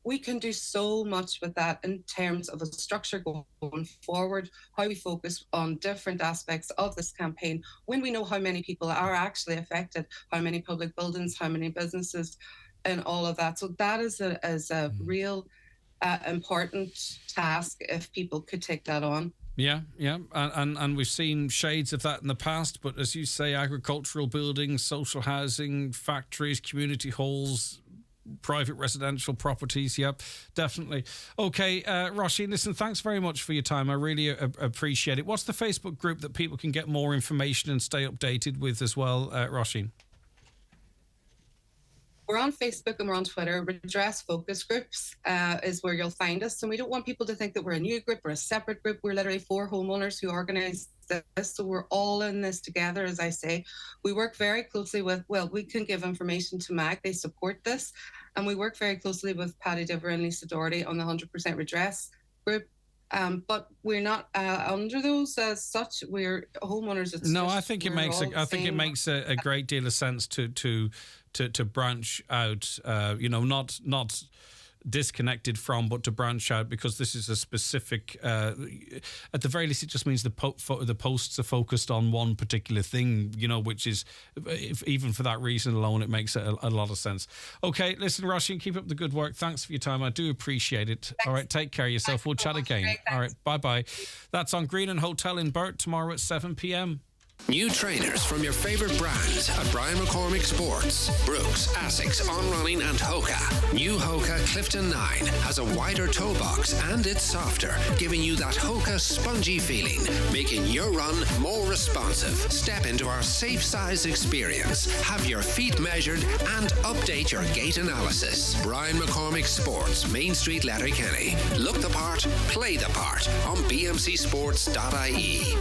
we can do so much with that in terms of a structure going forward, how we focus on different aspects of this campaign when we know how many people are actually affected, how many public buildings, how many businesses, and all of that. So that is a real important task if people could take that on. Yeah, and we've seen shades of that in the past, but as you say, agricultural buildings, social housing, factories, community halls, private residential properties, yep, definitely. Okay, Roisin, listen, thanks very much for your time. I really appreciate it. What's the Facebook group that people can get more information and stay updated with as well, Roisin? We're on Facebook and we're on Twitter. Redress focus groups is where you'll find us. And we don't want people to think that we're a new group or a separate group. We're literally 4 homeowners who organise this. So we're all in this together, as I say. We work very closely with, we can give information to MAG. They support this. And we work very closely with Paddy Diver and Lisa Doherty on the 100% Redress group. But we're not under those as such. We're homeowners. I think it makes a great deal of sense to branch out. Not disconnected from, but to branch out, because this is a specific. At the very least, it just means the posts are focused on one particular thing. Which is, even for that reason alone, it makes a lot of sense. Okay, listen, Roisin, keep up the good work. Thanks for your time. I do appreciate it. Thanks. All right, take care of yourself. We'll chat again. All right, bye. That's on Green and Hotel in Burt tomorrow at 7 p.m. New trainers from your favourite brands at Brian McCormick Sports, Brooks, Asics, On Running and Hoka. New Hoka Clifton 9 has a wider toe box and it's softer, giving you that Hoka spongy feeling, making your run more responsive. Step into our safe size experience, have your feet measured and update your gait analysis. Brian McCormick Sports, Main Street, Letterkenny. Look the part, play the part on bmcsports.ie.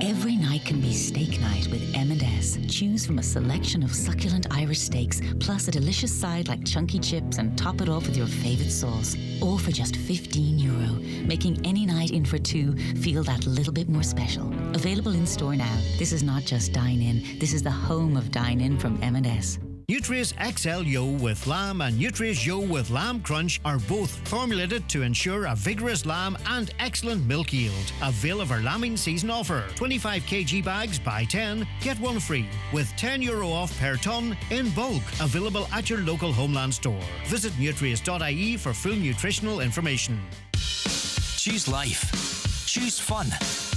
Every night can be steak night with M&S. Choose from a selection of succulent Irish steaks, plus a delicious side like chunky chips, and top it off with your favourite sauce. All for just €15, making any night in for 2 feel that little bit more special. Available in store now. This is not just dine-in. This is the home of dine-in from M&S. Nutria's XL Yo with Lamb and Nutria's Yo with Lamb Crunch are both formulated to ensure a vigorous lamb and excellent milk yield. Avail of our lambing season offer. 25 kg bags, buy 10, get 1 free, with €10 off per tonne in bulk. Available at your local Homeland store. Visit nutrias.ie for full nutritional information. Choose life. Choose fun.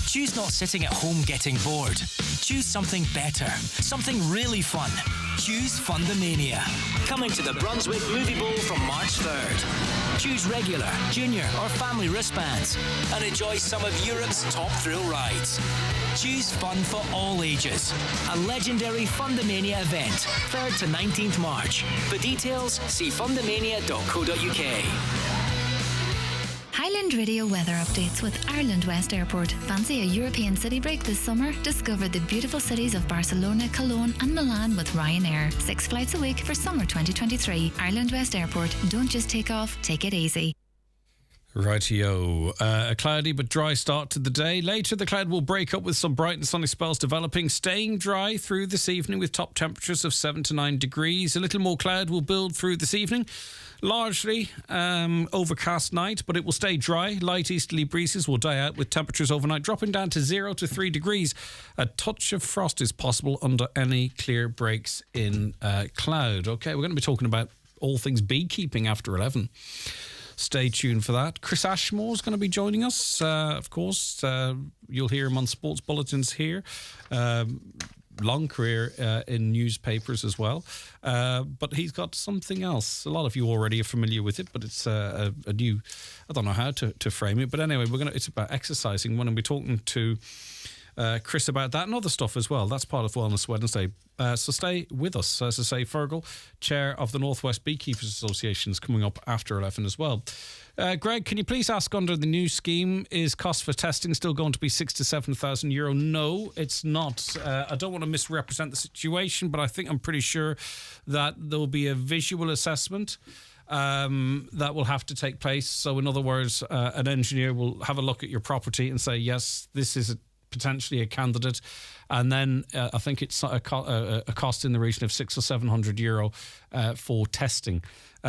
Choose not sitting at home getting bored. Choose something better. Something really fun. Choose Fundamania. Coming to the Brunswick Movie Bowl from March 3rd. Choose regular, junior or family wristbands and enjoy some of Europe's top thrill rides. Choose fun for all ages. A legendary Fundamania event, 3rd to 19th March. For details, see fundamania.co.uk. Highland Radio weather updates with Ireland West Airport. Fancy a European city break this summer? Discover the beautiful cities of Barcelona, Cologne and Milan with Ryanair. 6 flights a week for summer 2023. Ireland West Airport. Don't just take off, take it easy. Rightio. A cloudy but dry start to the day. Later, the cloud will break up with some bright and sunny spells developing, staying dry through this evening with top temperatures of 7 to 9 degrees. A little more cloud will build through this evening. Largely overcast night, but it will stay dry. Light easterly breezes will die out with temperatures overnight dropping down to 0 to 3 degrees. A touch of frost is possible under any clear breaks in cloud. Okay, we're going to be talking about all things beekeeping after 11. Stay tuned for that. Chris Ashmore's going to be joining us. Of course, you'll hear him on sports bulletins here. Long career in newspapers as well. But he's got something else. A lot of you already are familiar with it, but it's a new... I don't know how to frame it. But anyway, it's about exercising. We're going to be talking to Chris about that and other stuff as well. That's part of Wellness Wednesday. So stay with us. As I say, Fergal, chair of the Northwest Beekeepers Association, is coming up after 11 as well. Greg, can you please ask, under the new scheme, is cost for testing still going to be €6,000 to €7,000? No, it's not. I don't want to misrepresent the situation, but I'm pretty sure that there'll be a visual assessment that will have to take place. So in other words, an engineer will have a look at your property and say, yes, this is potentially a candidate, and then I think it's a cost in the region of €600 or €700 for testing.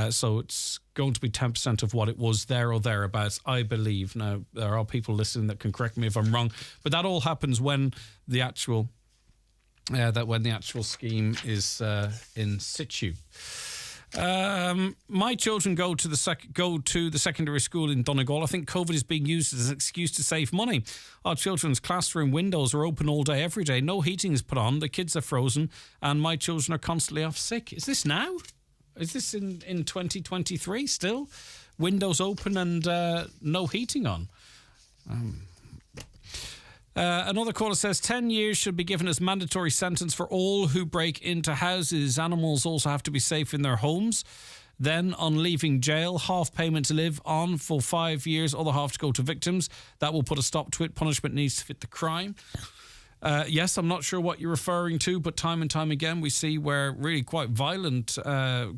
So it's going to be 10% of what it was there or thereabouts, I believe. Now, there are people listening that can correct me if I'm wrong, but that all happens when the actual scheme is in situ. My children go to the secondary school in Donegal. I think COVID is being used as an excuse to save money. Our children's classroom windows are open all day, every day. No heating is put on. The kids are frozen, and my children are constantly off sick. Is this now? Is this in 2023 still? Windows open and no heating on. Another caller says 10 years should be given as mandatory sentence for all who break into houses. Animals also have to be safe in their homes. Then, on leaving jail, half payment to live on for 5 years, other half to go to victims. That will put a stop to it. Punishment needs to fit the crime. Yes, I'm not sure what you're referring to, but time and time again we see where really quite violent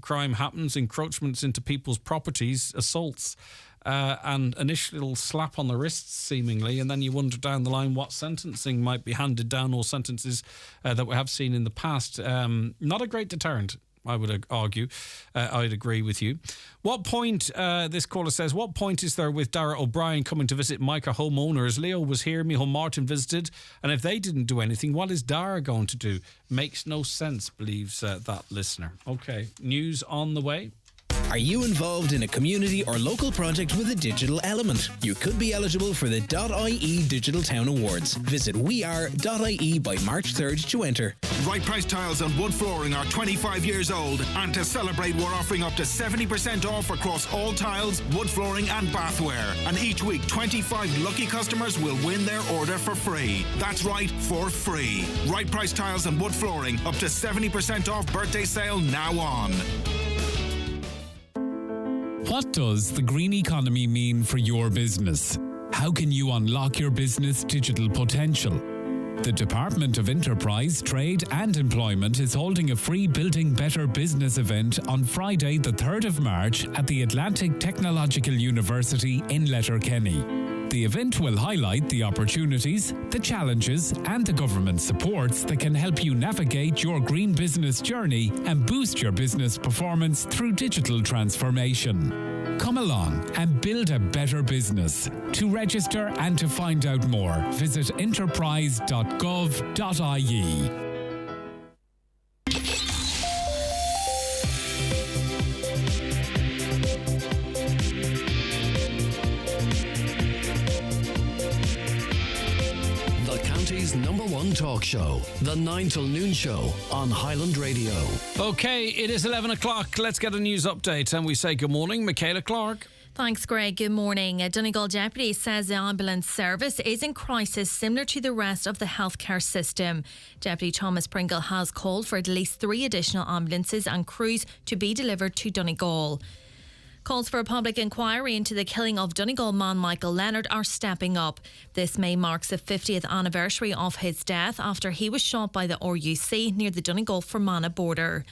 crime happens, encroachments into people's properties, assaults, and initial slap on the wrists, seemingly, and then you wonder down the line what sentencing might be handed down, or sentences that we have seen in the past. Not a great deterrent, I would argue. I'd agree with you. What point, this caller says, what point is there with Dara O'Brien coming to visit Micah homeowners? Leo was here, Micheál Martin visited, and if they didn't do anything, what is Dara going to do? Makes no sense, believes that listener. Okay, news on the way. Are you involved in a community or local project with a digital element? You could be eligible for the .ie Digital Town Awards. Visit weare.ie by March 3rd to enter. Right Price Tiles and Wood Flooring are 25 years old, and to celebrate we're offering up to 70% off across all tiles, wood flooring and bathware. And each week 25 lucky customers will win their order for free. That's right, for free. Right Price Tiles and Wood Flooring, up to 70% off birthday sale now on. What does the green economy mean for your business? How can you unlock your business digital potential? The Department of Enterprise, Trade and Employment is holding a free Building Better Business event on Friday the 3rd of March at the Atlantic Technological University in Letterkenny. The event will highlight the opportunities, the challenges and the government supports that can help you navigate your green business journey and boost your business performance through digital transformation. Come along and build a better business. To register and to find out more, visit enterprise.gov.ie. #1 talk show, the 9 till noon show on Highland Radio. Okay, it is 11 o'clock. Let's get a news update, and we say good morning, Michaela Clark. Thanks, Greg. Good morning. A Donegal deputy says the ambulance service is in crisis similar to the rest of the healthcare system. Deputy Thomas Pringle has called for at least 3 additional ambulances and crews to be delivered to Donegal. Calls for a public inquiry into the killing of Donegal man Michael Leonard are stepping up. This May marks the 50th anniversary of his death after he was shot by the RUC near the Donegal-Fermanagh border.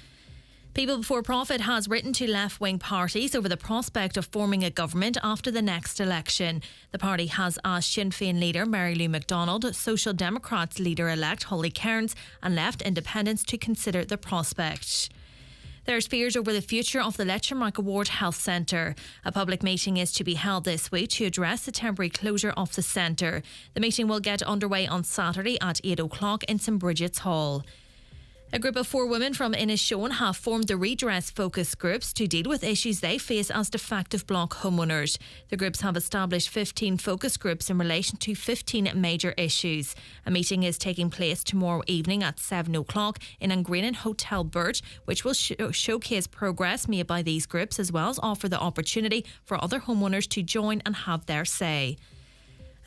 People Before Profit has written to left-wing parties over the prospect of forming a government after the next election. The party has asked Sinn Féin leader Mary Lou McDonald, Social Democrats leader-elect Holly Cairns and Left Independents to consider the prospect. There's fears over the future of the Letchermark Ward Health Centre. A public meeting is to be held this week to address the temporary closure of the centre. The meeting will get underway on Saturday at 8 o'clock in St Bridget's Hall. A group of 4 women from Inishowen have formed the redress focus groups to deal with issues they face as defective block homeowners. The groups have established 15 focus groups in relation to 15 major issues. A meeting is taking place tomorrow evening at 7 o'clock in Angreenan Hotel Birch, which will showcase progress made by these groups as well as offer the opportunity for other homeowners to join and have their say.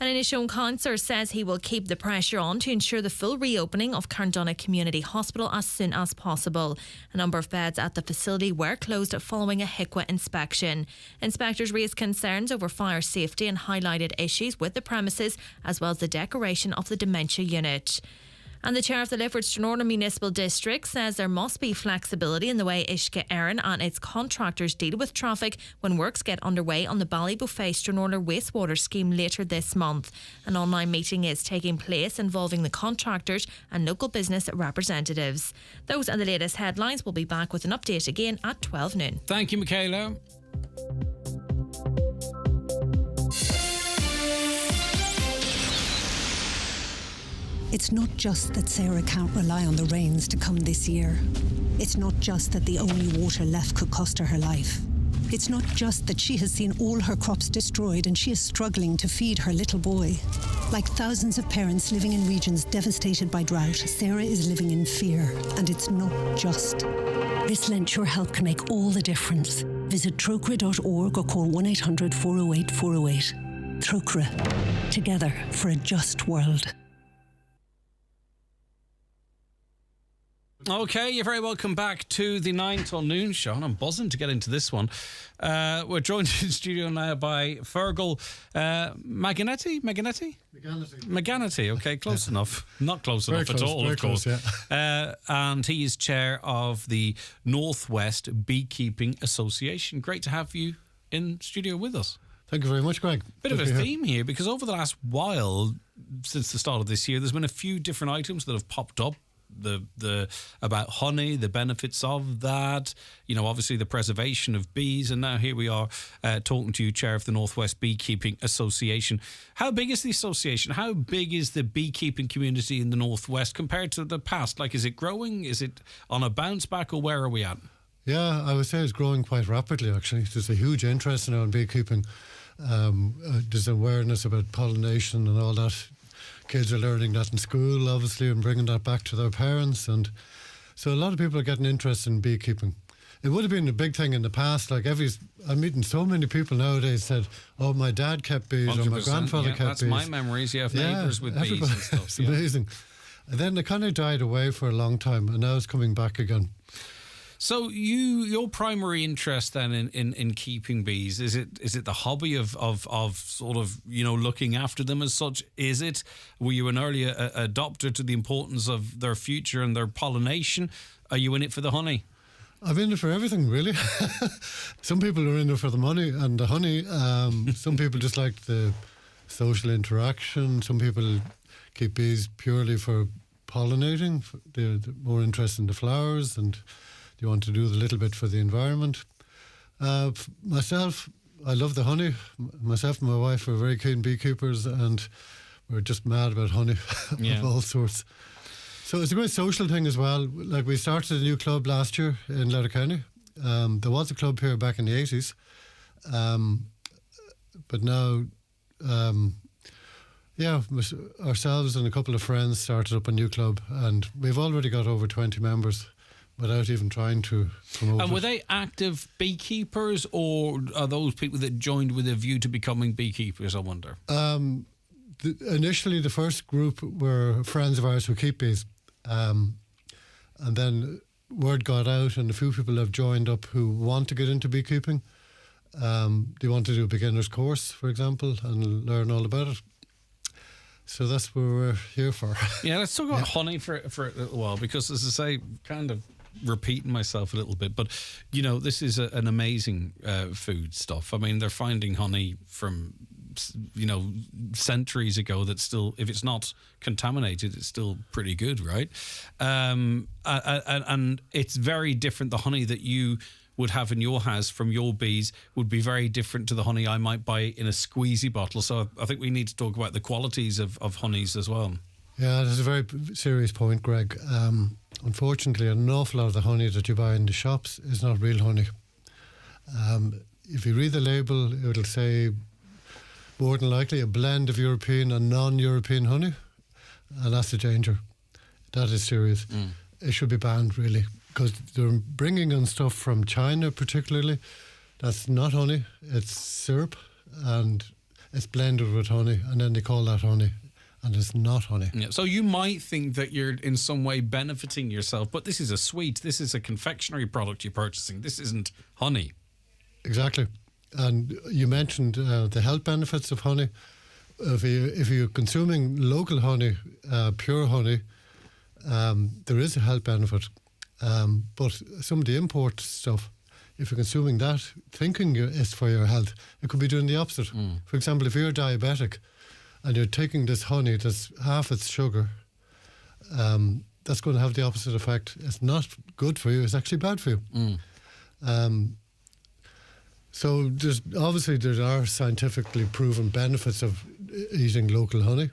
An Inishowen councillor says he will keep the pressure on to ensure the full reopening of Carndonagh Community Hospital as soon as possible. A number of beds at the facility were closed following a HIQA inspection. Inspectors raised concerns over fire safety and highlighted issues with the premises as well as the decoration of the dementia unit. And the chair of the Lifford-Stranorna Municipal District says there must be flexibility in the way Uisce Éireann and its contractors deal with traffic when works get underway on the Ballybuffet-Stranorna wastewater scheme later this month. An online meeting is taking place involving the contractors and local business representatives. Those are the latest headlines. We'll be back with an update again at 12 noon. Thank you, Michaela. It's not just that Sarah can't rely on the rains to come this year. It's not just that the only water left could cost her life. It's not just that she has seen all her crops destroyed and she is struggling to feed her little boy. Like thousands of parents living in regions devastated by drought, Sarah is living in fear, and it's not just. This Lent, your help can make all the difference. Visit trocra.org or call 1-800 408 408. Trocra. Together for a just world. Okay, you're very welcome back to the 9 till noon show, and I'm buzzing to get into this one. We're joined in studio now by Fergal Maganetti? Maganetti, okay, close enough. Not close very enough close, at all, of course. Close, yeah. And he is chair of the Northwest Beekeeping Association. Great to have you in studio with us. Thank you very much, Greg. Bit of a theme here, because over the last while, since the start of this year, there's been a few different items that have popped up. The about honey, the benefits of that, you know, obviously the preservation of bees, and now here we are talking to you, chair of the Northwest Beekeeping Association. How big is the association? How big is the beekeeping community in the Northwest compared to the past? Like, is it growing? Is it on a bounce back, or where are we at? Yeah, I would say it's growing quite rapidly, actually. There's a huge interest now in beekeeping. There's awareness about pollination and all that. Kids are learning that in school, obviously, and bringing that back to their parents. And so a lot of people are getting interested in beekeeping. It would have been a big thing in the past. Like I'm meeting so many people nowadays said, oh, my dad kept bees, or my grandfather kept that's bees. That's my memories, of neighbours with bees and stuff. It's amazing. And then it kind of died away for a long time, and now it's coming back again. So your primary interest then in keeping bees, is it the hobby of sort of, you know, looking after them as such? Is it, were you an early adopter to the importance of their future and their pollination? Are you in it for the honey? I'm in it for everything, really. Some people are in it for the money and the honey. Some people just like the social interaction. Some people keep bees purely for pollinating. They're more interested in the flowers, and you want to do a little bit for the environment. Myself, I love the honey. Myself and my wife are very keen beekeepers, and we're just mad about honey of all sorts. So it's a great social thing as well. Like, we started a new club last year in Letterkenny. There was a club here back in the 80s. But now, ourselves and a couple of friends started up a new club, and we've already got over 20 members without even trying to promote And were it. they active beekeepers, or are those people that joined with a view to becoming beekeepers, I wonder? Initially, the first group were friends of ours who keep bees. And then word got out, and a few people have joined up who want to get into beekeeping. They want to do a beginner's course, for example, and learn all about it. So that's what we're here for. Yeah, let's talk about honey for a little while, because, as I say, kind of repeating myself a little bit, but, you know, this is an amazing food stuff. I mean, they're finding honey from, you know, centuries ago that still, if it's not contaminated, it's still pretty good, right? And it's very different. The honey that you would have in your house from your bees would be very different to the honey I might buy in a squeezy bottle. So I think we need to talk about the qualities of honeys as well. Yeah, that's a very serious point, Greg. Unfortunately, an awful lot of the honey that you buy in the shops is not real honey. If you read the label, it'll say more than likely a blend of European and non-European honey, and that's the danger. That is serious. It should be banned, really, because they're bringing in stuff from China particularly that's not honey, it's syrup, and it's blended with honey, and then they call that honey, and it's not honey. Yeah. So you might think that you're in some way benefiting yourself, but this is a sweet, this is a confectionery product you're purchasing. This isn't honey. Exactly. And you mentioned the health benefits of honey. If you're consuming local honey, pure honey, there is a health benefit. But some of the import stuff, if you're consuming that, thinking it's for your health, it could be doing the opposite. For example, if you're diabetic and you're taking this honey that's half its sugar, that's going to have the opposite effect. It's not good for you, it's actually bad for you. So there are scientifically proven benefits of eating local honey.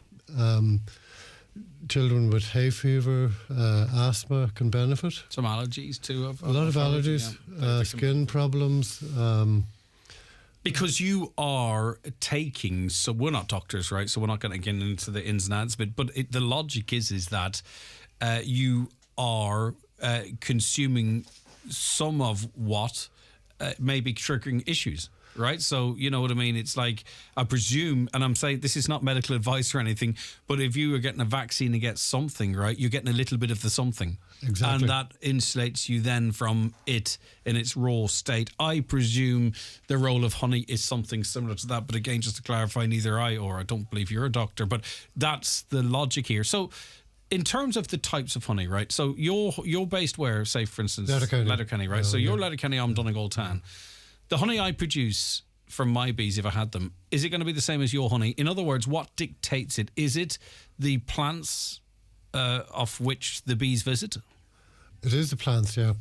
Children with hay fever, asthma can benefit. Some allergies too. A lot of allergies, skin problems. Because you are taking, so we're not doctors, right? So we're not going to get into the ins and outs of it. But the logic is that you are consuming some of what may be triggering issues, right? So, you know what I mean? It's like, I presume, and I'm saying this is not medical advice or anything, but if you are getting a vaccine against something, right, you're getting a little bit of the something. Exactly. And that insulates you then from it in its raw state. I presume the role of honey is something similar to that. But again, just to clarify, neither I don't believe you're a doctor, but that's the logic here. So, in terms of the types of honey, right? So you're based where, say, for instance, Letterkenny, right? So you're Letterkenny, I'm Donegal Town. The honey I produce from my bees, if I had them, is it going to be the same as your honey? In other words, what dictates it? Is it the plants of which the bees visit? It is the plants, yeah.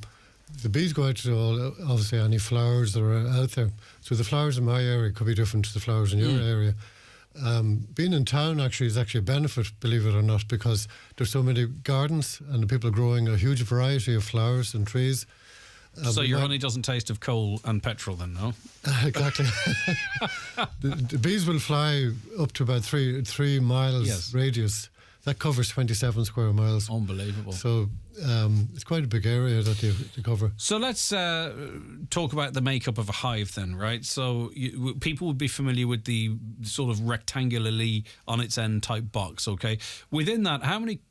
The bees go out to obviously any flowers that are out there. So the flowers in my area could be different to the flowers in your area. Being in town is actually a benefit, believe it or not, because there's so many gardens and the people are growing a huge variety of flowers and trees. So your honey doesn't taste of coal and petrol then, no? Exactly. the bees will fly up to about 3 miles radius. That covers 27 square miles. Unbelievable. So it's quite a big area that they cover. So let's talk about the makeup of a hive then, right? So people would be familiar with the sort of rectangularly on its end type box, okay? Within that,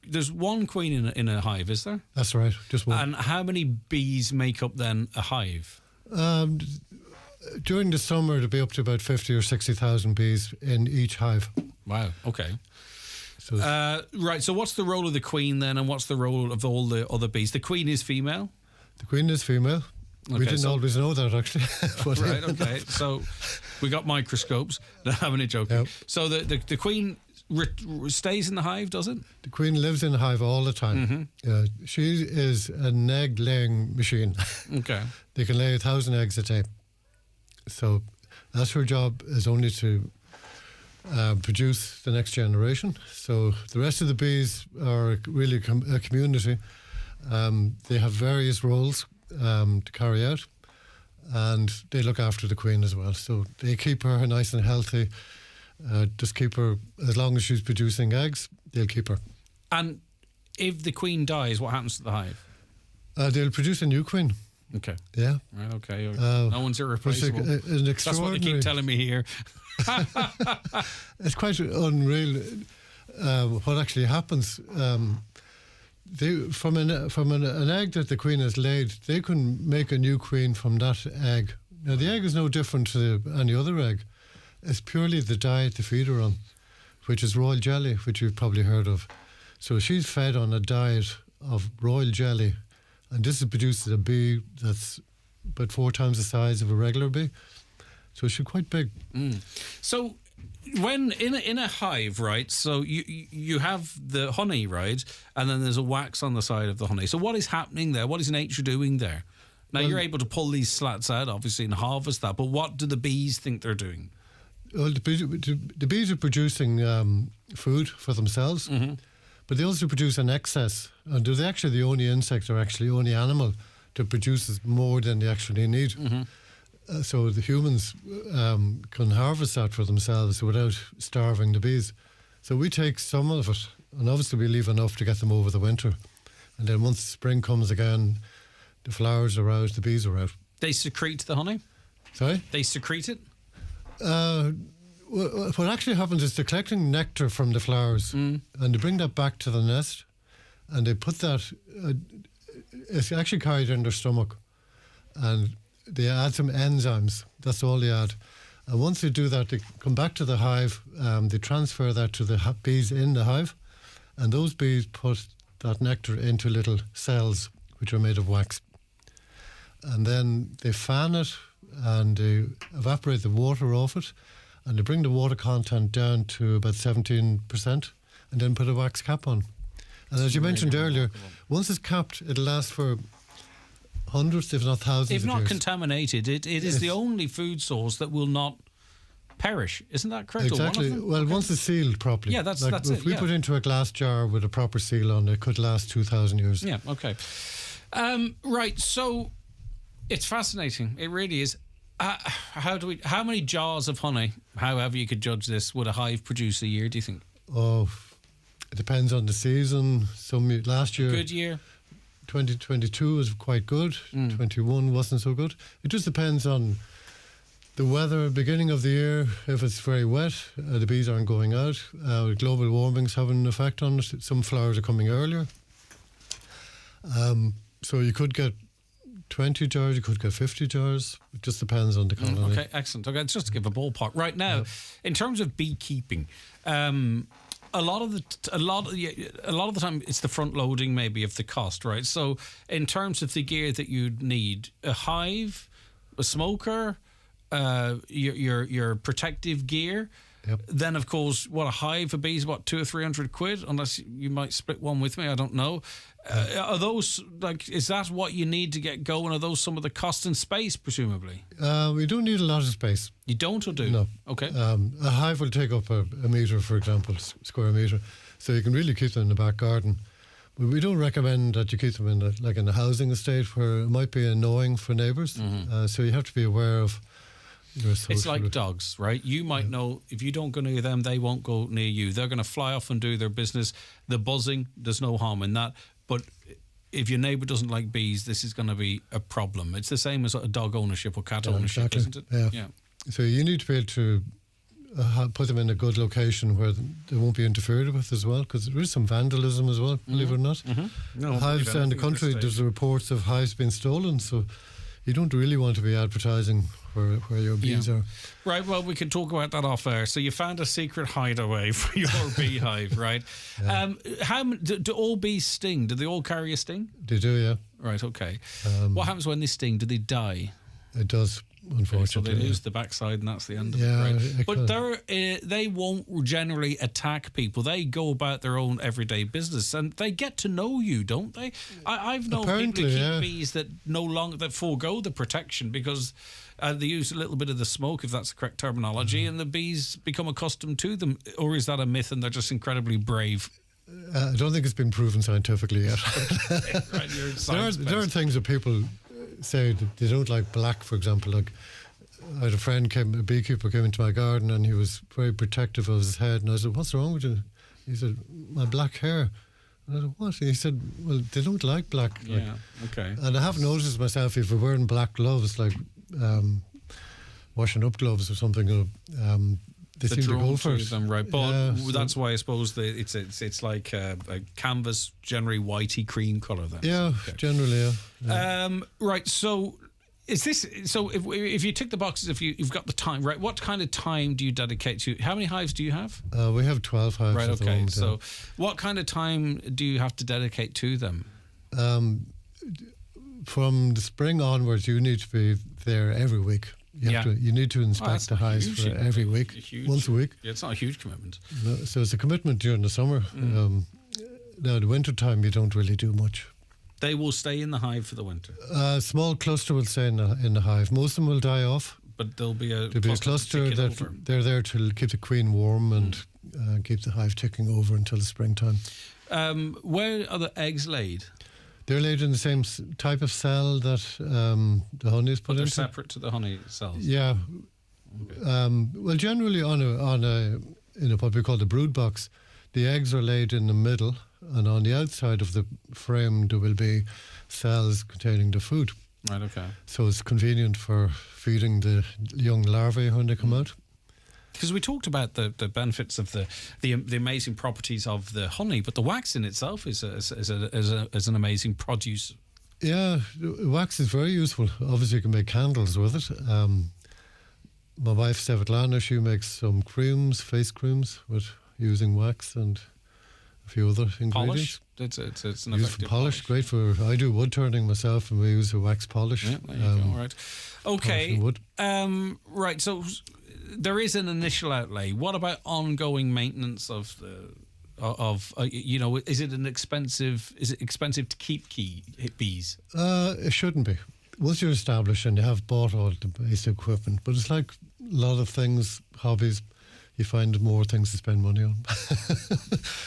there's one queen in a hive, is there? That's right, just one. And how many bees make up then a hive? During the summer, there'll be up to about 50 or 60,000 bees in each hive. Wow, okay. So right, so what's the role of the queen then, and what's the role of all the other bees? The queen is female? The queen is female. Okay, we didn't always know that, actually. Right, okay. So we got microscopes. I'm only joking. Yep. So the queen stays in the hive, does it? The queen lives in the hive all the time. Mm-hmm. She is an egg-laying machine. Okay. They can lay 1,000 eggs a day. So that's her job, is only to produce the next generation. So the rest of the bees are really a community. They have various roles to carry out, and they look after the queen as well. So they keep her nice and healthy. Just keep her, as long as she's producing eggs, they'll keep her. And if the queen dies, what happens to the hive? They'll produce a new queen. Okay. Yeah. Right, okay. No one's irreplaceable. That's what they keep telling me here. It's quite unreal what actually happens. From an egg that the queen has laid, they can make a new queen from that egg. Now, the egg is no different to any other egg. It's purely the diet they feed her on, which is royal jelly, which you've probably heard of. So she's fed on a diet of royal jelly, and this produces a bee that's about 4 times the size of a regular bee. So she's quite big. So when in a hive, right, so you have the honey, right, and then there's a wax on the side of the honey. So what is happening there? What is nature doing there? Now, you're able to pull these slats out, obviously, and harvest that, but what do the bees think they're doing? Well, the bees are producing food for themselves, but they also produce an excess. And they're actually the only insect or actually only animal that produces more than they actually need. So the humans can harvest that for themselves without starving the bees. So we take some of it, and obviously we leave enough to get them over the winter. And then once spring comes again, the flowers are out, the bees are out. They secrete the honey? Sorry? They secrete it? What actually happens is they're collecting nectar from the flowers and they bring that back to the nest and they put that, it's actually carried in their stomach and they add some enzymes. That's all they add. And once they do that, they come back to the hive, they transfer that to the bees in the hive, and those bees put that nectar into little cells which are made of wax. And then they fan it and they evaporate the water off it, and they bring the water content down to about 17% and then put a wax cap on. And as you mentioned earlier, once it's capped, it'll last for hundreds, if not thousands If of not years. contaminated, it is the only food source that will not perish. Isn't that correct? Exactly. Or one of them? Well, once it's sealed properly. Yeah, that's if it. we put into a glass jar with a proper seal on, it could last 2,000 years. Yeah, okay. Right, so it's fascinating. It really is. How many jars of honey, however you could judge this, would a hive produce a year, do you think? Oh, it depends on the season. Last year, Good year? 2022 was quite good. 21 wasn't so good. It just depends on the weather, beginning of the year. If it's very wet, the bees aren't going out. Global warming's having an effect on it. Some flowers are coming earlier. So you could get 20 jars, you could get 50 jars. It just depends on the colony. Okay, excellent. Okay, just to give a ballpark. Right now, in terms of beekeeping, a lot of the time it's the front loading maybe of the cost, right? So in terms of the gear that you'd need, a hive, a smoker, your protective gear. Yep. Then, of course, a hive for bees, what, 200 or 300 quid? Unless you might split one with me, I don't know. Are those, is that what you need to get going? Are those some of the cost and space, presumably? We don't need a lot of space. You don't or do? No. Okay. A hive will take up a metre, for example, square metre. So you can really keep them in the back garden. But we don't recommend that you keep them in a housing estate where it might be annoying for neighbours. So you have to be aware of your social... It's like dogs, right? You might know if you don't go near them, they won't go near you. They're going to fly off and do their business. The buzzing, there's no harm in that. But if your neighbour doesn't like bees, this is going to be a problem. It's the same as a dog ownership or cat ownership, exactly. isn't it? Yeah. So you need to be able to put them in a good location where they won't be interfered with as well, because there is some vandalism as well, believe it or not. No, hives down the country, there's reports of hives being stolen, so you don't really want to be advertising where your bees are. Right, well, we can talk about that off air. So you found a secret hideaway for your beehive, right? Do all bees sting? Do they all carry a sting? They do, yeah. Right, okay. What happens when they sting? Do they die? It does, unfortunately. So they lose the backside and that's the end of it, right? But they won't generally attack people. They go about their own everyday business and they get to know you, don't they? I've known people who keep bees that that forego the protection because they use a little bit of the smoke, if that's the correct terminology, and the bees become accustomed to them. Or is that a myth and they're just incredibly brave? I don't think it's been proven scientifically yet. Right, there are things that people say that they don't like black, for example. Like I had a friend, a beekeeper, came into my garden and he was very protective of his head, and I said, "What's wrong with you?" He said, "My black hair." And I said, "What?" He said, "Well, they don't like black." Yeah, okay. And I have noticed myself, if we're wearing black gloves, like washing up gloves or something, they seem to go for it. Them, right? But that's why I suppose it's like a canvas, generally whitey cream colour. Then. Yeah, generally, yeah. Right. So, is this so? If you tick the boxes, if you've got the time, right? What kind of time do you dedicate to? How many hives do you have? We have 12 hives. Right. At the Okay. moment, So, what kind of time do you have to dedicate to them? From the spring onwards, you need to be there every week. You need to inspect the hives for every week, once a week. Yeah, it's not a huge commitment. No, so it's a commitment during the summer. Now, the winter time, you don't really do much. They will stay in the hive for the winter. A small cluster will stay in the hive. Most of them will die off. But there'll be a cluster that they're there to keep the queen warm and keep the hive ticking over until the springtime. Where are the eggs laid? They're laid in the same type of cell that the honey is put they're into. Separate to the honey cells. Yeah. Okay. Well, generally in what we call the brood box, the eggs are laid in the middle, and on the outside of the frame there will be cells containing the food. Right. Okay. So it's convenient for feeding the young larvae when they come out. Because we talked about the benefits of the amazing properties of the honey, but the wax in itself is an amazing produce. Yeah, wax is very useful. Obviously, you can make candles with it. My wife, Svetlana, she makes some creams, face creams, with using wax and a few other ingredients. Polish? It's an used effective for polish. Great for. I do wood turning myself, and we use a wax polish. Yeah, there you go. All right. Okay. Wood. Right. So there is an initial outlay. What about ongoing maintenance of the? Is it expensive to keep bees? It shouldn't be. Once you're established and you have bought all the basic equipment, but it's like a lot of things, hobbies, you find more things to spend money on.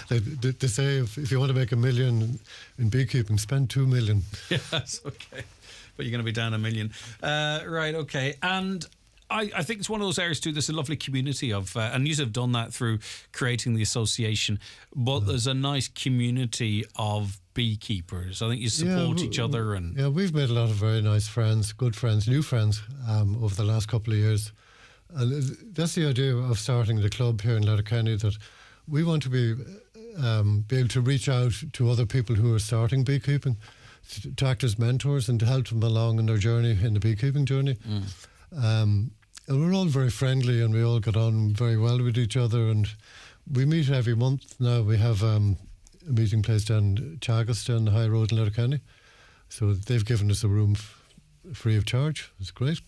They say if you want to make $1 million in beekeeping, spend $2 million. Yes, okay. But you're going to be down $1 million. Right, okay. And I think it's one of those areas too. There's a lovely community of, and you have done that through creating the association. But there's a nice community of beekeepers. I think you support each other, and we've made a lot of very nice friends, good friends, new friends over the last couple of years. And that's the idea of starting the club here in Letterkenny. That we want to be able to reach out to other people who are starting beekeeping, to act as mentors and to help them along in their journey, in the beekeeping journey. And we're all very friendly, and we all get on very well with each other, and we meet every month now. We have a meeting place down Chagas, down the high road in Letterkenny, so they've given us a room free of charge. It's great.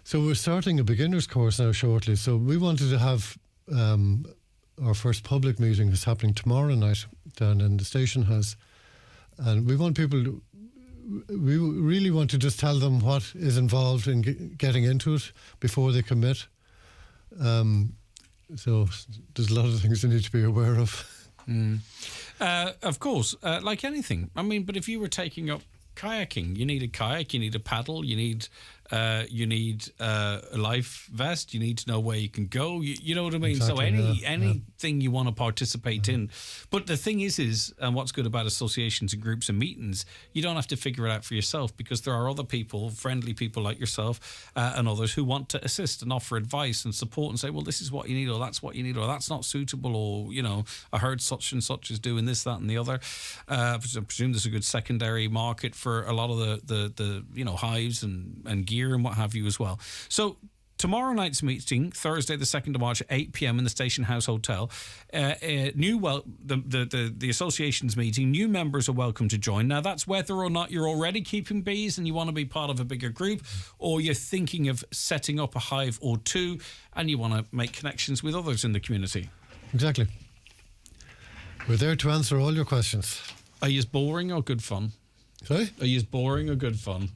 So we're starting a beginner's course now shortly, so we wanted to have our first public meeting is happening tomorrow night down in the station house, and we want people to, we really want to just tell them what is involved in getting into it before they commit. So there's a lot of things they need to be aware of. Of course, like anything. I mean, but if you were taking up kayaking, you need a kayak, you need a paddle, you need a life vest, you need to know where you can go, you know what I mean? Exactly, so anything you want to participate in. But the thing is and what's good about associations and groups and meetings, you don't have to figure it out for yourself, because there are other people, friendly people like yourself and others, who want to assist and offer advice and support and say, well, this is what you need, or that's what you need, or that's not suitable, or I heard such and such is doing this, that and the other. I presume there's a good secondary market for a lot of the hives and gear and what have you as well. So tomorrow night's meeting, Thursday the 2nd of March at 8 p.m. in the Station House Hotel. The association's meeting, new members are welcome to join. Now that's whether or not you're already keeping bees and you want to be part of a bigger group, or you're thinking of setting up a hive or two and you want to make connections with others in the community. Exactly. We're there to answer all your questions. Are you boring or good fun? Sorry? Are you boring or good fun?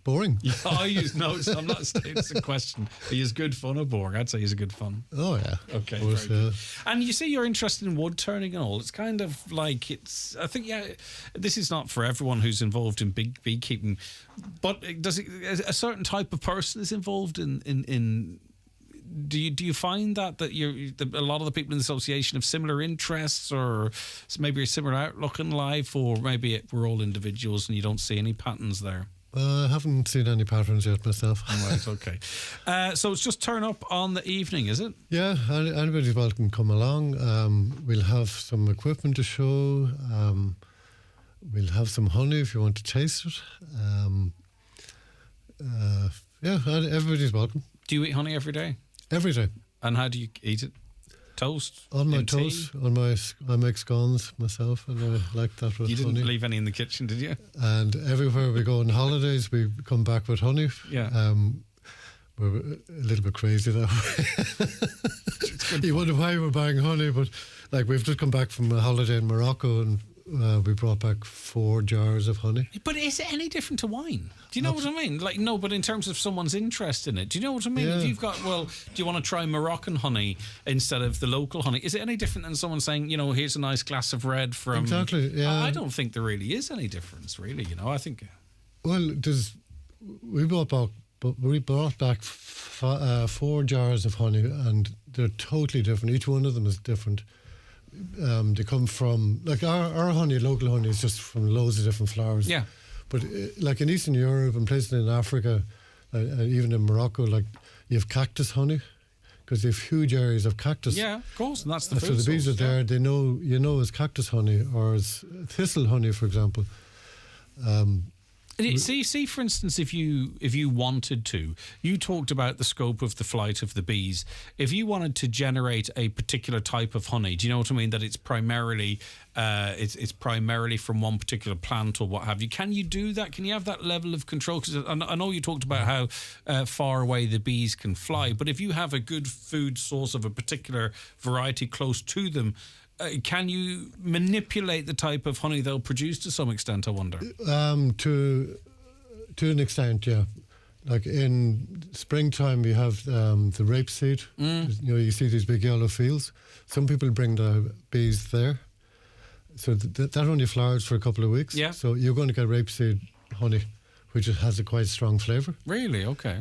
Boring? Yeah, I'm not saying it's a question. Are you good fun or boring? I'd say he's a good fun. Oh, yeah. Okay. Course, very good. And you say you're interested in wood turning and all. It's kind of like I think, this is not for everyone who's involved in beekeeping, but a certain type of person is involved in Do you find that a lot of the people in the association have similar interests, or maybe a similar outlook in life, or maybe we're all individuals and you don't see any patterns there? I haven't seen any patterns yet myself. Right, okay. So it's just turn up on the evening, is it? Yeah, anybody's welcome to come along. We'll have some equipment to show. We'll have some honey if you want to taste it. Everybody's welcome. Do you eat honey every day? Every day. And how do you eat it? Toast? On my toast. I make scones myself, and I like that with honey. You didn't leave any in the kitchen, did you? And everywhere we go on holidays, we come back with honey. Yeah. We're a little bit crazy that way. You wonder why we're buying honey, but we've just come back from a holiday in Morocco, and we brought back 4 jars of honey. But is it any different to wine? Do you know what I mean? No, but in terms of someone's interest in it, do you know what I mean? Yeah. If you've got, do you want to try Moroccan honey instead of the local honey? Is it any different than someone saying, here's a nice glass of red from... Exactly, yeah. I don't think there really is any difference, really, I think... Well, we brought back 4 jars of honey, and they're totally different. Each one of them is different. They come from, our honey, local honey, is just from loads of different flowers. Yeah. But in Eastern Europe and places in Africa, even in Morocco, You have cactus honey, because they have huge areas of cactus. Yeah, of course, and that's the So food the bees source, are there. They know as cactus honey or as thistle honey, for example. See, for instance, if you wanted to, you talked about the scope of the flight of the bees. If you wanted to generate a particular type of honey, do you know what I mean? That it's primarily from one particular plant or what have you. Can you do that? Can you have that level of control? Because I know you talked about how far away the bees can fly, but if you have a good food source of a particular variety close to them, can you manipulate the type of honey they'll produce to some extent, I wonder? To an extent, yeah. Like in springtime, we have the rapeseed. You see these big yellow fields. Some people bring the bees there. So that only flowers for a couple of weeks. Yeah. So you're going to get rapeseed honey, which has a quite strong flavour. Really? Okay.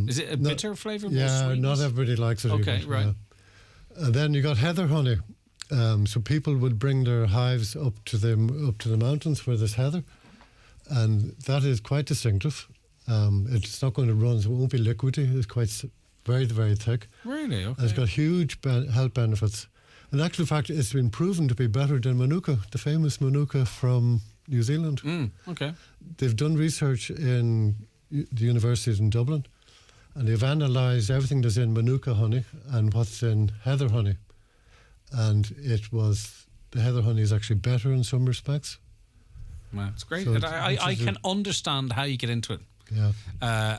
Is it a bitter flavour? Yeah, not everybody likes it. Okay, even, right. Yeah. And then you got heather honey. So people would bring their hives up to the mountains where there's heather, and that is quite distinctive. It's not going to run, so it won't be liquidy. It's quite very, very thick. Really? Okay. And it's got huge health benefits. In actual fact, it's been proven to be better than Manuka, the famous Manuka from New Zealand. Okay. They've done research in the universities in Dublin, and they've analysed everything that's in Manuka honey and what's in heather honey. And the heather honey is actually better in some respects. Well, it's great. So I can understand how you get into it. Yeah.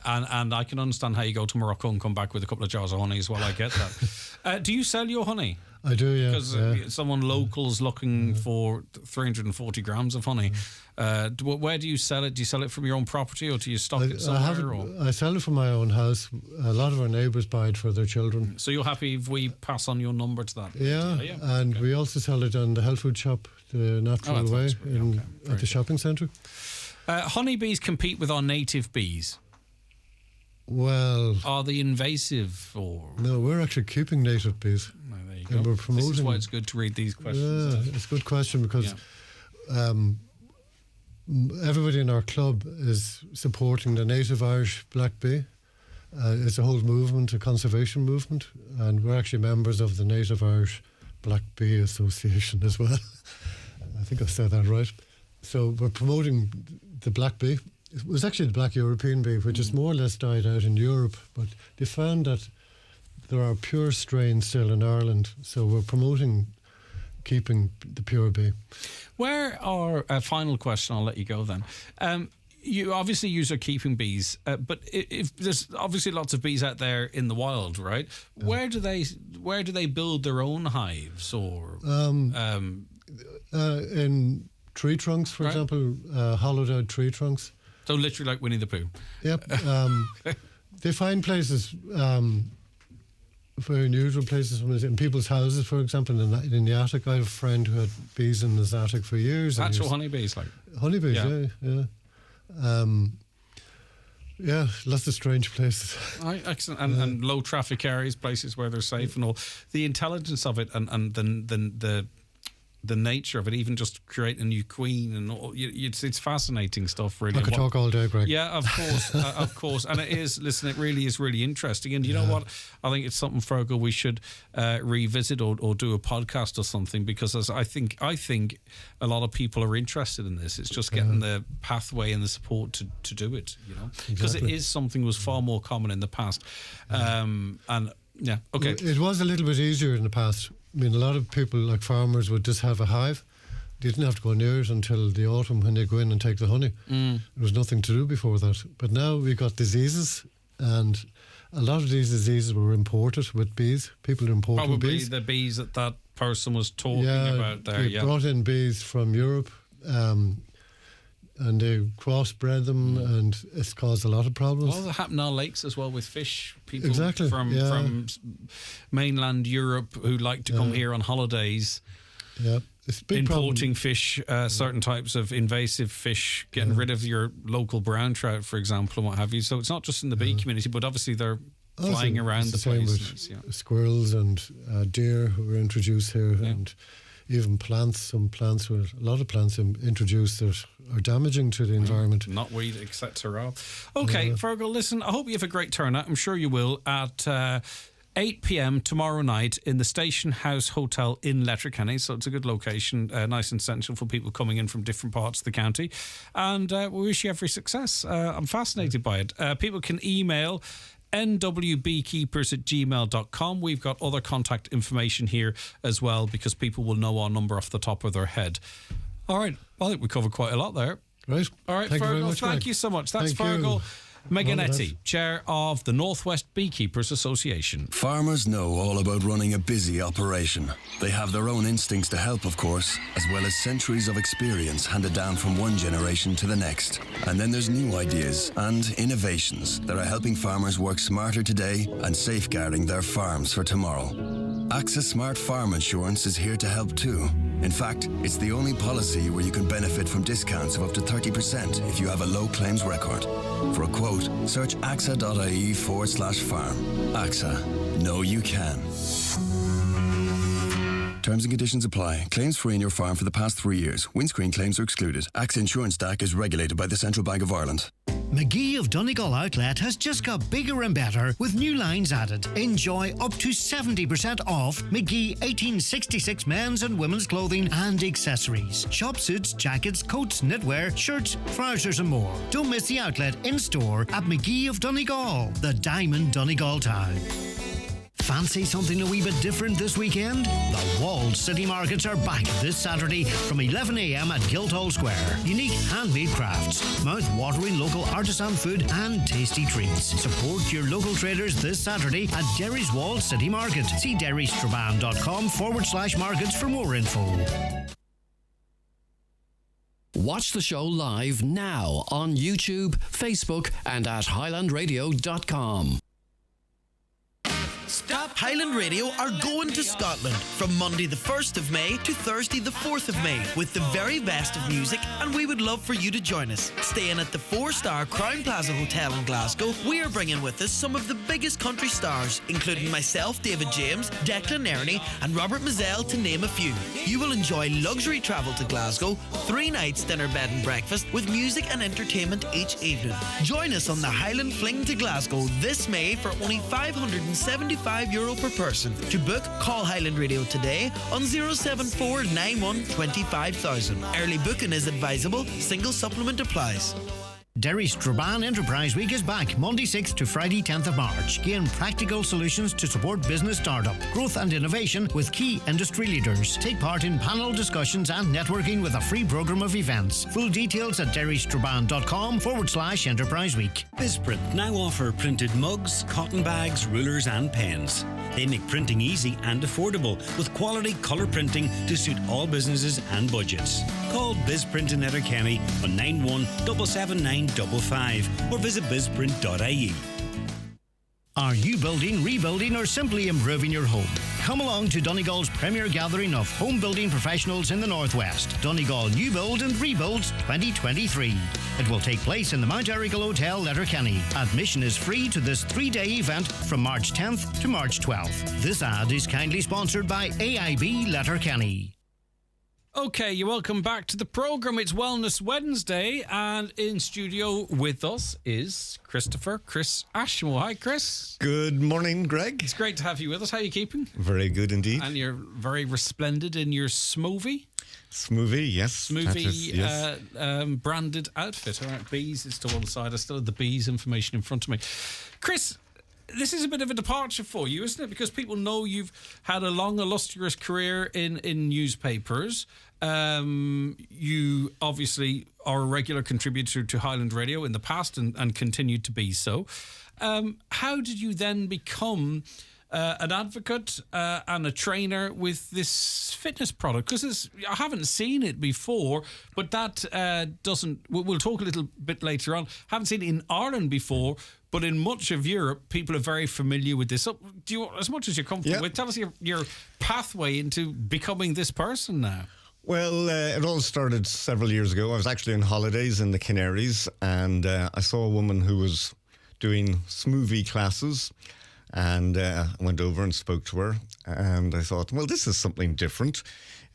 And I can understand how you go to Morocco and come back with a couple of jars of honey as well. I get that. Do you sell your honey? I do, yeah. Because someone local's looking for 340 grams of honey. Where do you sell it? Do you sell it from your own property, or do you stock it somewhere? I sell it from my own house. A lot of our neighbours buy it for their children. So you're happy if we pass on your number to that? Yeah, and we also sell it on the health food shop, the natural way, at the shopping centre. Honeybees compete with our native bees. Well, are they invasive or? No, we're actually keeping native bees. No, there you and go. we're promoting. This is why it's good to read these questions. Yeah, it's a good question because everybody in our club is supporting the native Irish black bee. It's a whole movement, a conservation movement, and we're actually members of the Native Irish Black Bee Association as well. I think I said that right. So we're promoting the black bee. It was actually the black European bee, which is more or less died out in Europe, but they found that there are pure strains still in Ireland, so we're promoting keeping the pure bee. Where are, final question, I'll let you go then. You obviously use are keeping bees, but if there's obviously lots of bees out there in the wild, right? Yeah. Where do they build their own hives, or in tree trunks, for example, hollowed out tree trunks. So literally like Winnie the Pooh. Yep. They find places, very unusual places, in people's houses, for example, in the attic. I have a friend who had bees in his attic for years. Actual honeybees, like? Honeybees, yeah. Yeah, lots of strange places. Excellent. And low traffic areas, places where they're safe and all. The intelligence of it and the nature of it, even just creating a new queen and all, it's fascinating stuff, really. I could talk all day, Greg. Yeah, of course, of course. And it is, listen, it really is really interesting. And you know what? I think it's something, Fergal, we should revisit or do a podcast or something, because as I think a lot of people are interested in this. It's just getting the pathway and the support to do it, you know, because it is something was far more common in the past. And yeah, okay. It was a little bit easier in the past. I mean, a lot of people, like farmers, would just have a hive. They didn't have to go near it until the autumn when they go in and take the honey. There was nothing to do before that. But now we got diseases, and a lot of these diseases were imported with bees. People imported bees. Probably the bees that person was talking about there. They brought in bees from Europe, and they crossbred them, and it's caused a lot of problems. Well, it happened in our lakes as well with fish. People from mainland Europe who like to come here on holidays. Yeah, it's a big importing problem. Fish, certain types of invasive fish, getting rid of your local brown trout, for example, and what have you. So it's not just in the bee community, but obviously they're flying around the place. Squirrels and deer who were introduced here, and even plants. Some plants, a lot of plants introduced that are damaging to the environment. Knotweed, etc. Okay, Fergal, listen, I hope you have a great turnout. I'm sure you will at 8 p.m. tomorrow night in the Station House Hotel in Letterkenny. So it's a good location, nice and central for people coming in from different parts of the county. And we wish you every success. I'm fascinated by it. People can email nwbeekeepers@gmail.com. We've got other contact information here as well, because people will know our number off the top of their head. All right, I think we covered quite a lot there. Right. All right, Thank you very Fergal, much, thank Greg. you so much. That's Thank you. Fergal Meganetti, Chair of the Northwest Beekeepers Association. Farmers know all about running a busy operation. They have their own instincts to help, of course, as well as centuries of experience handed down from one generation to the next. And then there's new ideas and innovations that are helping farmers work smarter today and safeguarding their farms for tomorrow. AXA Smart Farm Insurance is here to help too. In fact, it's the only policy where you can benefit from discounts of up to 30% if you have a low claims record. For a quote, search axa.ie/farm. AXA. Know you can. Terms and conditions apply. Claims free in your farm for the past 3 years. Windscreen claims are excluded. AXA Insurance DAC is regulated by the Central Bank of Ireland. McGee of Donegal Outlet has just got bigger and better with new lines added. Enjoy up to 70% off McGee 1866 men's and women's clothing and accessories. Shop suits, jackets, coats, knitwear, shirts, trousers and more. Don't miss the outlet in-store at McGee of Donegal, the Diamond Donegal town. Fancy something a wee bit different this weekend? The Walled City Markets are back this Saturday from 11 a.m. at Guildhall Square. Unique handmade crafts, mouth-watering local artisan food and tasty treats. Support your local traders this Saturday at Derry's Walled City Market. See derrystrabane.com/markets for more info. Watch the show live now on YouTube, Facebook and at highlandradio.com. Stop Highland Radio are going to Scotland from Monday the 1st of May to Thursday the 4th of May with the very best of music, and we would love for you to join us. Staying at the 4-star Crown Plaza Hotel in Glasgow, we are bringing with us some of the biggest country stars, including myself, David James, Declan Ernie and Robert Mazzell, to name a few. You will enjoy luxury travel to Glasgow, 3 nights dinner, bed and breakfast with music and entertainment each evening. Join us on the Highland Fling to Glasgow this May for only €575 per person. To book, call Highland Radio today on 074 91 25000. Early booking is advisable. Single supplement applies. Derry Strabane Enterprise Week is back Monday 6th to Friday 10th of March. Gain practical solutions to support business startup, growth and innovation with key industry leaders. Take part in panel discussions and networking with a free programme of events. Full details at derrystrabane.com/Enterprise Week. BizPrint now offer printed mugs, cotton bags, rulers and pens. They make printing easy and affordable with quality colour printing to suit all businesses and budgets. Call BizPrint in Letterkenny on 917795 or visit bizprint.ie. Are you building, rebuilding or simply improving your home? Come along to Donegal's premier gathering of home building professionals in the Northwest, Donegal New Build and Rebuilds 2023. It will take place in the Mount Erical Hotel, Letterkenny. Admission is free to this 3-day event from March 10th to March 12th. This ad is kindly sponsored by AIB Letterkenny. Okay, you're welcome back to the programme. It's Wellness Wednesday, and in studio with us is Chris Ashmore. Hi, Chris. Good morning, Greg. It's great to have you with us. How are you keeping? Very good indeed. And you're very resplendent in your Smoothie. Smoothie, yes. Smoothie yes. Branded outfit. All right, bees is to one side. I still have the bees information in front of me. Chris, this is a bit of a departure for you, isn't it? Because people know you've had a long, illustrious career in newspapers. You obviously are a regular contributor to Highland Radio in the past and continued to be so. How did you then become an advocate and a trainer with this fitness product? Because I haven't seen it before, but that doesn't... We'll talk a little bit later on. Haven't seen it in Ireland before, but in much of Europe, people are very familiar with this. So do you, as much as you're comfortable with, tell us your pathway into becoming this person now. Well, it all started several years ago. I was actually on holidays in the Canaries, and I saw a woman who was doing smoothie classes. And I went over and spoke to her, and I thought, well, this is something different.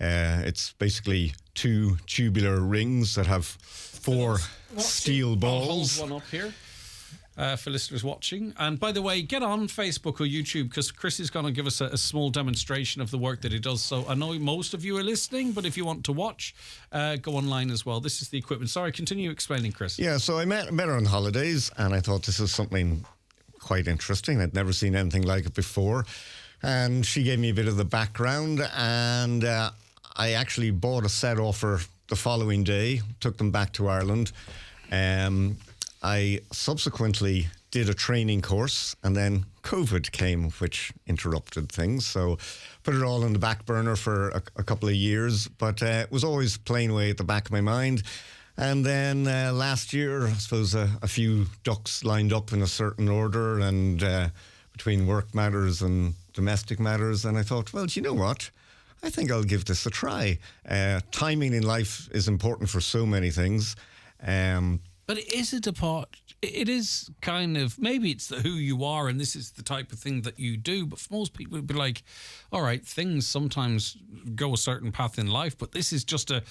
It's basically 2 tubular rings that have 4 steel balls. I'll hold one up here for listeners watching. And by the way, get on Facebook or YouTube, because Chris is going to give us a small demonstration of the work that he does. So I know most of you are listening, but if you want to watch, go online as well. This is the equipment. Sorry, continue explaining, Chris. Yeah, so I met her on holidays, and I thought this is something quite interesting. I'd never seen anything like it before. And she gave me a bit of the background, and I actually bought a set off her the following day, took them back to Ireland. I subsequently did a training course, and then COVID came, which interrupted things. So put it all on the back burner for a couple of years, but it was always playing away at the back of my mind. And then last year, I suppose a few ducks lined up in a certain order, and between work matters and domestic matters. And I thought, well, do you know what? I think I'll give this a try. Timing in life is important for so many things. But is it a part? It is kind of, maybe it's who you are and this is the type of thing that you do. But for most people, it'd be like, all right, things sometimes go a certain path in life, but this is just a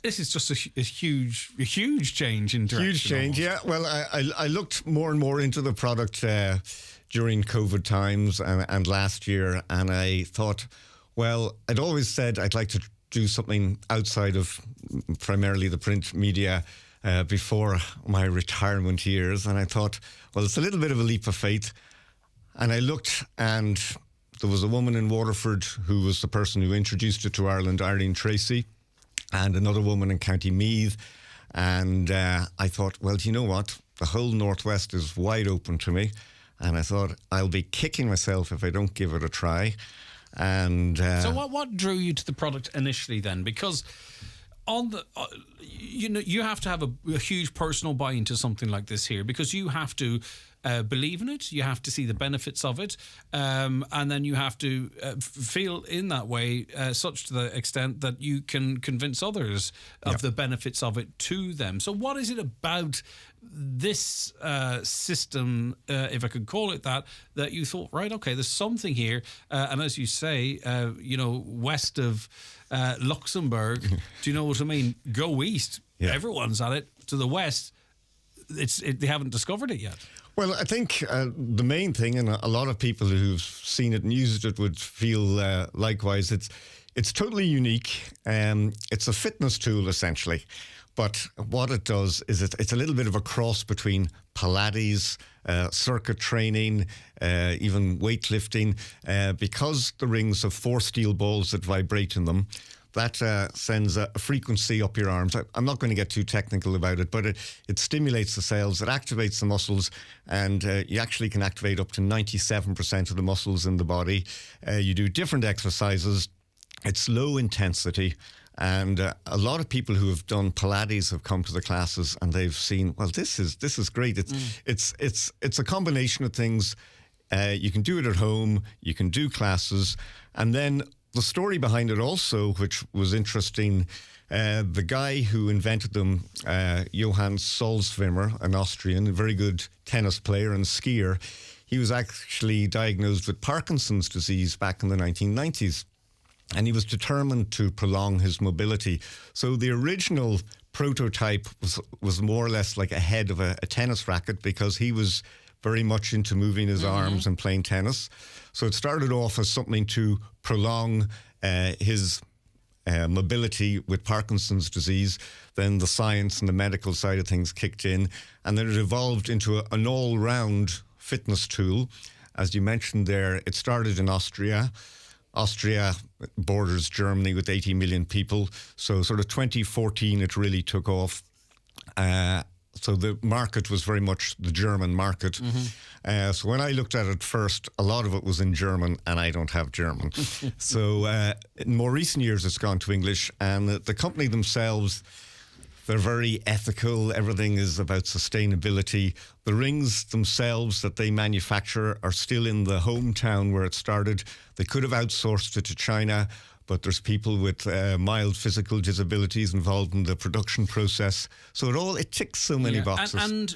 huge change in direction. Huge change, almost. yeah. Well, I looked more and more into the product during COVID times and last year, and I thought, well, I'd always said I'd like to do something outside of primarily the print media before my retirement years, and I thought, well, it's a little bit of a leap of faith. And I looked, and there was a woman in Waterford who was the person who introduced it to Ireland, Irene Tracy, and another woman in County Meath. And I thought, well, do you know what? The whole Northwest is wide open to me. And I thought, I'll be kicking myself if I don't give it a try. And so what drew you to the product initially then? Because on the you have to have a huge personal buy into something like this here, because you have to believe in it, you have to see the benefits of it, and then you have to feel in that way such to the extent that you can convince others of the benefits of it to them. So what is it about this system, if I could call it that you thought, right, okay, there's something here, and as you say, west of Luxembourg, do you know what I mean? Go east, everyone's at it. To the west, they haven't discovered it yet. Well, I think the main thing, and a lot of people who've seen it and used it would feel likewise, it's totally unique. It's a fitness tool, essentially. But what it does is it's a little bit of a cross between Pilates, circuit training, even weightlifting, because the rings have 4 steel balls that vibrate in them. That sends a frequency up your arms. I'm not going to get too technical about it, but it stimulates the cells, it activates the muscles, and you actually can activate up to 97% of the muscles in the body. You do different exercises. It's low intensity. And a lot of people who have done Pilates have come to the classes and they've seen, well, this is great. It's a combination of things. You can do it at home. You can do classes. And then the story behind it also, which was interesting, the guy who invented them, Johann Salzwimmer, an Austrian, a very good tennis player and skier, he was actually diagnosed with Parkinson's disease back in the 1990s. And he was determined to prolong his mobility. So the original prototype was more or less like a head of a tennis racket, because he was very much into moving his arms and playing tennis. So it started off as something to prolong his mobility with Parkinson's disease. Then the science and the medical side of things kicked in. And then it evolved into an all-round fitness tool. As you mentioned there, it started in Austria. Austria borders Germany with 80 million people. So sort of 2014, it really took off. So the market was very much the German market. So when I looked at it first, a lot of it was in German, and I don't have German. So in more recent years, it's gone to English. And the company themselves, they're very ethical. Everything is about sustainability. The rings themselves that they manufacture are still in the hometown where it started. They could have outsourced it to China, but there's people with mild physical disabilities involved in the production process. So it ticks so many boxes. And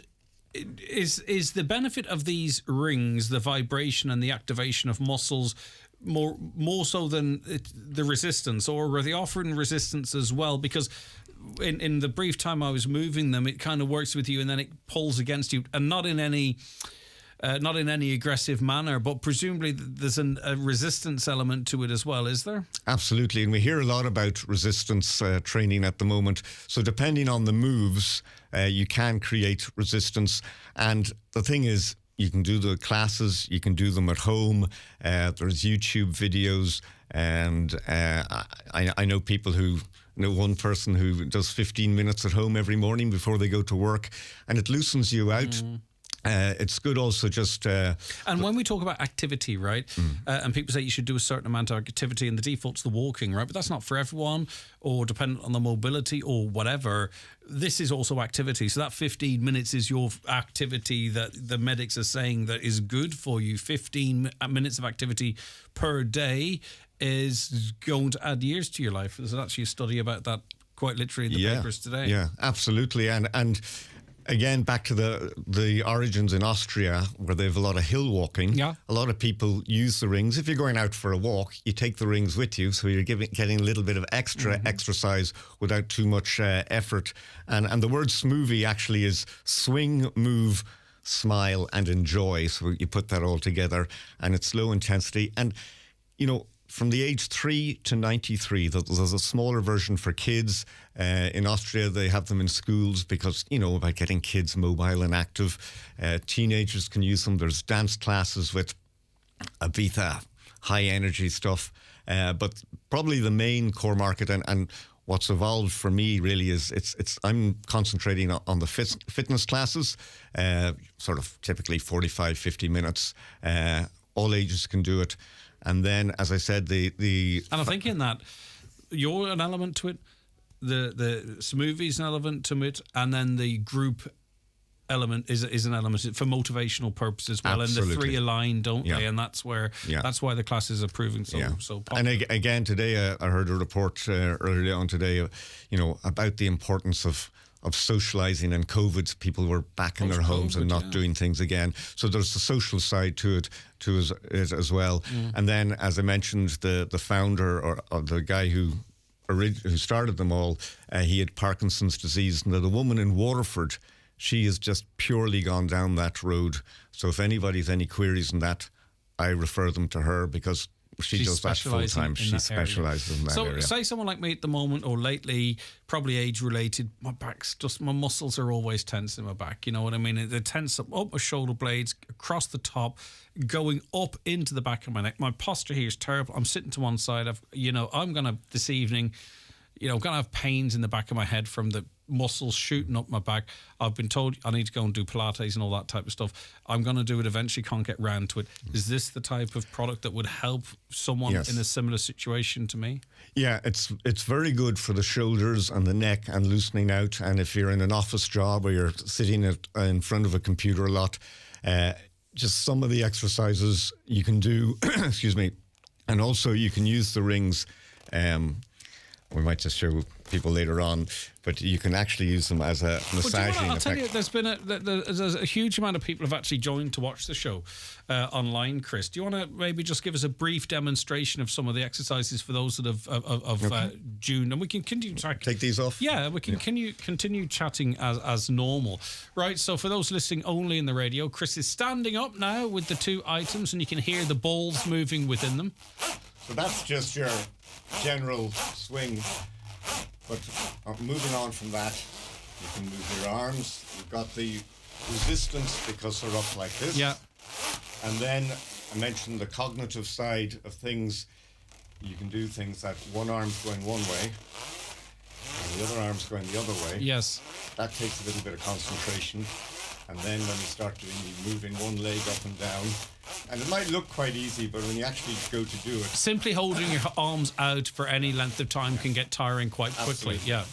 Is the benefit of these rings the vibration and the activation of muscles more so than the resistance, or were they offering resistance as well? Because in the brief time I was moving them, it kind of works with you and then it pulls against you, and not in any aggressive manner, but presumably there's a resistance element to it as well, is there? Absolutely, and we hear a lot about resistance training at the moment. So depending on the moves, you can create resistance. And the thing is, you can do the classes, you can do them at home. There's YouTube videos, and I know people who know one person who does 15 minutes at home every morning before they go to work, and it loosens you out. It's good also just... and when we talk about activity, right, and people say you should do a certain amount of activity, and the default's the walking, right, but that's not for everyone, or dependent on the mobility or whatever. This is also activity. So that 15 minutes is your activity that the medics are saying that is good for you. 15 minutes of activity per day is going to add years to your life. There's actually a study about that quite literally in the papers today. Yeah, absolutely. And again, back to the origins in Austria, where they have a lot of hill walking. Yeah. A lot of people use the rings. If you're going out for a walk, you take the rings with you, so you're getting a little bit of extra exercise without too much effort. And the word smoothie actually is swing, move, smile, and enjoy. So you put that all together, and it's low intensity. And, you know, from the age 3 to 93, there's a smaller version for kids. In Austria, they have them in schools because, you know, about getting kids mobile and active. Teenagers can use them. There's dance classes with Ibiza, high energy stuff. But probably the main core market and what's evolved for me really is I'm concentrating on the fitness classes, sort of typically 45, 50 minutes. All ages can do it. And then, as I said, the and I'm thinking that you're an element to it, the smoothie's an element to it, and then the group element is an element for motivational purposes as well. Absolutely. And the three align, don't they? And that's where that's why the classes are proving so popular. And again, today I heard a report earlier on today, you know, about the importance of socialising and COVID. People were back in their homes and not doing things again. So there's the social side to it as well. And then, as I mentioned, the founder or the guy who started them all, he had Parkinson's disease. Now, the woman in Waterford, she has just purely gone down that road. So if anybody's any queries on that, I refer them to her because she does that full time. She specialises in that area. So say someone like me at the moment or lately, probably age related, my muscles are always tense in my back. You know what I mean? They're tense up my shoulder blades, across the top, going up into the back of my neck. My posture here is terrible. I'm sitting to one side. I'm going to this evening, I'm going to have pains in the back of my head from the muscles shooting up my back. I've been told I need to go and do Pilates and all that type of stuff. I'm going to do it eventually, can't get round to it. Is this the type of product that would help someone in a similar situation to me? Yeah, it's very good for the shoulders and the neck and loosening out. And if you're in an office job or you're sitting in front of a computer a lot, just some of the exercises you can do, excuse me, and also you can use the rings. We might just show people later on, but you can actually use them as a massaging I'll effect. tell you, there's a huge amount of people have actually joined to watch the show online, Chris. Do you want to maybe just give us a brief demonstration of some of the exercises for those that have June, and we can continue take these off? Yeah, we can continue chatting as normal. Right, so for those listening only in the radio, Chris is standing up now with the two items, and you can hear the balls moving within them. So that's just your general swing, but moving on from that, you can move your arms. You've got the resistance because they're up like this. Yeah. And then I mentioned the cognitive side of things. You can do things that one arm's going one way and the other arm's going the other way. Yes. That takes a little bit of concentration. And then when you start doing, you moving one leg up and down. And it might look quite easy, but when you actually go to do it... Simply holding your arms out for any length of time can get tiring quite quickly. Absolutely. Yeah.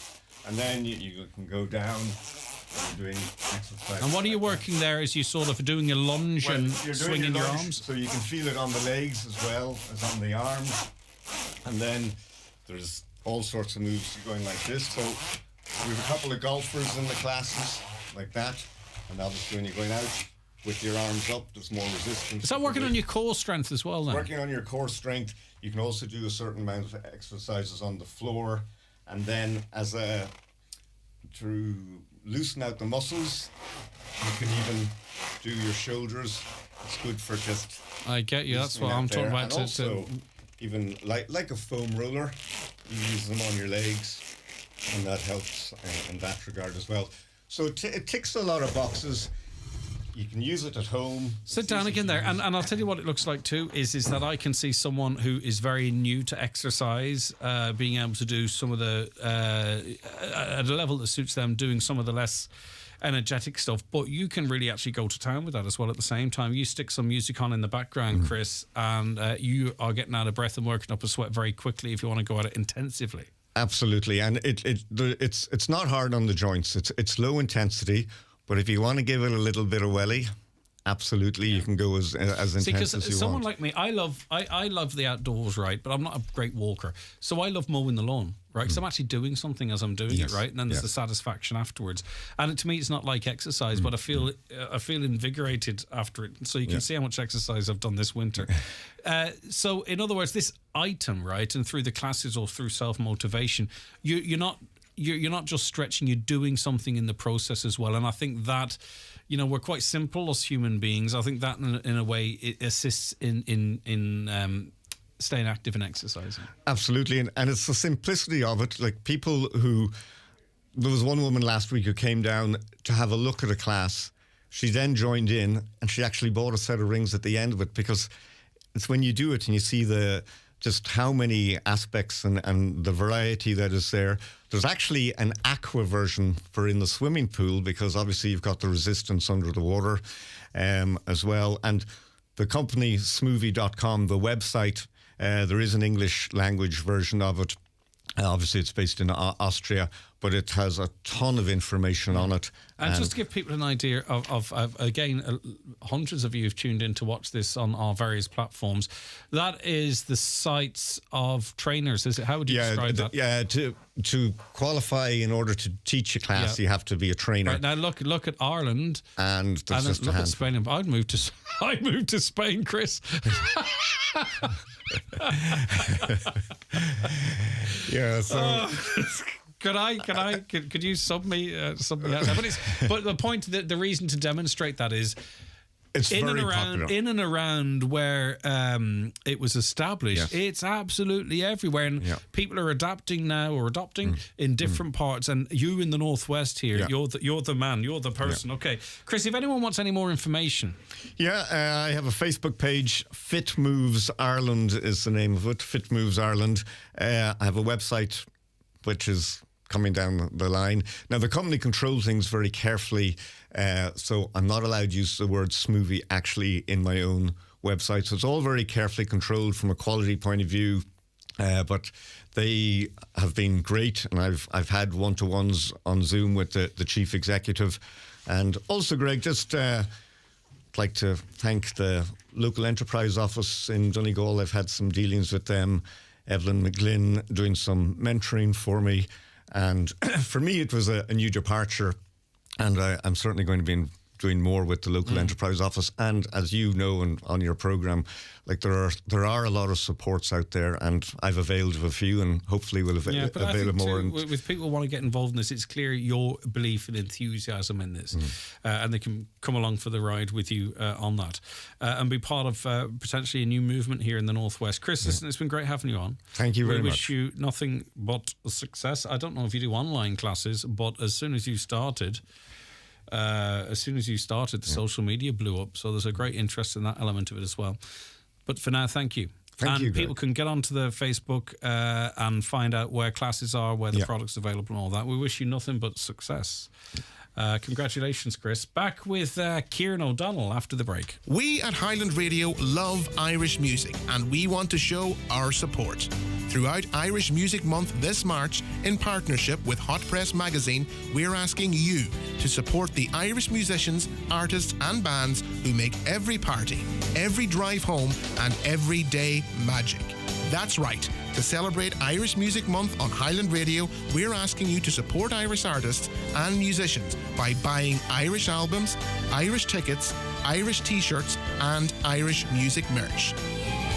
And then you can go down and doing exercise. And what are you working there? Is you sort of doing a lunge and swinging your arms? So you can feel it on the legs as well as on the arms. And then there's all sorts of moves going like this. So we have a couple of golfers in the classes like that. And obviously when you're going out with your arms up, there's more resistance. Is that working on your core strength as well then? Working on your core strength. You can also do a certain amount of exercises on the floor, and then to loosen out the muscles, you can even do your shoulders. It's good for just... I get you, that's what I'm talking about. And also, even like a foam roller, you use them on your legs, and that helps in that regard as well. So it ticks a lot of boxes. You can use it at home. Sit down again there, and I'll tell you what it looks like too, is that I can see someone who is very new to exercise being able to do some of the, at a level that suits them, doing some of the less energetic stuff, but you can really actually go to town with that as well at the same time. You stick some music on in the background, Chris, and you are getting out of breath and working up a sweat very quickly if you want to go at it intensively. Absolutely, and it's not hard on the joints. It's low intensity. But if you want to give it a little bit of welly, absolutely, you can go as intense as you want. Because someone like me, I love the outdoors, right? But I'm not a great walker, so I love mowing the lawn, right? Because I'm actually doing something as I'm doing it, right? And then there's the satisfaction afterwards. And to me, it's not like exercise, but I feel invigorated after it. So you can see how much exercise I've done this winter. So in other words, this item, right, and through the classes or through self-motivation, you're not just stretching, you're doing something in the process as well. And I think that, we're quite simple as human beings. I think that in a way it assists in staying active and exercising. Absolutely. And it's the simplicity of it. Like there was one woman last week who came down to have a look at a class. She then joined in and she actually bought a set of rings at the end of it, because it's when you do it and you see just how many aspects and the variety that is there. There's actually an aqua version for in the swimming pool, because obviously you've got the resistance under the water as well. And the company smoothie.com, the website, there is an English language version of it. Obviously it's based in Austria, but it has a ton of information on it. And just to give people an idea of again, hundreds of you have tuned in to watch this on our various platforms. That is the sites of trainers, is it? How would you describe that? Yeah, to qualify in order to teach a class, you have to be a trainer. Right, now look at Ireland. And look at Spain. I'd move to Spain, Chris. Yeah, so... Could you sub me something else? But the point, the reason to demonstrate that is it's in very and around popular. in and around where it was established. It's absolutely everywhere, and people are adopting in different parts. And you in the Northwest here, you're the man, you're the person. Okay, Chris, if anyone wants any more information, I have a Facebook page. Fit Moves Ireland is the name of it. Fit Moves Ireland. I have a website which is coming down the line. Now, the company controls things very carefully, so I'm not allowed to use the word smoothie actually in my own website. So it's all very carefully controlled from a quality point of view, but they have been great, and I've had one-to-ones on Zoom with the chief executive. And also, Greg, just like to thank the local enterprise office in Donegal. I've had some dealings with them. Evelyn McGlynn doing some mentoring for me. And for me, it was a new departure. And I'm certainly going to be doing more with the local enterprise office. And as you know, and on your program, like there are a lot of supports out there, and I've availed of a few, and hopefully will avail of more. With people who want to get involved in this, it's clear your belief and enthusiasm in this, and they can come along for the ride with you on that, and be part of potentially a new movement here in the Northwest. Chris, listen, it's been great having you on. Thank you very much. We wish you nothing but success. I don't know if you do online classes, but as soon as you started, the social media blew up. So there's a great interest in that element of it as well. But for now, thank you. Thank you, people can get onto the Facebook and find out where classes are, where the product's available and all that. We wish you nothing but success. Congratulations, Chris. Back with Kieran O'Donnell after the break. We at Highland Radio love Irish music, and we want to show our support. Throughout Irish Music Month this March, in partnership with Hot Press Magazine, we're asking you to support the Irish musicians, artists and bands who make every party, every drive home and every day magic. That's right. To celebrate Irish Music Month on Highland Radio, we're asking you to support Irish artists and musicians by buying Irish albums, Irish tickets, Irish t-shirts and Irish music merch.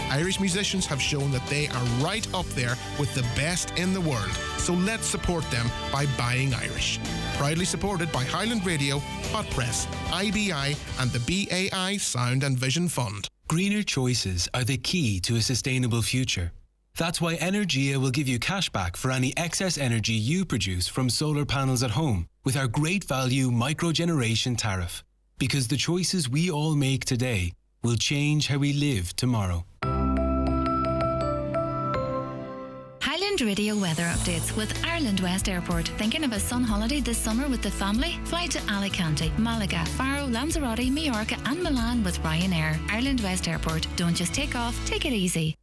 Irish musicians have shown that they are right up there with the best in the world, so let's support them by buying Irish. Proudly supported by Highland Radio, Hot Press, IBI and the BAI Sound and Vision Fund. Greener choices are the key to a sustainable future. That's why Energia will give you cash back for any excess energy you produce from solar panels at home with our great value microgeneration tariff. Because the choices we all make today will change how we live tomorrow. Highland Radio weather updates with Ireland West Airport. Thinking of a sun holiday this summer with the family? Fly to Alicante, Malaga, Faro, Lanzarote, Mallorca and Milan with Ryanair. Ireland West Airport. Don't just take off, take it easy.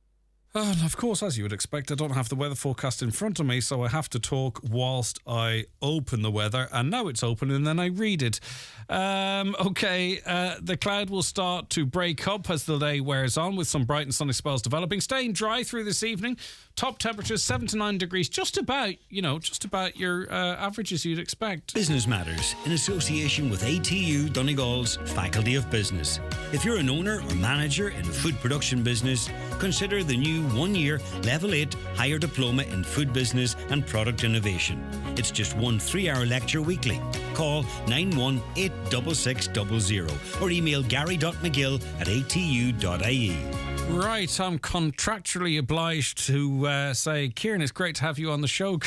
And of course, as you would expect, I don't have the weather forecast in front of me, so I have to talk whilst I open the weather. And now it's open and then I read it. The cloud will start to break up as the day wears on, with some bright and sunny spells developing. Staying dry through this evening. Top temperatures 7 to 9 degrees, just about your averages you'd expect. Business Matters in association with ATU Donegal's Faculty of Business. If you're an owner or manager in a food production business, consider the new 1-year Level 8 Higher Diploma in Food Business and Product Innovation. It's just one 3-hour lecture weekly. Call 9186600 or email gary.mcgill@atu.ie. Right, I'm contractually obliged to say, Kieran, it's great to have you on the show.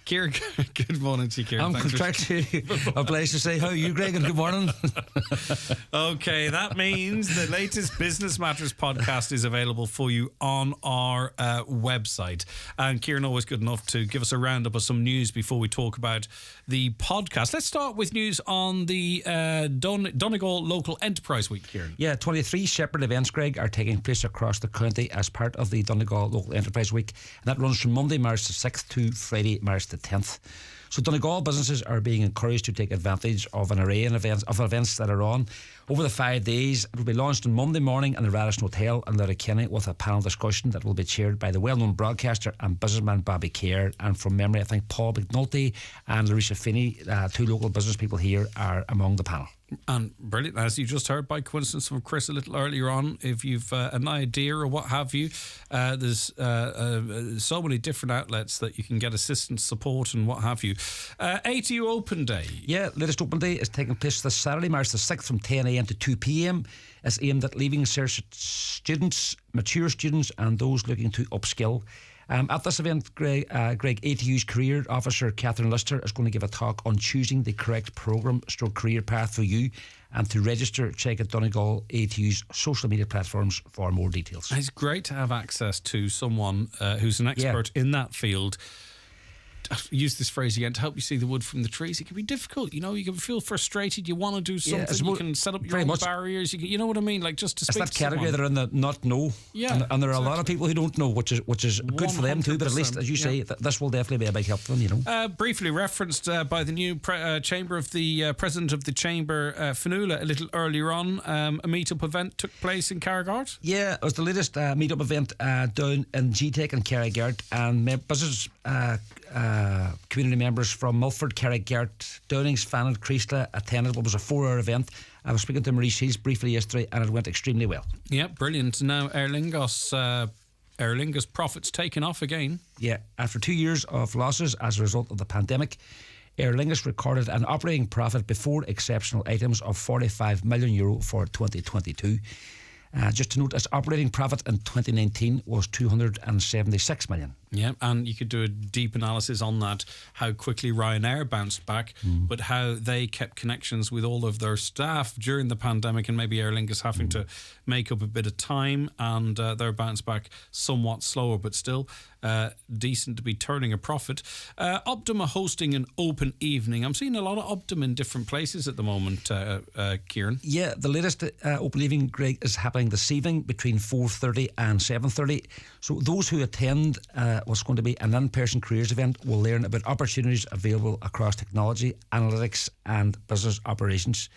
Kieran, good morning to you, Kieran. I'm contractually obliged to say, how are you, Greg, and good morning. Okay, that means the latest Business Matters podcast is available for you on our website. And Kieran, always good enough to give us a roundup of some news before we talk about the podcast. Let's start with news on the Donegal Local Enterprise Week, Kieran. Yeah, 23 separate events, Greg, are taking place across the county as part of the Donegal Local Enterprise Week, and that runs from Monday, March the 6th to Friday, March the 10th. So Donegal businesses are being encouraged to take advantage of an array of events that are on. Over the 5 days, it will be launched on Monday morning in the Radisson Hotel in Letterkenny with a panel discussion that will be chaired by the well-known broadcaster and businessman Bobby Kerr. And from memory, I think Paul McNulty and Larissa Finney, two local business people here, are among the panel. And brilliant, as you just heard by coincidence from Chris a little earlier on, if you've an idea or what have you, there's so many different outlets that you can get assistance, support and what have you. ATU Open Day. Yeah, latest Open Day is taking place this Saturday, March the 6th from 10 a.m. to 2 p.m. It's aimed at leaving cert students, mature students and those looking to upskill. At this event, Greg, ATU's career officer Catherine Lister is going to give a talk on choosing the correct programme/career path for you. And to register, check out Donegal ATU's social media platforms for more details. It's great to have access to someone who's an expert in that field. I use this phrase again, to help you see the wood from the trees. It can be difficult, you can feel frustrated, you want to do something, you can set up your own barriers, you know what I mean, like just to speak to someone. It's that category they're in the not know, and there are a lot of people who don't know, which is good for them too, but at least, as you say, this will definitely be a big help for them, Briefly referenced by the new Chamber of the President of the Chamber, Fionnuala, a little earlier on, a meet-up event took place in Carrigart. Yeah, it was the latest meet-up event down in GTEC in Carrigart, and business community members from Milford, Carrigart, Downings, Fannin, Creasla attended what was a 4-hour event. I was speaking to Marie Shields briefly yesterday and it went extremely well. Yeah, brilliant. Now Aer Lingus profits taken off again. Yeah, after 2 years of losses as a result of the pandemic, Aer Lingus recorded an operating profit before exceptional items of €45 million for 2022. Just to note, its operating profit in 2019 was $276 million. Yeah, and you could do a deep analysis on that, how quickly Ryanair bounced back, but how they kept connections with all of their staff during the pandemic, and maybe Aer Lingus having to make up a bit of time, and their bounce back somewhat slower, but still decent to be turning a profit. Optum are hosting an open evening. I'm seeing a lot of Optum in different places at the moment, Kieran. Yeah, the latest open evening, Greg, is happening this evening between 4:30 and 7:30. So those who attend what's going to be an in-person careers event will learn about opportunities available across technology, analytics and business operations.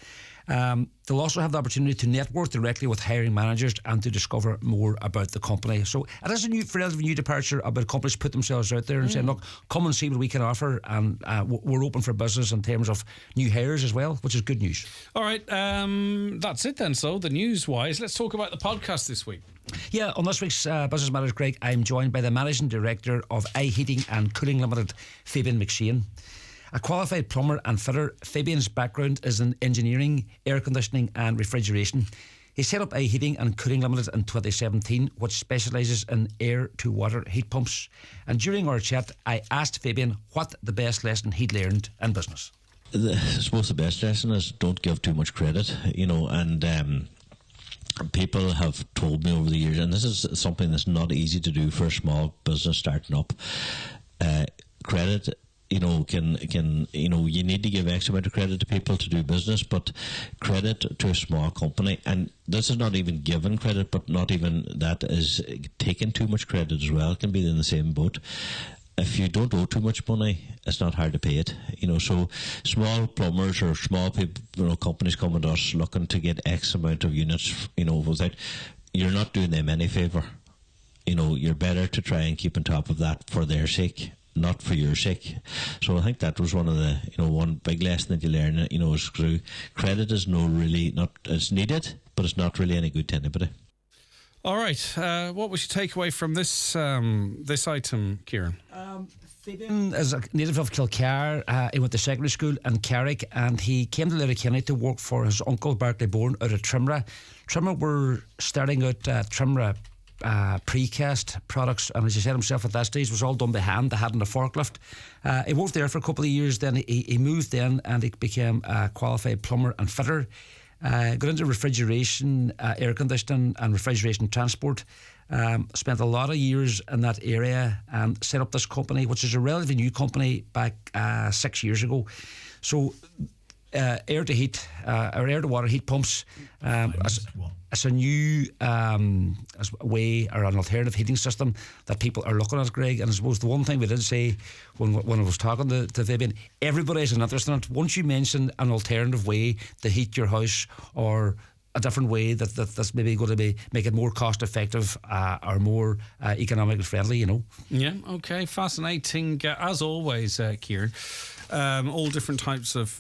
They'll also have the opportunity to network directly with hiring managers and to discover more about the company. So it is a relatively new departure about companies put themselves out there and saying, look, come and see what we can offer, and we're open for business in terms of new hires as well, which is good news. All right, that's it then. So the news-wise, let's talk about the podcast this week. Yeah, on this week's Business Matters, Greg, I'm joined by the Managing Director of iHeating and Cooling Limited, Fabian McShane. A qualified plumber and fitter, Fabian's background is in engineering, air conditioning and refrigeration. He set up iHeating and Cooling Limited in 2017, which specialises in air-to-water heat pumps. And during our chat, I asked Fabian what the best lesson he'd learned in business. I suppose the best lesson is don't give too much credit, and people have told me over the years, and this is something that's not easy to do for a small business starting up. Credit, you need to give X amount of credit to people to do business, but credit to a small company, and this is not even giving credit, but not even that is taking too much credit as well, can be in the same boat. If you don't owe too much money, it's not hard to pay it. So small plumbers or small people, companies coming to us looking to get X amount of units, without, you're not doing them any favour. You're better to try and keep on top of that for their sake, not for your sake. So I think that was one of the, one big lesson that you learn, is through credit is it's needed, but it's not really any good to anybody. All right, what was your takeaway from this item, Kieran? Fabian is a native of Kilcar. He went to secondary school in Carrick, and he came to Letterkenny to work for his uncle Barclay Bourne out of Trimra. Trimra were starting out Trimra precast products, and as he said himself at that stage, it was all done by hand. They hadn't a forklift. He worked there for a couple of years, then he moved in and he became a qualified plumber and fitter. Got into refrigeration, air conditioning and refrigeration transport. Spent a lot of years in that area and set up this company, which is a relatively new company back 6 years ago. So air to water heat pumps, it's a new way or an alternative heating system that people are looking at, Greg. And I suppose the one thing we did say when I was talking to Fabian, everybody's interested in it. Once you mention an alternative way to heat your house, or a different way that's maybe going to make it more cost effective or more economically friendly, Yeah, okay, fascinating as always, Kieran. All different types of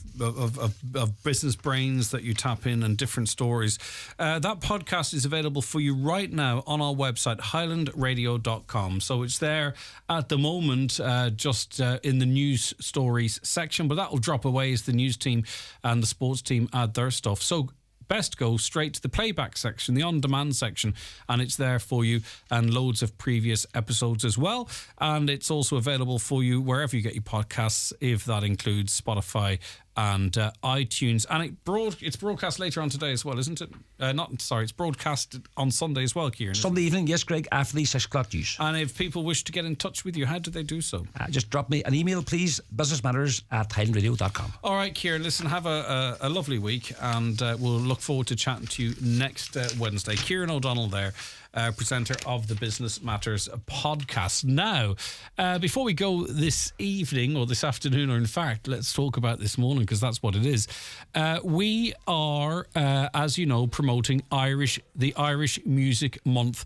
business brains that you tap in and different stories. That podcast is available for you right now on our website, highlandradio.com. So it's there at the moment, just in the news stories section, but that will drop away as the news team and the sports team add their stuff. So best go straight to the playback section, the on-demand section, and it's there for you, and loads of previous episodes as well. And it's also available for you wherever you get your podcasts, if that includes Spotify and iTunes. And it's broadcast later on today as well, isn't it? It's broadcast on Sunday as well, Kieran. Sunday evening, yes, Greg, after the 6 o'clock news. And if people wish to get in touch with you, how do they do so? Just drop me an email, please, businessmatters@highlandradio.com. All right, Kieran, listen, have a lovely week, and we'll look forward to chatting to you next Wednesday. Kieran O'Donnell there, presenter of the Business Matters podcast. Now, before we go this evening or this afternoon, or in fact, let's talk about this morning, because that's what it is. We are, as you know, promoting the Irish Music Month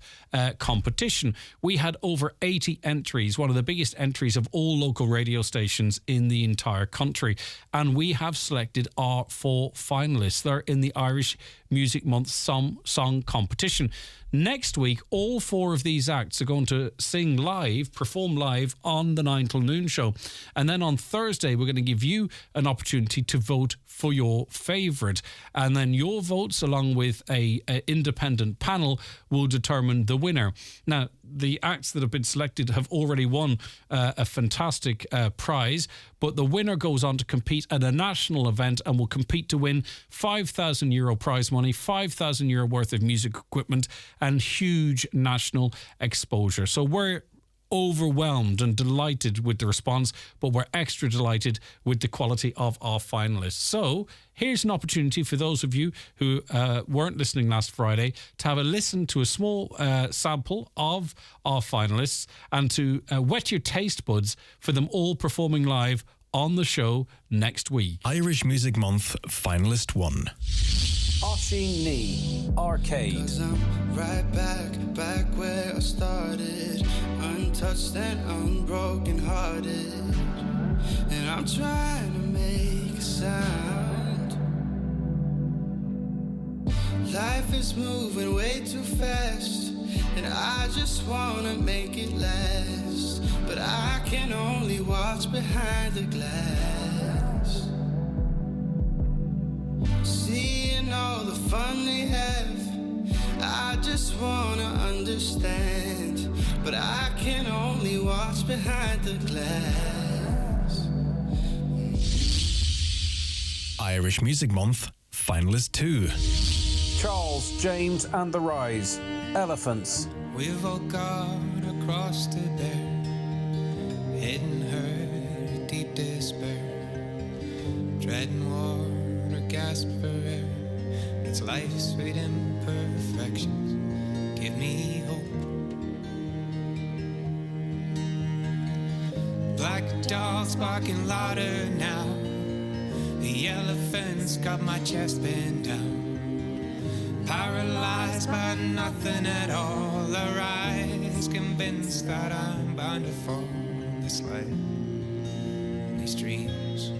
competition. We had over 80 entries, one of the biggest entries of all local radio stations in the entire country. And we have selected our 4 finalists. They're in the Irish Music Month song competition. Next week, all 4 of these acts are going to perform live on the 9 till noon show. And then on Thursday, we're going to give you an opportunity to vote for your favourite. And then your votes, along with a independent panel, will determine the winner. Now, the acts that have been selected have already won a fantastic prize, but the winner goes on to compete at a national event and will compete to win €5,000 prize money, €5,000 worth of music equipment, and huge national exposure. So we're overwhelmed and delighted with the response, but we're extra delighted with the quality of our finalists. So here's an opportunity for those of you who weren't listening last Friday to have a listen to a small sample of our finalists and to whet your taste buds for them all performing live on the show next week. Irish Music Month finalist 1. Oisin Ní, Arcade. 'Cause I'm right back where I started, untouched and unbroken hearted, and I'm trying to make a sound. Life is moving way too fast, and I just wanna make it last, but I can only watch behind the glass, seeing all the fun they have. I just wanna understand, but I can only watch behind the glass. Irish Music Month finalist 2. Charles, James and the Rise, Elephants. We've all gone across to there, hidden her deep despair, dreading water, gasp for air. It's life's sweet imperfections, give me hope. Black dogs barking louder now, the elephants got my chest bent down. Paralyzed by nothing at all, arise, convinced that I'm bound to fall in this life, these dreams.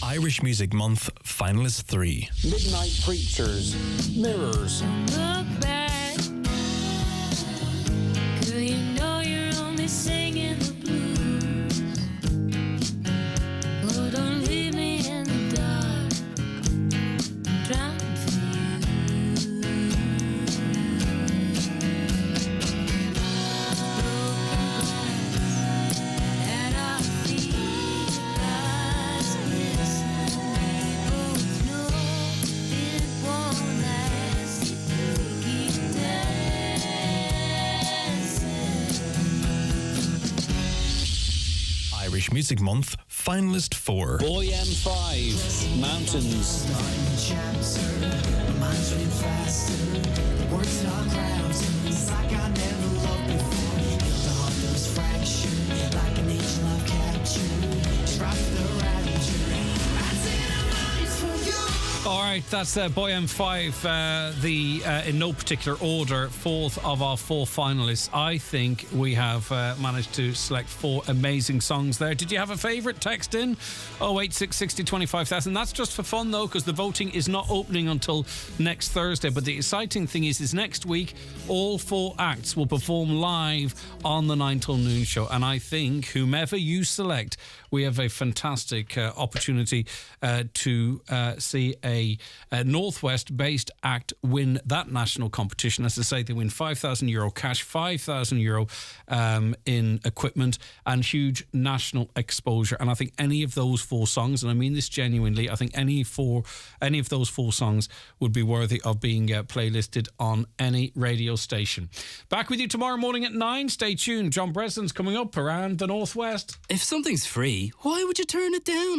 Irish Music Month finalist 3. Midnight Preachers, Mirrors. Look back, girl, you know you're only singing the blues. Oh, don't leave me in the dark, I'm drowning for you. At our feet lies bliss, we both know it won't last if we keep dancing. Irish Music Month finalist 4. Boy M5, Mountains. Mine's running faster, words in our crowds, it's like I never loved before. If the heart that was fractured, like an angel I've captured, struck the rapture. I said I'm ready for you. All right, that's Boy M5, in no particular order, fourth of our 4 finalists. I think we have managed to select 4 amazing songs there. Did you have a favourite? Text in 086 60 25,000. That's just for fun, though, because the voting is not opening until next Thursday. But the exciting thing is next week, all 4 acts will perform live on the 9 till noon show. And I think whomever you select, we have a fantastic opportunity to see a Northwest-based act win that national competition. As I say, they win €5,000 cash, €5,000 in equipment, and huge national exposure. And I think any of those 4 songs, and I mean this genuinely, I think any of those 4 songs would be worthy of being playlisted on any radio station. Back with you tomorrow morning at 9. Stay tuned. John Breslin's coming up around the Northwest. If something's free, why would you turn it down?